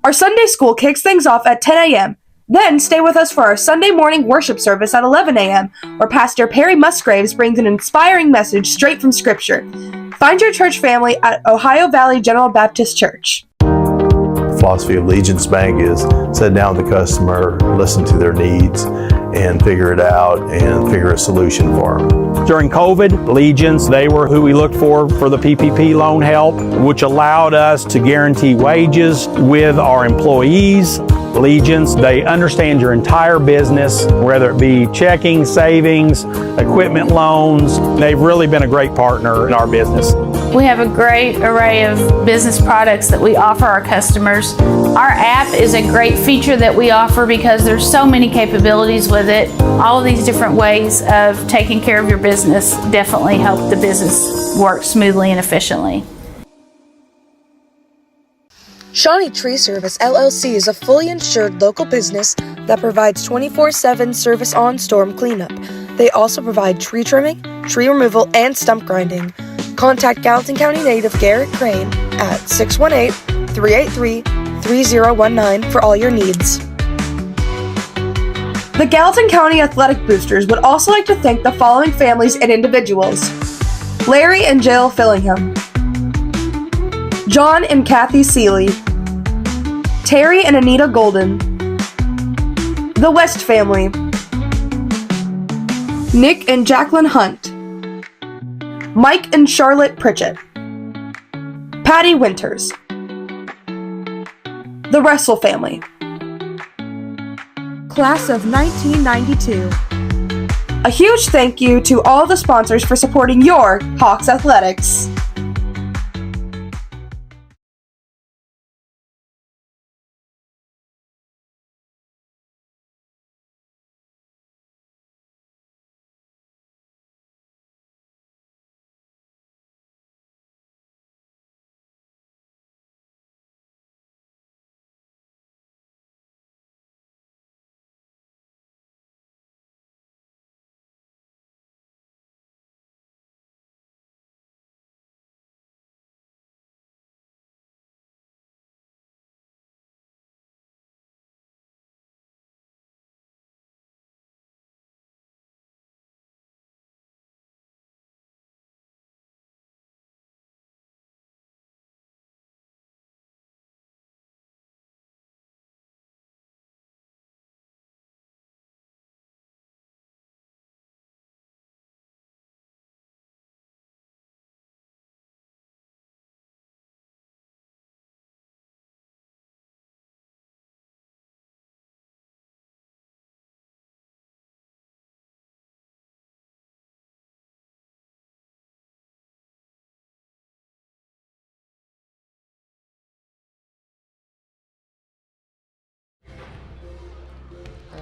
Our Sunday school kicks things off at 10 a.m. Then stay with us for our Sunday morning worship service at 11 a.m., where Pastor Perry Musgraves brings an inspiring message straight from Scripture. Find your church family at Ohio Valley General Baptist Church. The philosophy of Allegiance Bank is sit down with the customer, listen to their needs, and figure it out and figure a solution for them. During COVID, Allegiance, they were who we looked for the PPP loan help, which allowed us to guarantee wages with our employees. Allegiance, they understand your entire business, whether it be checking, savings, equipment loans. They've really been a great partner in our business. We have a great array of business products that we offer our customers. Our app is a great feature that we offer because there's so many capabilities with it. All of these different ways of taking care of your business definitely help the business work smoothly and efficiently. Shawnee Tree Service LLC is a fully insured local business that provides 24/7 service on storm cleanup. They also provide tree trimming, tree removal, and stump grinding. Contact Gallatin County native Garrett Crane at 618-383-3019 for all your needs. The Gallatin County Athletic Boosters would also like to thank the following families and individuals: Larry and Jill Fillingham, John and Kathy Seeley, Terry and Anita Golden, the West family, Nick and Jacqueline Hunt, Mike and Charlotte Pritchett, Patty Winters, the Russell family, class of 1992. A huge thank you to all the sponsors for supporting your Hawks athletics.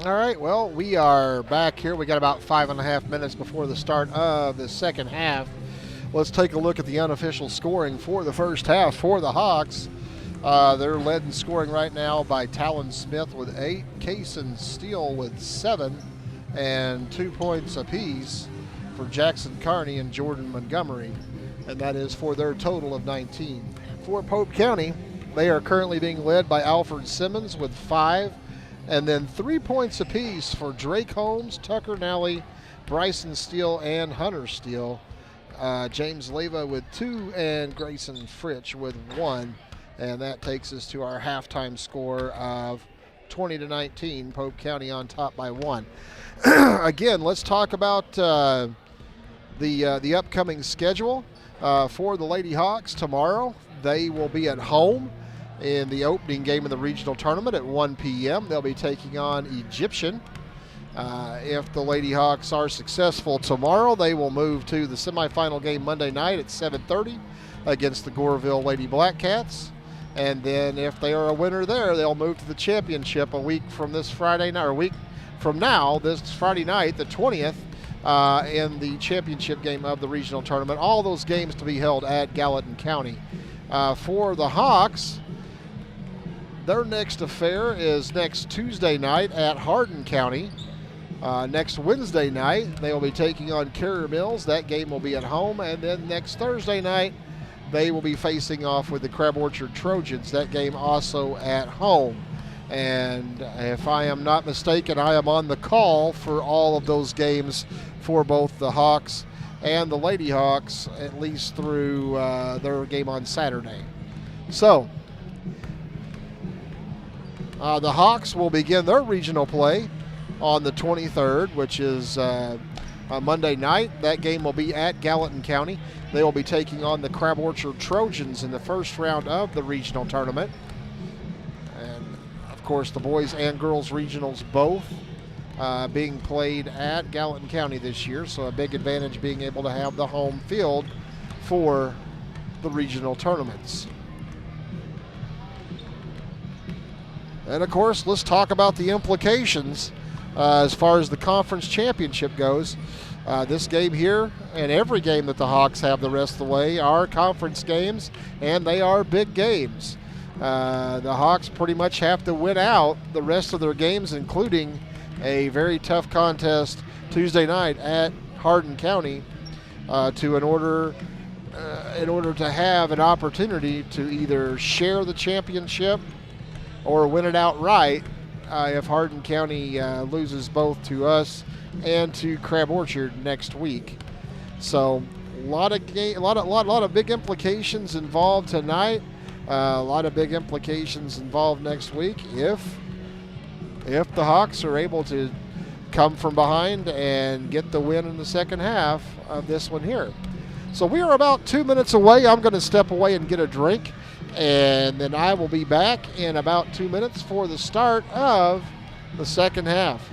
All right, well, we are back here. We got about 5.5 minutes before the start of the second half. Let's take a look at the unofficial scoring for the first half for the Hawks. They're led in scoring right now by Talon Smith with 8, Kaysen Steele with 7, and 2 points apiece for Jackson Carney and Jordan Montgomery, and that is for their total of 19. For Pope County, they are currently being led by Alfred Simmons with 5, and then 3 points apiece for Drake Holmes, Tucker Nally, Bryson Steele, and Hunter Steele. James Leva with 2, and Grayson Fritch with 1. And that takes us to our halftime score of 20-19. Pope County on top by 1. Again, let's talk about the upcoming schedule for the Lady Hawks tomorrow. They will be at home in the opening game of the regional tournament at 1 p.m. They'll be taking on Egyptian. If the Lady Hawks are successful tomorrow, they will move to the semifinal game Monday night at 7:30 against the Goreville Lady Blackcats. And then if they are a winner there, they'll move to the championship a week from this Friday night, or a week from now, this Friday night, the 20th, in the championship game of the regional tournament. All those games to be held at Gallatin County. For the Hawks, their next affair is next Tuesday night at Hardin County. Next Wednesday night, they will be taking on Carrier Mills. That game will be at home. And then next Thursday night, they will be facing off with the Crab Orchard Trojans. That game also at home. And if I am not mistaken, I am on the call for all of those games for both the Hawks and the Lady Hawks, at least through their game on Saturday. So, the Hawks will begin their regional play on the 23rd, which is Monday night. That game will be at Gallatin County. They will be taking on the Crab Orchard Trojans in the first round of the regional tournament. And, of course, the boys and girls regionals both being played at Gallatin County this year, so a big advantage being able to have the home field for the regional tournaments. And of course, let's talk about the implications as far as the conference championship goes. This game here and every game that the Hawks have the rest of the way are conference games, and they are big games. The Hawks pretty much have to win out the rest of their games, including a very tough contest Tuesday night at Hardin County, in order to have an opportunity to either share the championship or win it outright if Hardin County loses both to us and to Crab Orchard next week. So a lot of big implications involved tonight. A lot of big implications involved next week if the Hawks are able to come from behind and get the win in the second half of this one here. So we are about 2 minutes away. I'm going to step away and get a drink, and then I will be back in about 2 minutes for the start of the second half.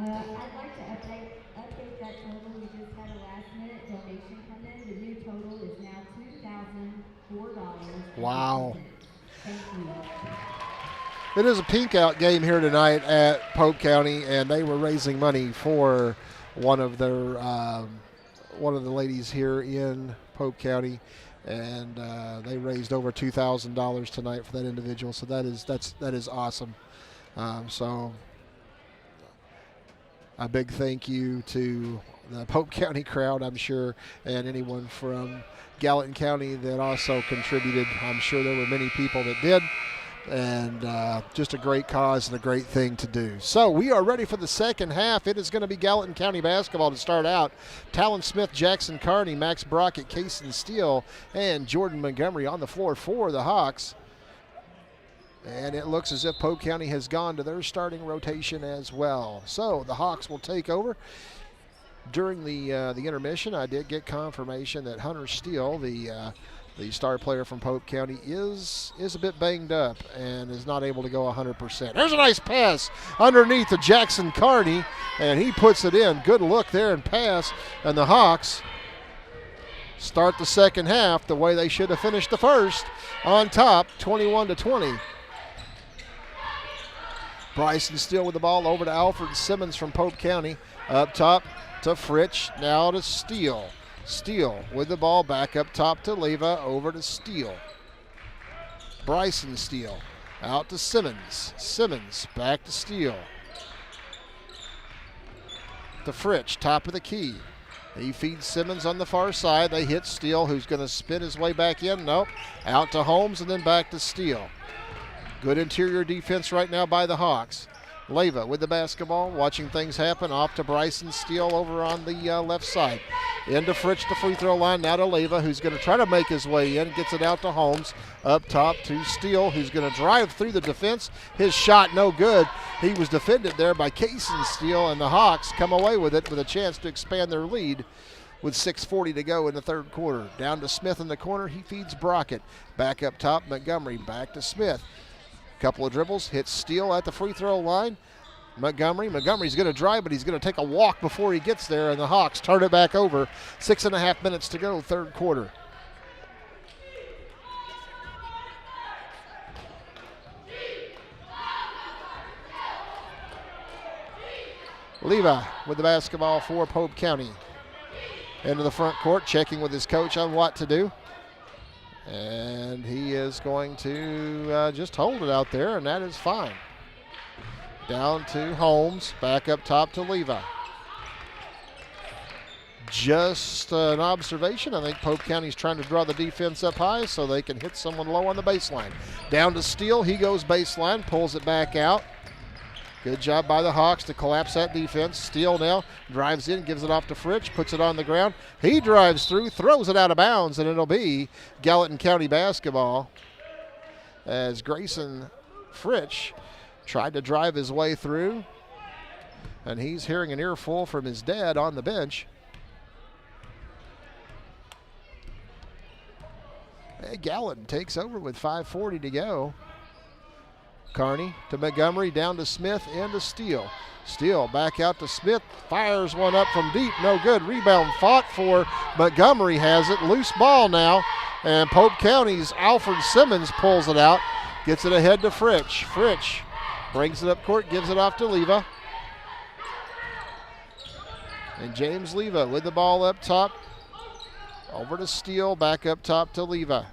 I'd like to update that total. We just had a last-minute donation come in. The new total is now $2,004. Wow. Thank you. It is a pink out game here tonight at Pope County, and they were raising money for one of their one of the ladies here in Pope County, and they raised over $2,000 tonight for that individual. So that is awesome. So a big thank you to the Pope County crowd, I'm sure, and anyone from Gallatin County that also contributed. I'm sure there were many people that did. And just a great cause and a great thing to do. So we are ready for the second half. It is going to be Gallatin County basketball to start out. Talon Smith, Jackson Carney, Max Brockett, Cason Steele, and Jordan Montgomery on the floor for the Hawks. And it looks as if Pope County has gone to their starting rotation as well. So the Hawks will take over. During the intermission, I did get confirmation that Hunter Steele, the star player from Pope County, is a bit banged up and is not able to go 100%. There's a nice pass underneath to Jackson Carney, and he puts it in. Good look there and pass, and the Hawks start the second half the way they should have finished the first, on top, 21-20. Bryson Steele with the ball over to Alfred Simmons from Pope County. Up top to Fritsch, now to Steele. Steele with the ball back up top to Leva, over to Steele. Bryson Steele out to Simmons. Simmons back to Steele. To Fritsch, top of the key. He feeds Simmons on the far side. They hit Steele, who's going to spin his way back in. Nope. Out to Holmes and then back to Steele. Good interior defense right now by the Hawks. Leva with the basketball, watching things happen. Off to Bryson Steele over on the left side. Into Fritsch, the free throw line. Now to Leva, who's going to try to make his way in. Gets it out to Holmes. Up top to Steele, who's going to drive through the defense. His shot no good. He was defended there by Cason Steele, and the Hawks come away with it with a chance to expand their lead with 6:40 to go in the third quarter. Down to Smith in the corner. He feeds Brockett. Back up top, Montgomery. Back to Smith. Couple of dribbles, hits Steele at the free throw line. Montgomery's going to drive, but he's going to take a walk before he gets there, and the Hawks turn it back over. 6.5 minutes to go, third quarter. Leva with the basketball for Pope County. Into the front court, checking with his coach on what to do. And he is going to just hold it out there, and that is fine. Down to Holmes, back up top to Leva. Just an observation. I think Pope County's trying to draw the defense up high so they can hit someone low on the baseline. Down to Steele. He goes baseline, pulls it back out. Good job by the Hawks to collapse that defense. Steele now drives in, gives it off to Fritsch, puts it on the ground. He drives through, throws it out of bounds, and it'll be Gallatin County basketball as Grayson Fritsch tried to drive his way through, and he's hearing an earful from his dad on the bench. And Gallatin takes over with 5:40 to go. Carney to Montgomery, down to Smith, and to Steele. Steele back out to Smith, fires one up from deep, no good. Rebound fought for, Montgomery has it. Loose ball now, and Pope County's Alfred Simmons pulls it out, gets it ahead to Fritsch. Fritsch brings it up court, gives it off to Leva. And James Leva with the ball up top. Over to Steele, back up top to Leva.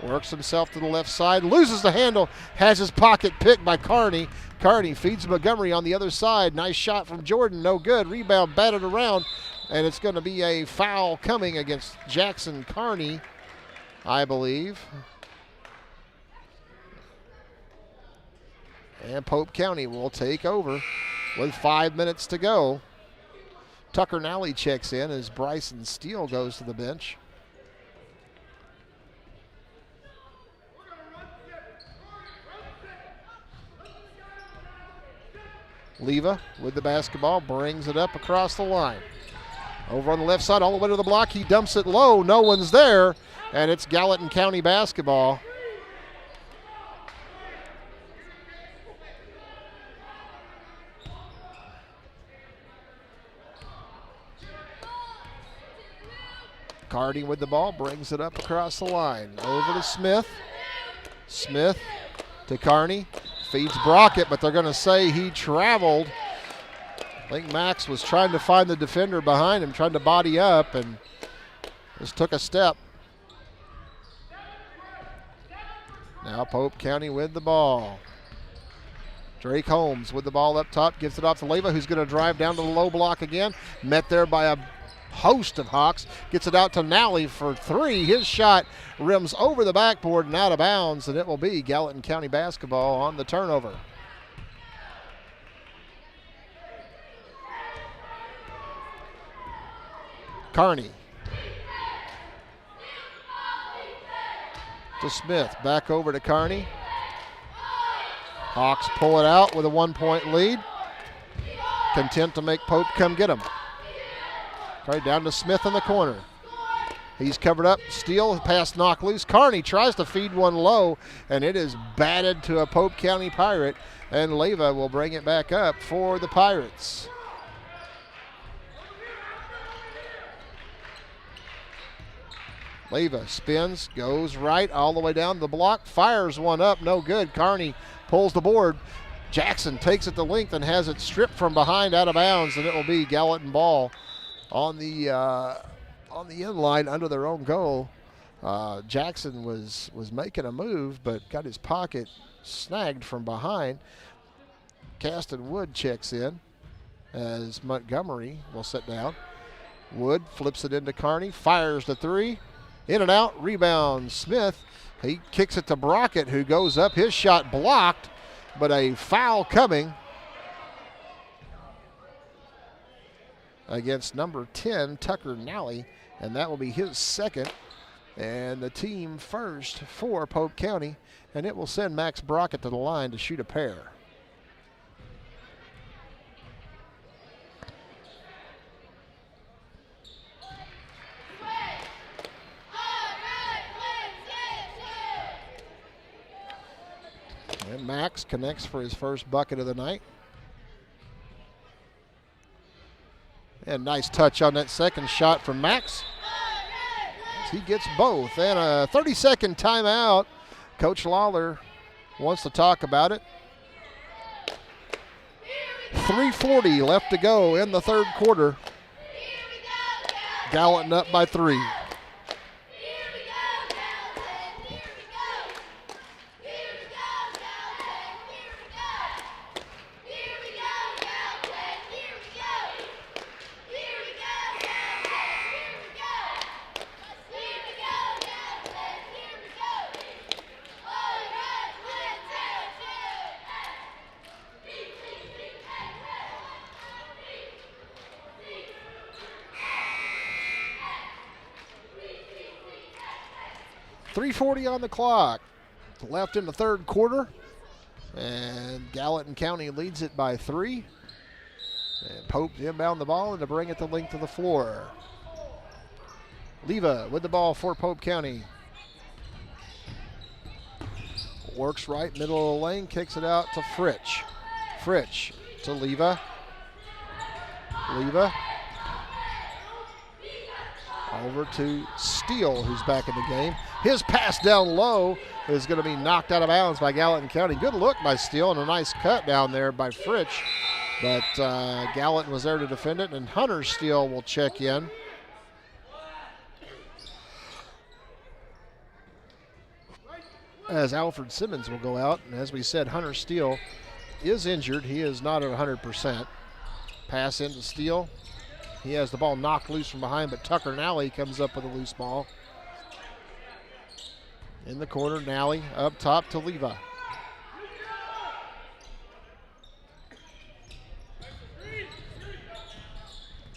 Works himself to the left side, loses the handle, has his pocket picked by Carney. Carney feeds Montgomery on the other side. Nice shot from Jordan, no good. Rebound batted around, and it's going to be a foul coming against Jackson Carney, I believe. And Pope County will take over with 5 minutes to go. Tucker Nally checks in as Bryson Steele goes to the bench. Leva with the basketball, brings it up across the line. Over on the left side, all the way to the block. He dumps it low. No one's there, and it's Gallatin County basketball. Carney with the ball, brings it up across the line. Over to Smith. Smith to Carney. Feeds Brockett, but they're going to say he traveled. I think Max was trying to find the defender behind him, trying to body up, and just took a step. Now Pope County with the ball. Drake Holmes with the ball up top, gives it off to Leva, who's going to drive down to the low block again. Met there by a host of Hawks. Gets it out to Nally for three. His shot rims over the backboard and out of bounds, and it will be Gallatin County basketball on the turnover. Carney to Smith. Back over to Carney. Hawks pull it out with a 1-point lead. Content to make Pope come get him. Right down to Smith in the corner. He's covered up. Steele, pass knock loose. Carney tries to feed one low, and it is batted to a Pope County Pirate, and Leva will bring it back up for the Pirates. Leva spins, goes right all the way down the block, fires one up, no good. Carney pulls the board. Jackson takes it to length and has it stripped from behind out of bounds, and it will be Gallatin ball on the end line under their own goal. Jackson was making a move, but got his pocket snagged from behind. Caston Wood checks in as Montgomery will sit down. Wood flips it into Carney, fires the three. In and out, rebound Smith. He kicks it to Brockett, who goes up. His shot blocked, but a foul coming against number 10, Tucker Nally, and that will be his second and the team first for Pope County, and it will send Max Brockett to the line to shoot a pair. And Max connects for his first bucket of the night. And nice touch on that second shot from Max. He gets both. And a 30-second timeout. Coach Lawler wants to talk about it. 3:40 left to go in the third quarter. Gallatin up by 3. .340 on the clock. Left in the third quarter. And Gallatin County leads it by 3. And Pope inbound the ball and to bring it the length of the floor. Leva with the ball for Pope County. Works right, middle of the lane, kicks it out to Fritsch. Fritsch to Leva. Leva. Over to Steele, who's back in the game. His pass down low is going to be knocked out of bounds by Gallatin County. Good look by Steele and a nice cut down there by Fritsch. But Gallatin was there to defend it, and Hunter Steele will check in. As Alfred Simmons will go out. And as we said, Hunter Steele is injured. He is not at 100%. Pass into Steele. He has the ball knocked loose from behind, but Tucker Nally comes up with a loose ball. In the corner, Nally up top to Leva.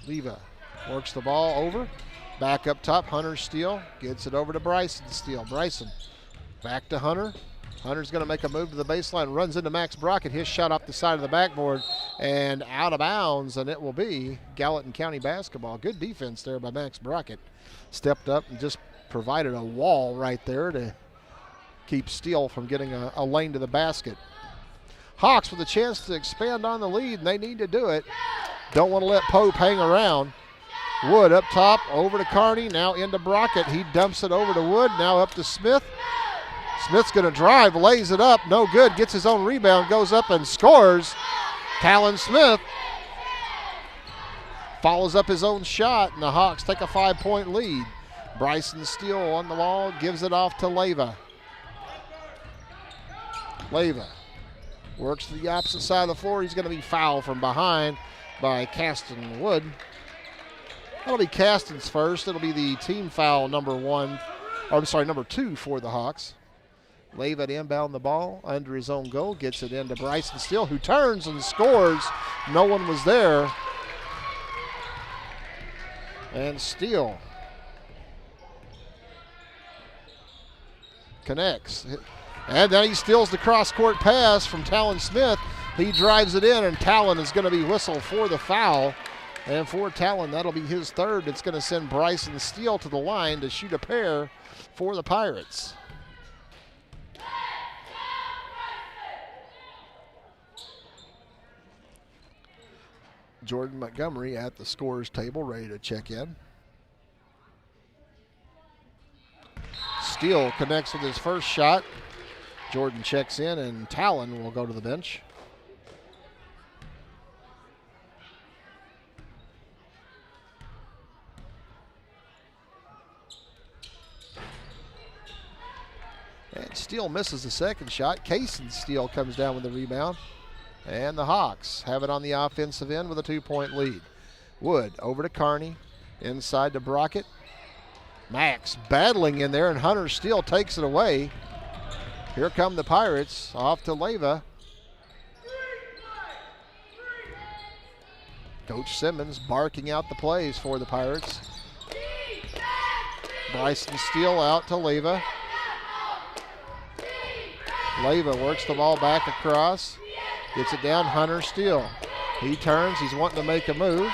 Leva works the ball over. Back up top, Hunter Steele gets it over to Bryson Steele. Bryson back to Hunter. Hunter's going to make a move to the baseline, runs into Max Brockett. His shot off the side of the backboard and out of bounds, and it will be Gallatin County basketball. Good defense there by Max Brockett. Stepped up and just provided a wall right there to keep Steele from getting a lane to the basket. Hawks with a chance to expand on the lead, and they need to do it. Don't want to let Pope hang around. Wood up top, over to Carney, now into Brockett. He dumps it over to Wood, now up to Smith. Smith's going to drive, lays it up, no good, gets his own rebound, goes up and scores. Talon Smith follows up his own shot, and the Hawks take a 5-point lead. Bryson Steele on the ball, gives it off to Leyva. Leyva works to the opposite side of the floor. He's going to be fouled from behind by Caston Wood. That'll be Caston's first. It'll be the team foul number 2 for the Hawks. Leyva to inbound the ball under his own goal, gets it into Bryson Steele, who turns and scores. No one was there. And Steele connects. And then he steals the cross-court pass from Talon Smith. He drives it in, and Talon is going to be whistled for the foul. And for Talon, that'll be his third. It's going to send Bryson Steele to the line to shoot a pair for the Pirates. Jordan Montgomery at the scorer's table, ready to check in. Steele connects with his first shot. Jordan checks in, and Talon will go to the bench. And Steele misses the second shot. Kaysen Steele comes down with the rebound. And the Hawks have it on the offensive end with a 2-point lead. Wood over to Carney. Inside to Brockett. Max battling in there, and Hunter Steele takes it away. Here come the Pirates, off to Leyva. Coach Simmons barking out the plays for the Pirates. Bryson Steele out to Leyva. Leyva works the ball back across. Gets it down, Hunter Steele. He turns, he's wanting to make a move.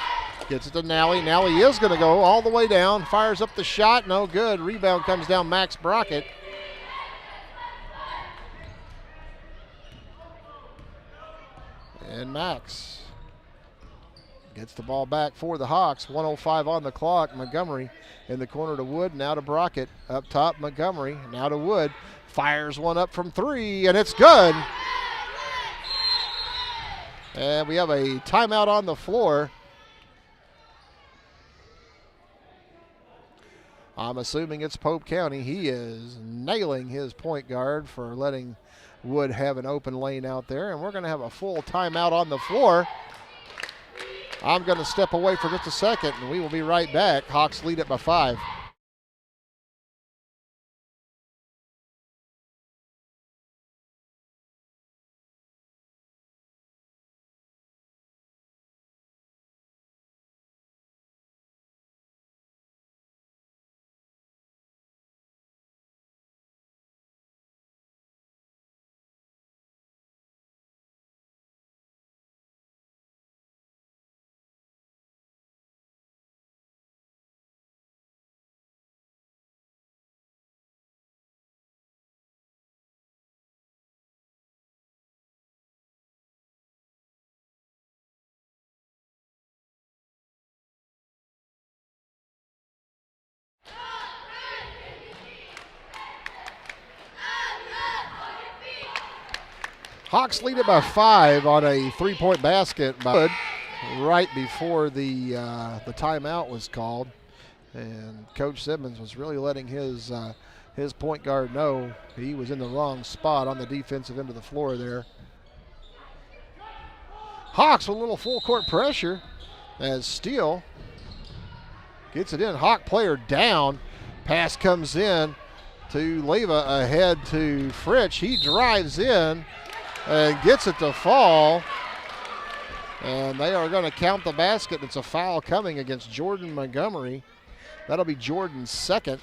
Gets it to Nally. Nally is going to go all the way down. Fires up the shot, no good. Rebound comes down, Max Brockett. And Max gets the ball back for the Hawks. 1:05 on the clock. Montgomery in the corner to Wood, now to Brockett. Up top, Montgomery, now to Wood. Fires one up from 3, and it's good. And we have a timeout on the floor. I'm assuming it's Pope County. He is nailing his point guard for letting Wood have an open lane out there. And we're going to have a full timeout on the floor. I'm going to step away for just a second, and we will be right back. Hawks lead it by 5. Hawks lead it by 5 on a 3-point basket by Wood right before the timeout was called. And Coach Simmons was really letting his point guard know he was in the wrong spot on the defensive end of the floor there. Hawks with a little full court pressure as Steele gets it in. Hawk player down. Pass comes in to Leyva, ahead to Fritsch. He drives in and gets it to fall. And they are going to count the basket. It's a foul coming against Jordan Montgomery. That'll be Jordan's second.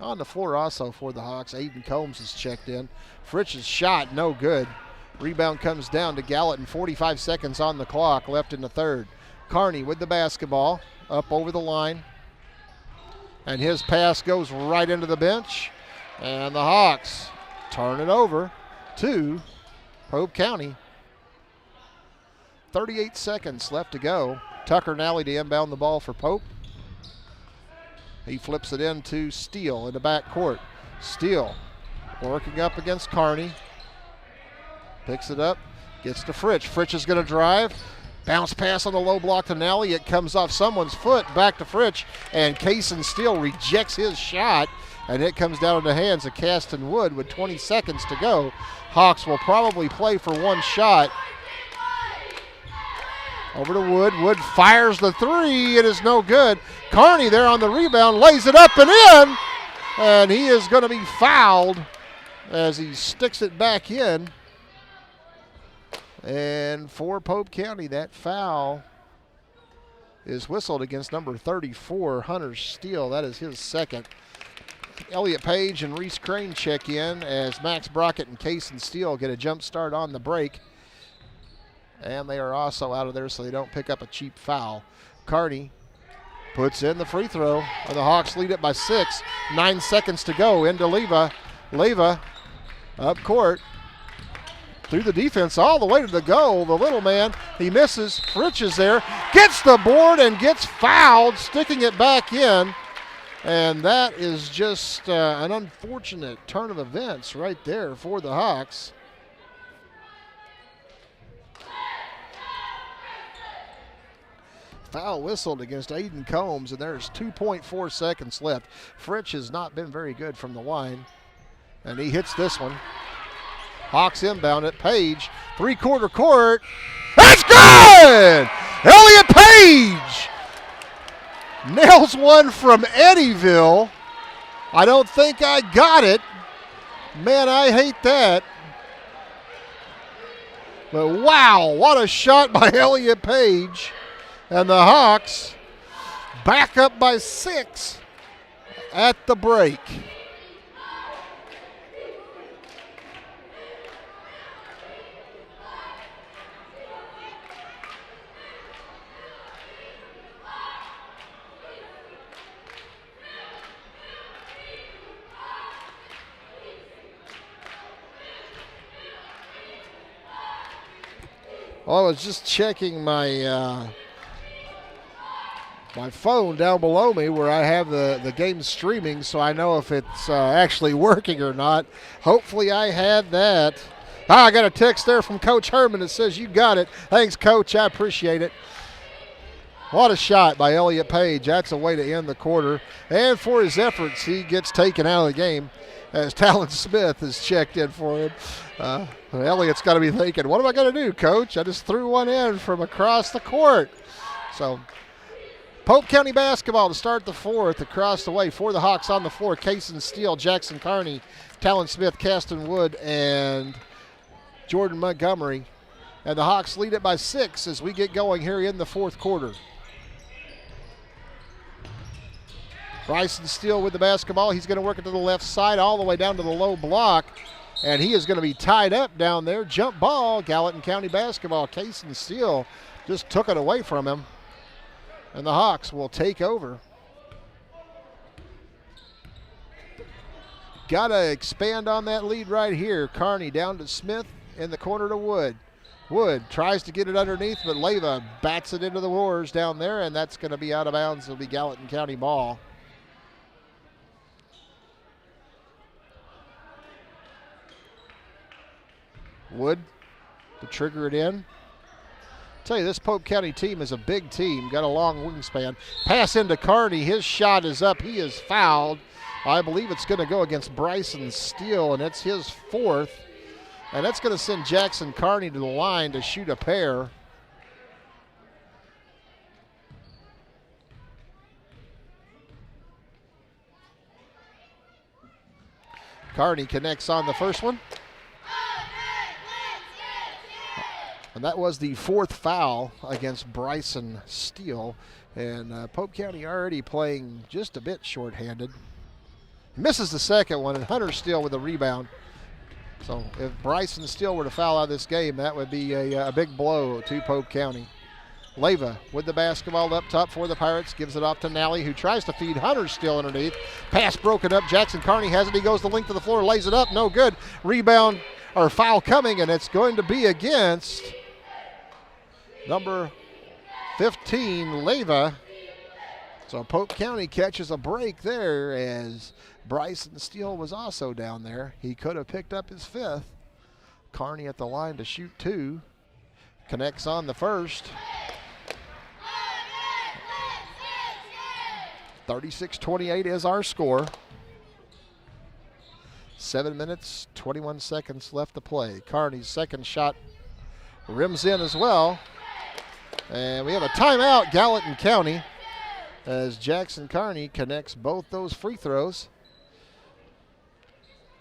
On the floor also for the Hawks, Aiden Combs has checked in. Fritsch's shot, no good. Rebound comes down to Gallatin. 45 seconds on the clock left in the third. Carney with the basketball, up over the line. And his pass goes right into the bench. And the Hawks turn it over to Pope County. 38 seconds left to go. Tucker Nally to inbound the ball for Pope. He flips it into Steele in the backcourt. Steele working up against Carney. Picks it up, gets to Fritsch. Fritsch is going to drive. Bounce pass on the low block to Nally. It comes off someone's foot. Back to Fritsch. And Cason Steele rejects his shot. And it comes down in the hands of Caston Wood with 20 seconds to go. Hawks will probably play for one shot. Over to Wood. Wood fires the three. It is no good. Carney there on the rebound. Lays it up and in. And he is going to be fouled as he sticks it back in. And for Pope County, that foul is whistled against number 34, Hunter Steele. That is his second. Elliott Page and Reese Crane check in as Max Brockett and Cason Steele get a jump start on the break. And they are also out of there so they don't pick up a cheap foul. Carney puts in the free throw, and the Hawks lead it by 6. 9 seconds to go into Leva. Leva up court. Through the defense all the way to the goal. The little man, he misses. Fritsch is there, gets the board and gets fouled, sticking it back in. And that is just an unfortunate turn of events right there for the Hawks. Foul whistled against Aiden Combs, and there's 2.4 seconds left. Fritsch has not been very good from the line, and he hits this one. Hawks inbound it. Page, three-quarter court. That's good! Elliott Page nails one from Eddyville. I don't think I got it. Man, I hate that. But wow, what a shot by Elliott Page. And the Hawks back up by 6 at the break. Well, I was just checking my my phone down below me where I have the game streaming, so I know if it's actually working or not. Hopefully I had that. I got a text there from Coach Herman that says you got it. Thanks, Coach. I appreciate it. What a shot by Elliott Page. That's a way to end the quarter. And for his efforts, he gets taken out of the game as Talon Smith is checked in for him. Elliott's got to be thinking, what am I going to do, Coach? I just threw one in from across the court. So Pope County basketball to start the fourth across the way for the Hawks on the floor. Cason Steele, Jackson Carney, Talon Smith, Caston Wood, and Jordan Montgomery. And the Hawks lead it by 6 as we get going here in the fourth quarter. Bryson Steele with the basketball. He's going to work it to the left side all the way down to the low block. And he is going to be tied up down there. Jump ball, Gallatin County basketball. Cason Steele just took it away from him. And the Hawks will take over. Got to expand on that lead right here. Carney down to Smith in the corner to Wood. Wood tries to get it underneath, but Leva bats it into the Warriors down there, and that's going to be out of bounds. It'll be Gallatin County ball. Wood to trigger it in. Tell you, this Pope County team is a big team, got a long wingspan. Pass into Carney, his shot is up, he is fouled. I believe it's going to go against Bryson Steele, and it's his 4th. And that's going to send Jackson Carney to the line to shoot a pair. Carney connects on the first one. And that was the 4th foul against Bryson Steele. And Pope County already playing just a bit shorthanded. Misses the second one, and Hunter Steele with the rebound. So if Bryson Steele were to foul out of this game, that would be a big blow to Pope County. Leyva with the basketball up top for the Pirates. Gives it off to Nally, who tries to feed Hunter still underneath. Pass broken up. Jackson Carney has it. He goes the length of the floor, lays it up. No good. Rebound or foul coming, and it's going to be against number 15, Leyva. So Pope County catches a break there as Bryson Steele was also down there. He could have picked up his 5th. Carney at the line to shoot 2. Connects on the first. 36-28 is our score. 7 minutes, 21 seconds left to play. Carney's second shot rims in as well. And we have a timeout, Gallatin County, as Jackson Carney connects both those free throws.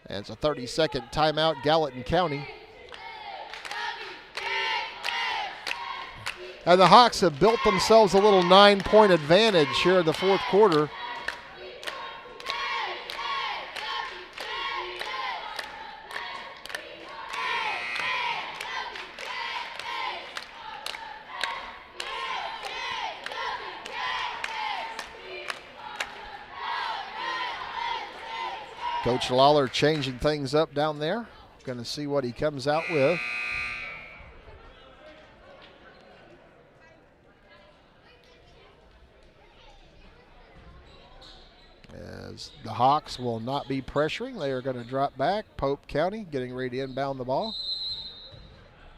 And it's a 30-second timeout, Gallatin County. And the Hawks have built themselves a little 9-point advantage here in the fourth quarter. Coach Lawler changing things up down there. Going to see what he comes out with. As the Hawks will not be pressuring. They are going to drop back. Pope County getting ready to inbound the ball.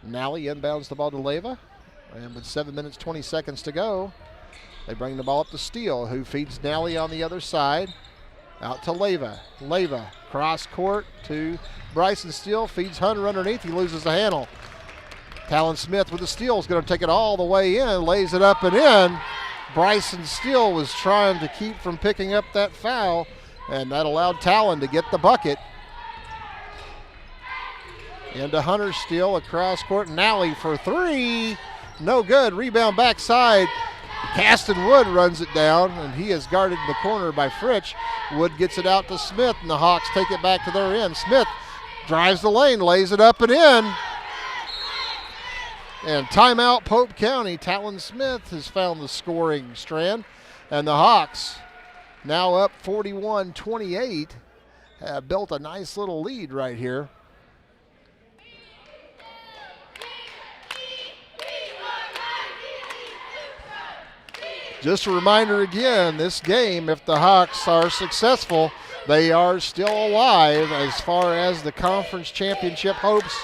Nally inbounds the ball to Leyva. And with 7 minutes, 20 seconds to go, they bring the ball up to Steele, who feeds Nally on the other side. Out to Leyva. Leyva cross court to Bryson Steele. Feeds Hunter underneath. He loses the handle. Talon Smith with the steal is going to take it all the way in. Lays it up and in. Bryson Steele was trying to keep from picking up that foul, and that allowed Talon to get the bucket. Into Hunter Steele across court. Nally for 3. No good. Rebound backside. Caston Wood runs it down, and he is guarded in the corner by Fritch. Wood gets it out to Smith, and the Hawks take it back to their end. Smith drives the lane, lays it up and in. And timeout, Pope County. Talon Smith has found the scoring strand, and the Hawks now up 41-28, have built a nice little lead right here. Just a reminder again, this game, if the Hawks are successful, they are still alive as far as the conference championship hopes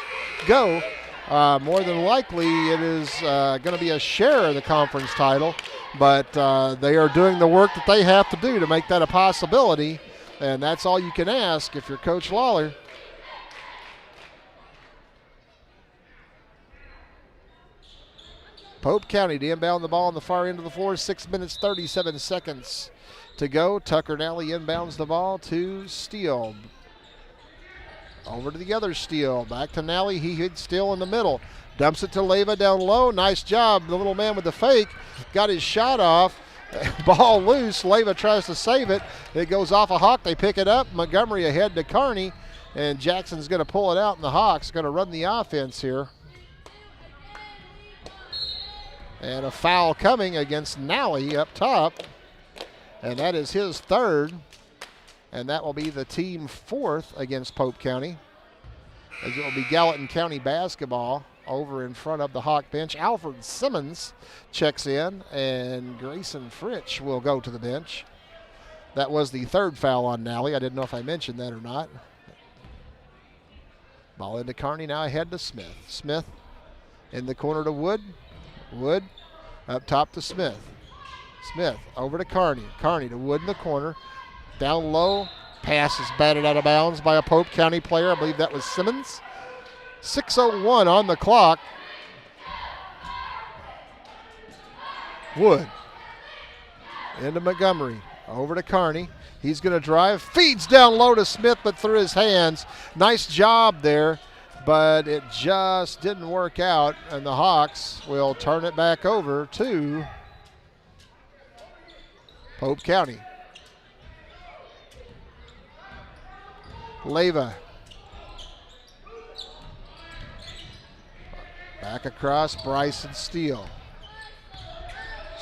go. More than likely, it is going to be a share of the conference title, but they are doing the work that they have to do to make that a possibility, and that's all you can ask if you're Coach Lawler. Pope County to inbound the ball on the far end of the floor. 6 minutes, 37 seconds to go. Tucker Nally inbounds the ball to Steele. Over to the other Steele. Back to Nally. He hits Steele in the middle. Dumps it to Leyva down low. Nice job. The little man with the fake got his shot off. Ball loose. Leyva tries to save it. It goes off a Hawk. They pick it up. Montgomery ahead to Carney. And Jackson's going to pull it out, and the Hawks going to run the offense here. And a foul coming against Nally up top. And that is his 3rd. And that will be the team 4th against Pope County. As it will be Gallatin County basketball over in front of the Hawk bench. Alfred Simmons checks in, and Grayson Fritch will go to the bench. That was the 3rd foul on Nally. I didn't know if I mentioned that or not. Ball into Carney, now ahead to Smith. Smith in the corner to Wood. Wood up top to Smith. Smith over to Carney. Carney to Wood in the corner. Down low. Pass is batted out of bounds by a Pope County player. I believe that was Simmons. 6:01 on the clock. Wood into Montgomery. Over to Carney. He's going to drive. Feeds down low to Smith, but through his hands. Nice job there, but it just didn't work out, and the Hawks will turn it back over to Pope County. Leyva. Back across, Bryson Steele.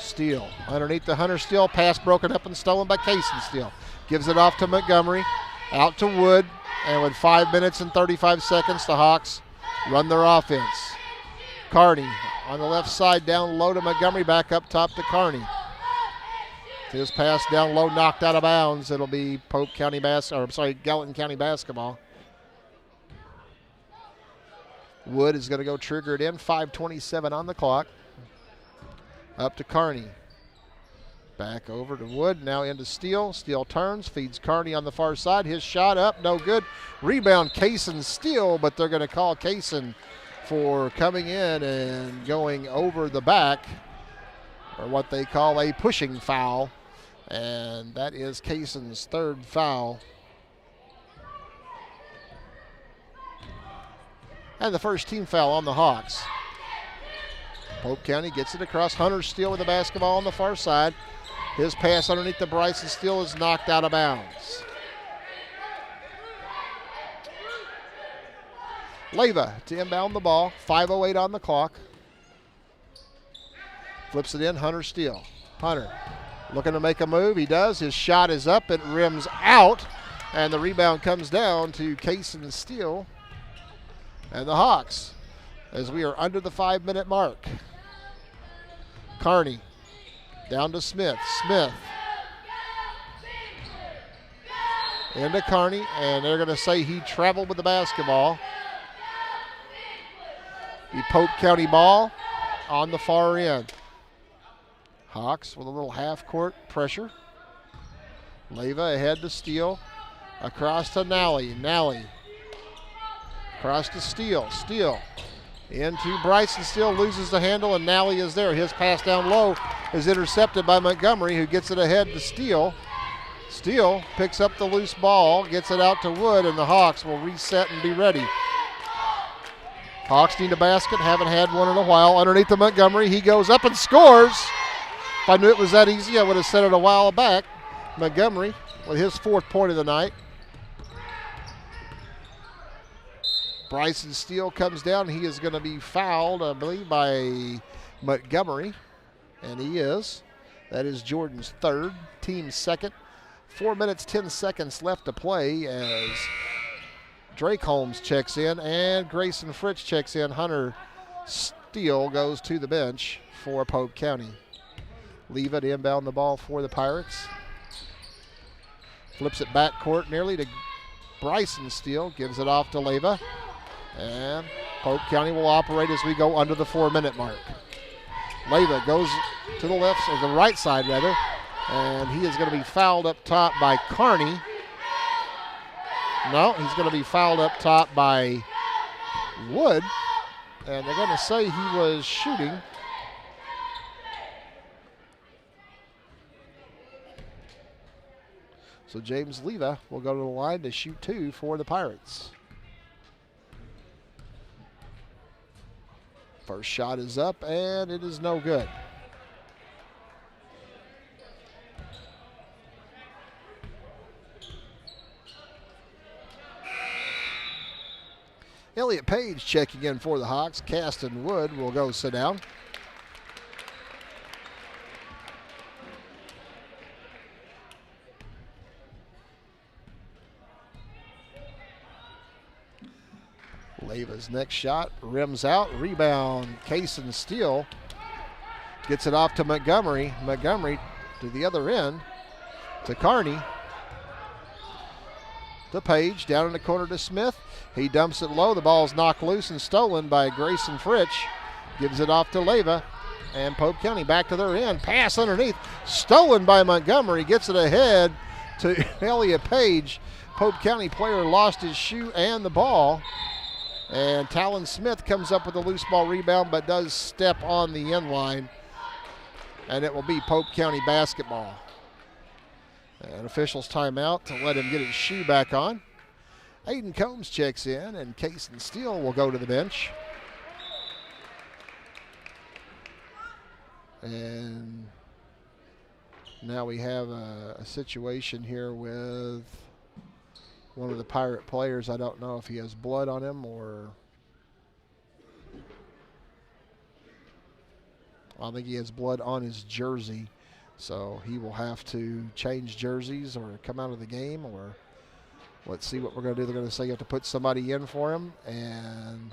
Steele underneath the Hunter Steele. Pass broken up and stolen by Kaysen Steele. Gives it off to Montgomery. Out to Wood. And with 5 minutes and 35 seconds, the Hawks run their offense. Carney on the left side down low to Montgomery. Back up top to Carney. His pass down low knocked out of bounds. It'll be Gallatin County basketball. Wood is going to go trigger it in. 5:27 on the clock. Up to Carney. Back over to Wood. Now into Steele. Steele turns. Feeds Carney on the far side. His shot up. No good. Rebound Kaysen Steele, but they're going to call Kaysen for coming in and going over the back, or what they call a pushing foul. And that is Kaysen's third foul. And the first team foul on the Hawks. Pope County gets it across. Hunter Steele with the basketball on the far side. His pass underneath the Bryson Steele is knocked out of bounds. Leyva to inbound the ball. 5:08 on the clock. Flips it in. Hunter Steele. Hunter looking to make a move. He does. His shot is up. It rims out. And the rebound comes down to Kaysen Steele and the Hawks as we are under the 5-minute mark. Carney down to Smith. Smith into Carney, and they're going to say he traveled with the basketball. The Pope County ball on the far end. Hawks with a little half-court pressure. Leyva ahead to Steele. Across to Nally. Nally. Across to Steele. Steele into Bryson. Steele loses the handle, and Nally is there. His pass down low is intercepted by Montgomery, who gets it ahead to Steele. Steele picks up the loose ball, gets it out to Wood, and the Hawks will reset and be ready. Hawks need a basket, haven't had one in a while. Underneath the Montgomery, he goes up and scores. If I knew it was that easy, I would have said it a while back. Montgomery with his 4th point of the night. Bryson Steele comes down. He is going to be fouled, I believe, by Montgomery, and he is. That is Jordan's 3rd, team 2nd. 4 minutes, 10 seconds left to play as Drake Holmes checks in and Grayson Fritz checks in. Hunter Steele goes to the bench for Pope County. Leyva to inbound the ball for the Pirates. Flips it back court nearly to Bryson Steele. Gives it off to Leyva. And Pope County will operate as we go under the 4-minute mark. Leyva goes to the left, or the right side rather, and he is going to be fouled up top by Carney. No, he's going to be fouled up top by Wood, and they're going to say he was shooting. So James Leyva will go to the line to shoot 2 for the Pirates. First shot is up, and it is no good. Elliott Page checking in for the Hawks. Caston Wood will go sit down. Leyva's next shot rims out. Rebound, Kaysen Steele gets it off to Montgomery. Montgomery to the other end to Carney. To Page, down in the corner to Smith. He dumps it low. The ball's knocked loose and stolen by Grayson Fritz. Gives it off to Leyva. And Pope County back to their end. Pass underneath. Stolen by Montgomery. Gets it ahead to Elliott Page. Pope County player lost his shoe and the ball. And Talon Smith comes up with a loose ball rebound, but does step on the end line. And it will be Pope County basketball. And officials timeout to let him get his shoe back on. Aiden Combs checks in, and Kaysen Steele will go to the bench. And now we have a situation here with one of the Pirate players. I don't know if he has blood on him or I think he has blood on his jersey, so he will have to change jerseys or come out of the game, or let's see what we're going to do. They're going to say you have to put somebody in for him and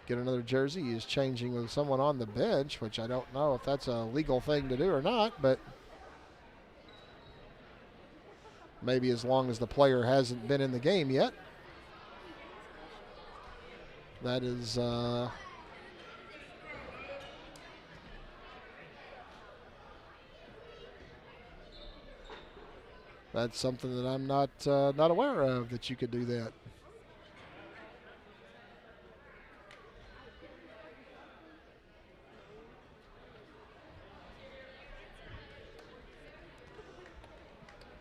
get another jersey. He is changing with someone on the bench, which I don't know if that's a legal thing to do or not, but maybe as long as the player hasn't been in the game yet. That is that's something that I'm not aware of, that you could do that.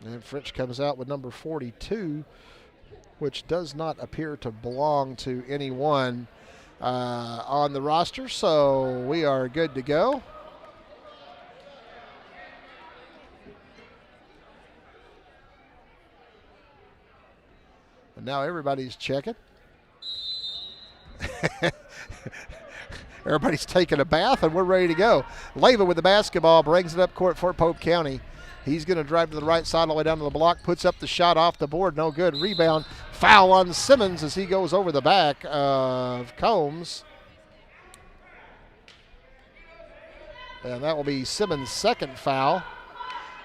And French comes out with number 42, which does not appear to belong to anyone on the roster, so we are good to go. And now everybody's checking. Everybody's taking a bath, and we're ready to go. Leyva with the basketball brings it up court for Pope County. He's going to drive to the right side all the way down to the block, puts up the shot off the board, no good. Rebound, foul on Simmons as he goes over the back of Combs. And that will be Simmons' second foul.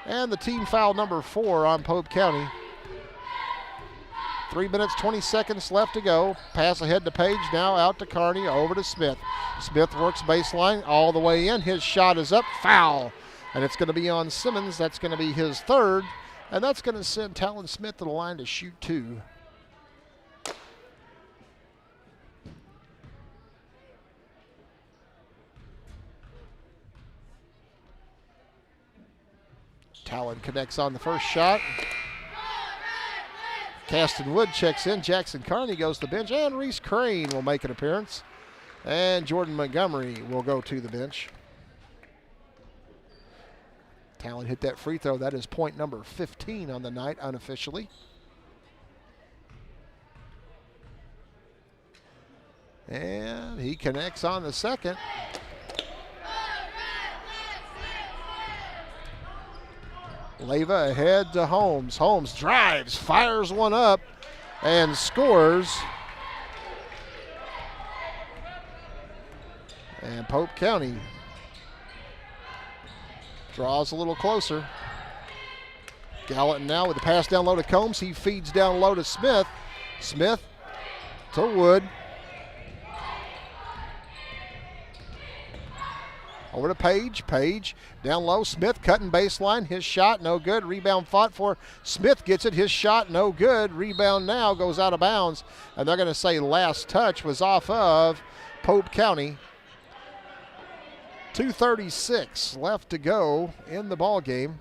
And the team foul number 4 on Pope County. 3 minutes, 20 seconds left to go. Pass ahead to Page, now out to Carney, over to Smith. Smith works baseline all the way in. His shot is up, foul. And it's going to be on Simmons. That's going to be his third. And that's going to send Talon Smith to the line to shoot 2. Talon connects on the first shot. Caston Wood checks in. Jackson Carney goes to the bench. And Reese Crane will make an appearance. And Jordan Montgomery will go to the bench. Talon hit that free throw. That is point number 15 on the night unofficially. And he connects on the second. Leyva ahead to Holmes. Holmes drives, fires one up, and scores. And Pope County draws a little closer. Gallatin now with the pass down low to Combs. He feeds down low to Smith. Smith to Wood. Over to Page. Page down low. Smith cutting baseline. His shot no good. Rebound fought for. Smith gets it. His shot no good. Rebound now goes out of bounds. And they're going to say last touch was off of Pope County. 2:36 left to go in the ball game.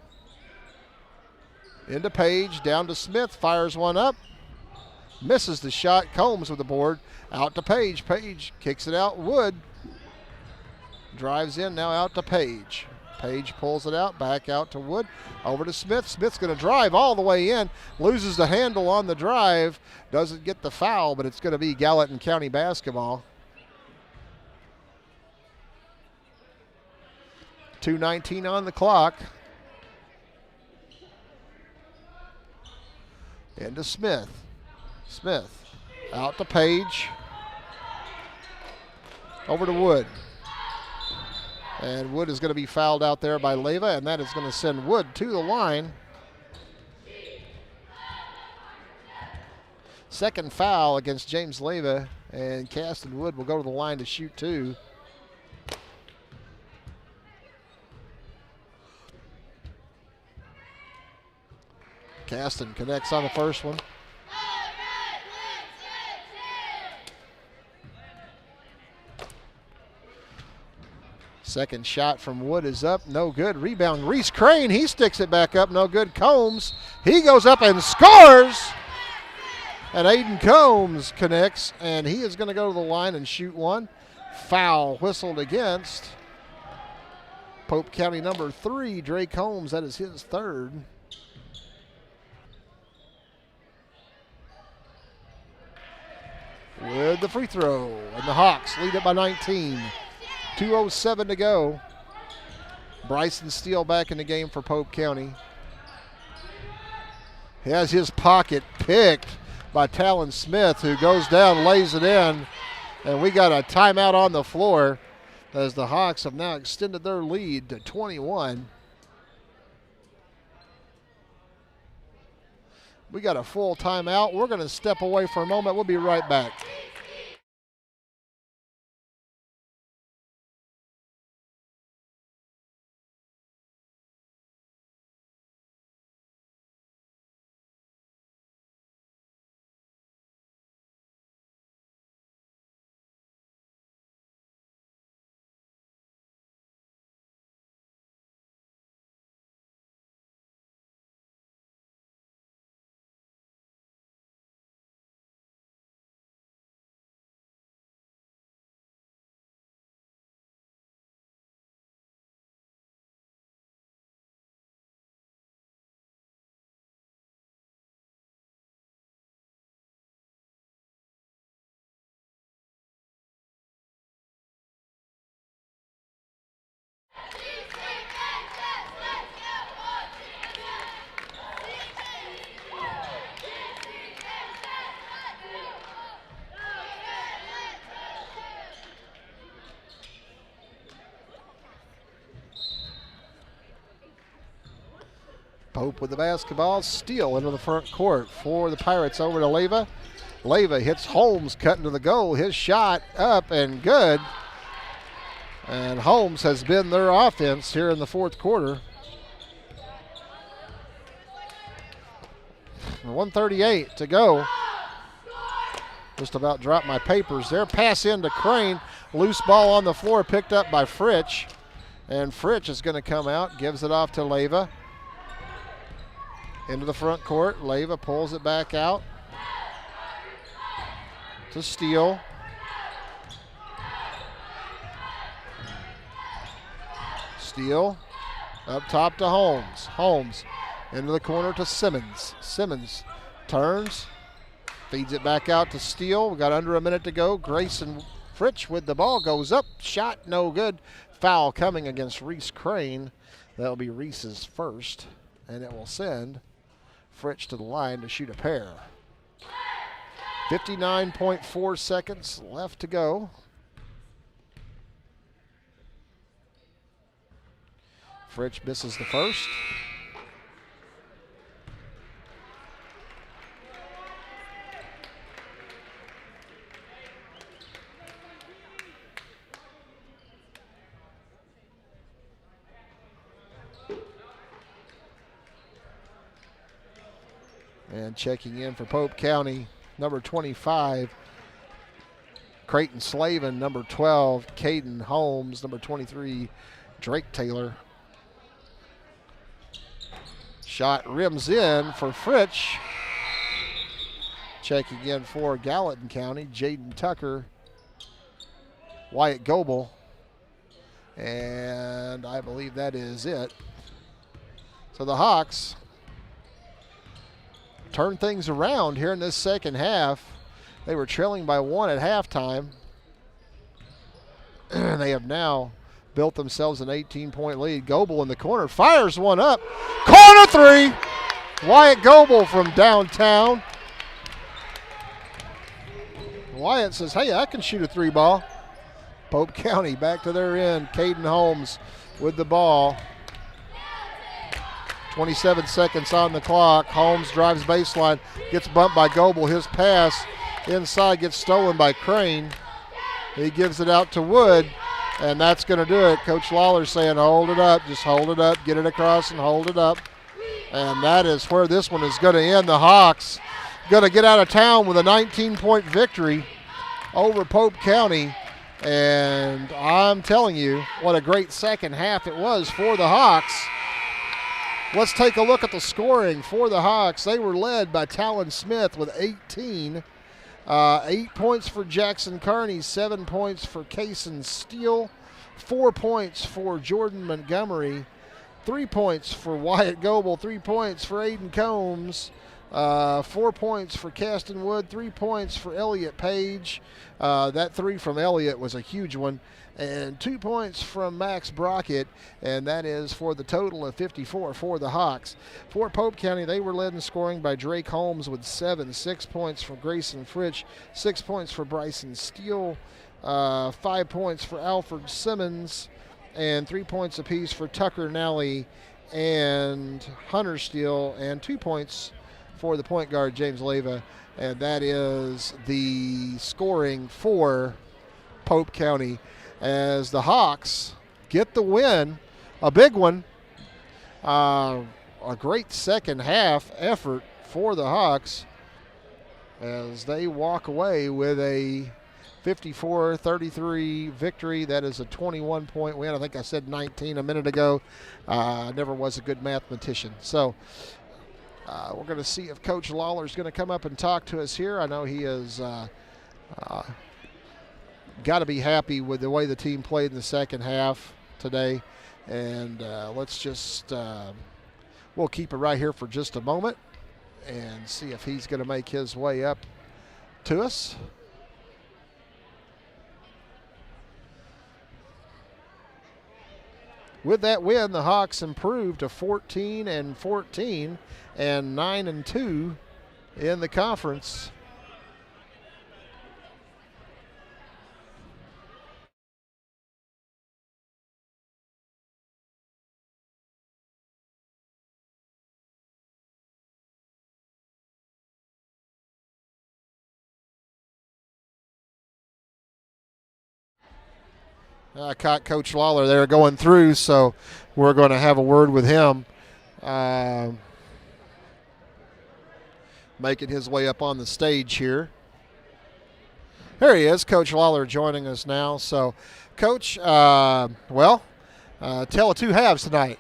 Into Page, down to Smith, fires one up. Misses the shot. Combs with the board. Out to Page. Page kicks it out. Wood drives in, now out to Page. Page pulls it out, back out to Wood. Over to Smith. Smith's going to drive all the way in. Loses the handle on the drive. Doesn't get the foul, but it's going to be Gallatin County basketball. 2:19 on the clock. Into Smith. Smith out to Page. Over to Wood. And Wood is going to be fouled out there by Leyva, and that is going to send Wood to the line. Second foul against James Leyva, and Caston Wood will go to the line to shoot 2. Caston connects on the first one. Second shot from Wood is up, no good. Rebound, Reese Crane, he sticks it back up, no good. Combs, he goes up and scores. And Aiden Combs connects, and he is going to go to the line and shoot 1. Foul whistled against Pope County number 3, Drake Holmes. That is his third. With the free throw, and the Hawks lead it by 19. 2:07 to go. Bryson Steele back in the game for Pope County. He has his pocket picked by Talon Smith, who goes down, lays it in, and we got a timeout on the floor as the Hawks have now extended their lead to 21. We got a full timeout. We're going to step away for a moment. We'll be right back. Pope with the basketball. Steele into the front court for the Pirates over to Leyva. Leyva hits Holmes cutting to the goal. His shot up and good. And Holmes has been their offense here in the fourth quarter. 1:38 to go. Just about dropped my papers there. Pass into Crane. Loose ball on the floor picked up by Fritsch. And Fritsch is going to come out, gives it off to Leyva. Into the front court. Leyva pulls it back out to Steele. Steele up top to Holmes. Holmes into the corner to Simmons. Simmons turns, feeds it back out to Steele. We got under a minute to go. Grayson Fritsch with the ball goes up. Shot no good. Foul coming against Reese Crane. That'll be Reese's first, and it will send Fritsch to the line to shoot a pair. 59.4 seconds left to go. Fritsch misses the first. And checking in for Pope County, number 25, Creighton Slavin, number 12, Caden Holmes, number 23, Drake Taylor. Shot rims in for Fritsch. Checking in for Gallatin County, Jaden Tucker, Wyatt Goebel, and I believe that is it. So the Hawks turn things around here in this second half. They were trailing by 1 at halftime. They have now built themselves an 18-point lead. Goebel in the corner fires one up. Corner three. Wyatt Goebel from downtown. Wyatt says, hey, I can shoot a three ball. Pope County back to their end. Caden Holmes with the ball. 27 seconds on the clock. Holmes drives baseline, gets bumped by Goebel. His pass inside gets stolen by Crane. He gives it out to Wood, and that's going to do it. Coach Lawler saying, hold it up, just hold it up, get it across and hold it up. And that is where this one is going to end. The Hawks going to get out of town with a 19-point victory over Pope County. And I'm telling you, what a great second half it was for the Hawks. Let's take a look at the scoring for the Hawks. They were led by Talon Smith with 18. 8 points for Jackson Carney, 7 points for Cason Steele, 4 points for Jordan Montgomery, 3 points for Wyatt Goebel, 3 points for Aiden Combs, 4 points for Caston Wood, 3 points for Elliott Page. That 3 from Elliott was a huge one. And 2 points from Max Brockett, and that is for the total of 54 for the Hawks. For Pope County, they were led in scoring by Drake Holmes with 7, 6 points for Grayson Fritsch, 6 points for Bryson Steele, 5 points for Alfred Simmons, and 3 points apiece for Tucker Nally and Hunter Steele, and 2 points for the point guard James Leyva, and that is the scoring for Pope County, as the Hawks get the win, a big one. A great second half effort for the Hawks as they walk away with a 54-33 victory. That is a 21-point win. I think I said 19 a minute ago. I never was a good mathematician. So we're going to see if Coach Lawler is going to come up and talk to us here. I know he is got to be happy with the way the team played in the second half today. And let's just, we'll keep it right here for just a moment and see if he's going to make his way up to us. With that win, the Hawks improved to 14-14 and 9-2 in the conference. I caught Coach Lawler there going through, so we're going to have a word with him. Making his way up on the stage here. There he is, Coach Lawler joining us now. So, Coach, tell of two halves tonight.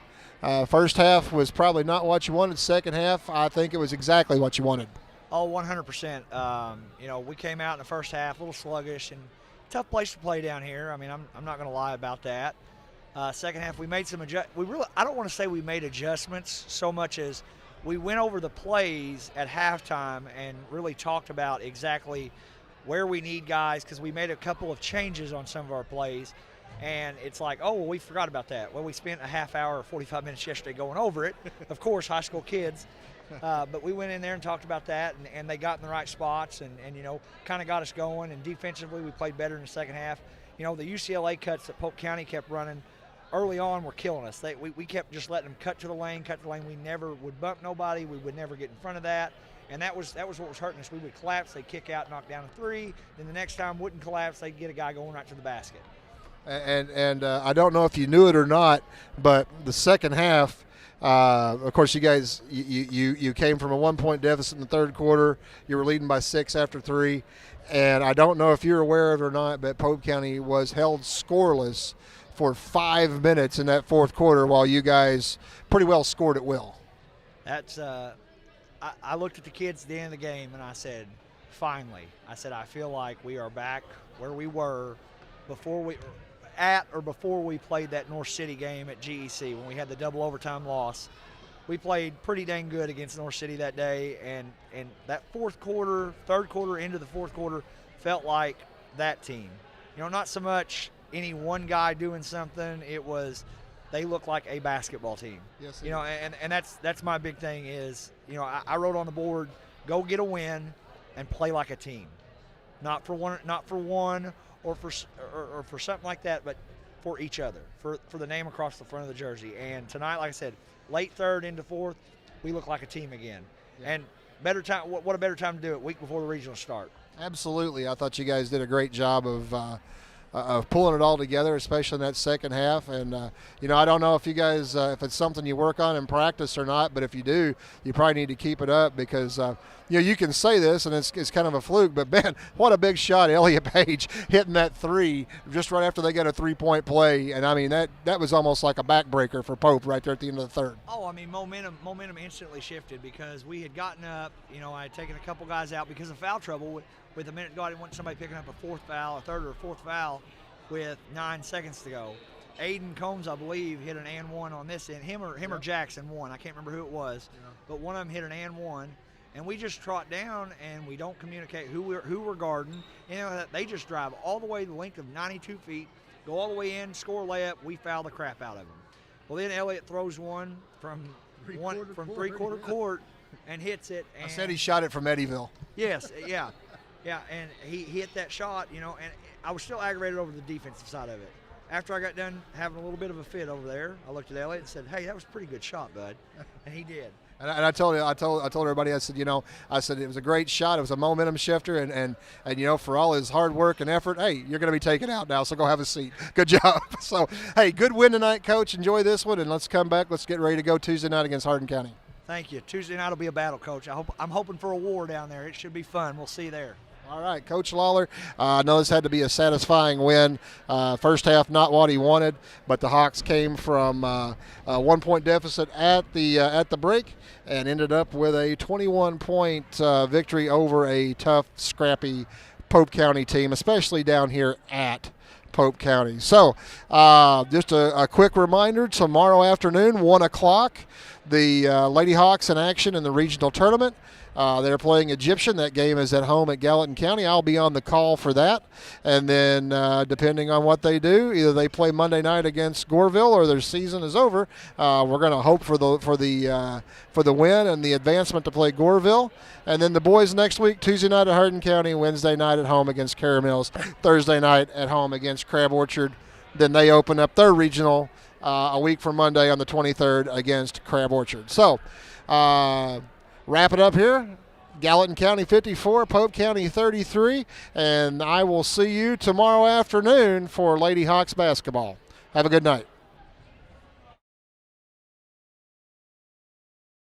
First half was probably not what you wanted. Second half, I think it was exactly what you wanted. Oh, 100%. We came out in the first half a little sluggish and tough place to play down here. I mean, I'm not going to lie about that. Second half, we made some I don't want to say we made adjustments so much as we went over the plays at halftime and really talked about exactly where we need guys, because we made a couple of changes on some of our plays. And it's like, oh, well, we forgot about that. Well, we spent a half hour or 45 minutes yesterday going over it. Of course, high school kids. But we went in there and talked about that, and they got in the right spots and kind of got us going. And defensively, we played better in the second half. The UCLA cuts that Polk County kept running early on were killing us. We kept just letting them cut to the lane. We never would bump nobody. We would never get in front of that. And that was what was hurting us. We would collapse, they'd kick out, knock down a three. Then the next time wouldn't collapse, they'd get a guy going right to the basket. And I don't know if you knew it or not, but the second half, of course, you guys, you came from a 1-point deficit in the third quarter. You were leading by 6 after 3. And I don't know if you're aware of it or not, but Pope County was held scoreless for 5 minutes in that fourth quarter while you guys pretty well scored at will. That's I looked at the kids at the end of the game and I said, finally. I said, I feel like we are back where we were before we played that North City game at GEC when we had the double overtime loss. We played pretty dang good against North City that day, and that fourth quarter, third quarter into the fourth quarter felt like that team. Not so much any one guy doing something. It was they looked like a basketball team. Yes. And that's my big thing is, I wrote on the board, go get a win and play like a team. Not for one or for something like that, but for each other, for the name across the front of the jersey. And tonight, like I said, late third into fourth, we look like a team again. Yeah. And better time. What a better time to do it, week before the regionals start. Absolutely. I thought you guys did a great job of pulling it all together, especially in that second half. And, I don't know if you guys, if it's something you work on in practice or not, but if you do, you probably need to keep it up because, you can say this and it's kind of a fluke, but man, what a big shot Elliott Page hitting that three just right after they got a 3-point play. And I mean, that was almost like a backbreaker for Pope right there at the end of the third. Oh, I mean, momentum instantly shifted because we had gotten up, I had taken a couple guys out because of foul trouble with a minute to go. I didn't want somebody picking up a third or fourth foul with 9 seconds to go. Aiden Combs, I believe, hit an and one on this end. Him or Jackson won. I can't remember who it was, but one of them hit an and one. and we just trot down and we don't communicate who we're guarding. You know, they just drive all the way the length of 92 feet, go all the way in, score a layup, we foul the crap out of them. Well, then Elliott throws one from three-quarter court and hits it. And I said he shot it from Eddyville. Yes, yeah, and he hit that shot, you know, and I was still aggravated over the defensive side of it. After I got done having a little bit of a fit over there, I looked at Elliott and said, "Hey, that was a pretty good shot, bud," and he did. And I told everybody, I said, you know, it was a great shot. It was a momentum shifter, and you know, for all his hard work and effort, hey, you're going to be taken out now, so go have a seat. Good job. So, hey, good win tonight, Coach. Enjoy this one, and let's come back. Let's get ready to go Tuesday night against Hardin County. Thank you. Tuesday night will be a battle, Coach. I'm hoping for a war down there. It should be fun. We'll see you there. All right, Coach Lawler, I know this had to be a satisfying win. First half, not what he wanted, but the Hawks came from a 1-point deficit at the break and ended up with a 21-point victory over a tough, scrappy Pope County team, especially down here at Pope County. So just a quick reminder, tomorrow afternoon, 1 o'clock, the Lady Hawks in action in the regional tournament. They're playing Egyptian. That game is at home at Gallatin County. I'll be on the call for that. And then depending on what they do, either they play Monday night against Goreville or their season is over. We're going to hope for the win and the advancement to play Goreville. And then the boys next week, Tuesday night at Hardin County, Wednesday night at home against Cara Mills, Thursday night at home against Crab Orchard. Then they open up their regional a week from Monday on the 23rd against Crab Orchard. So, wrap it up here. Gallatin County 54, Pope County 33, and I will see you tomorrow afternoon for Lady Hawks basketball. Have a good night.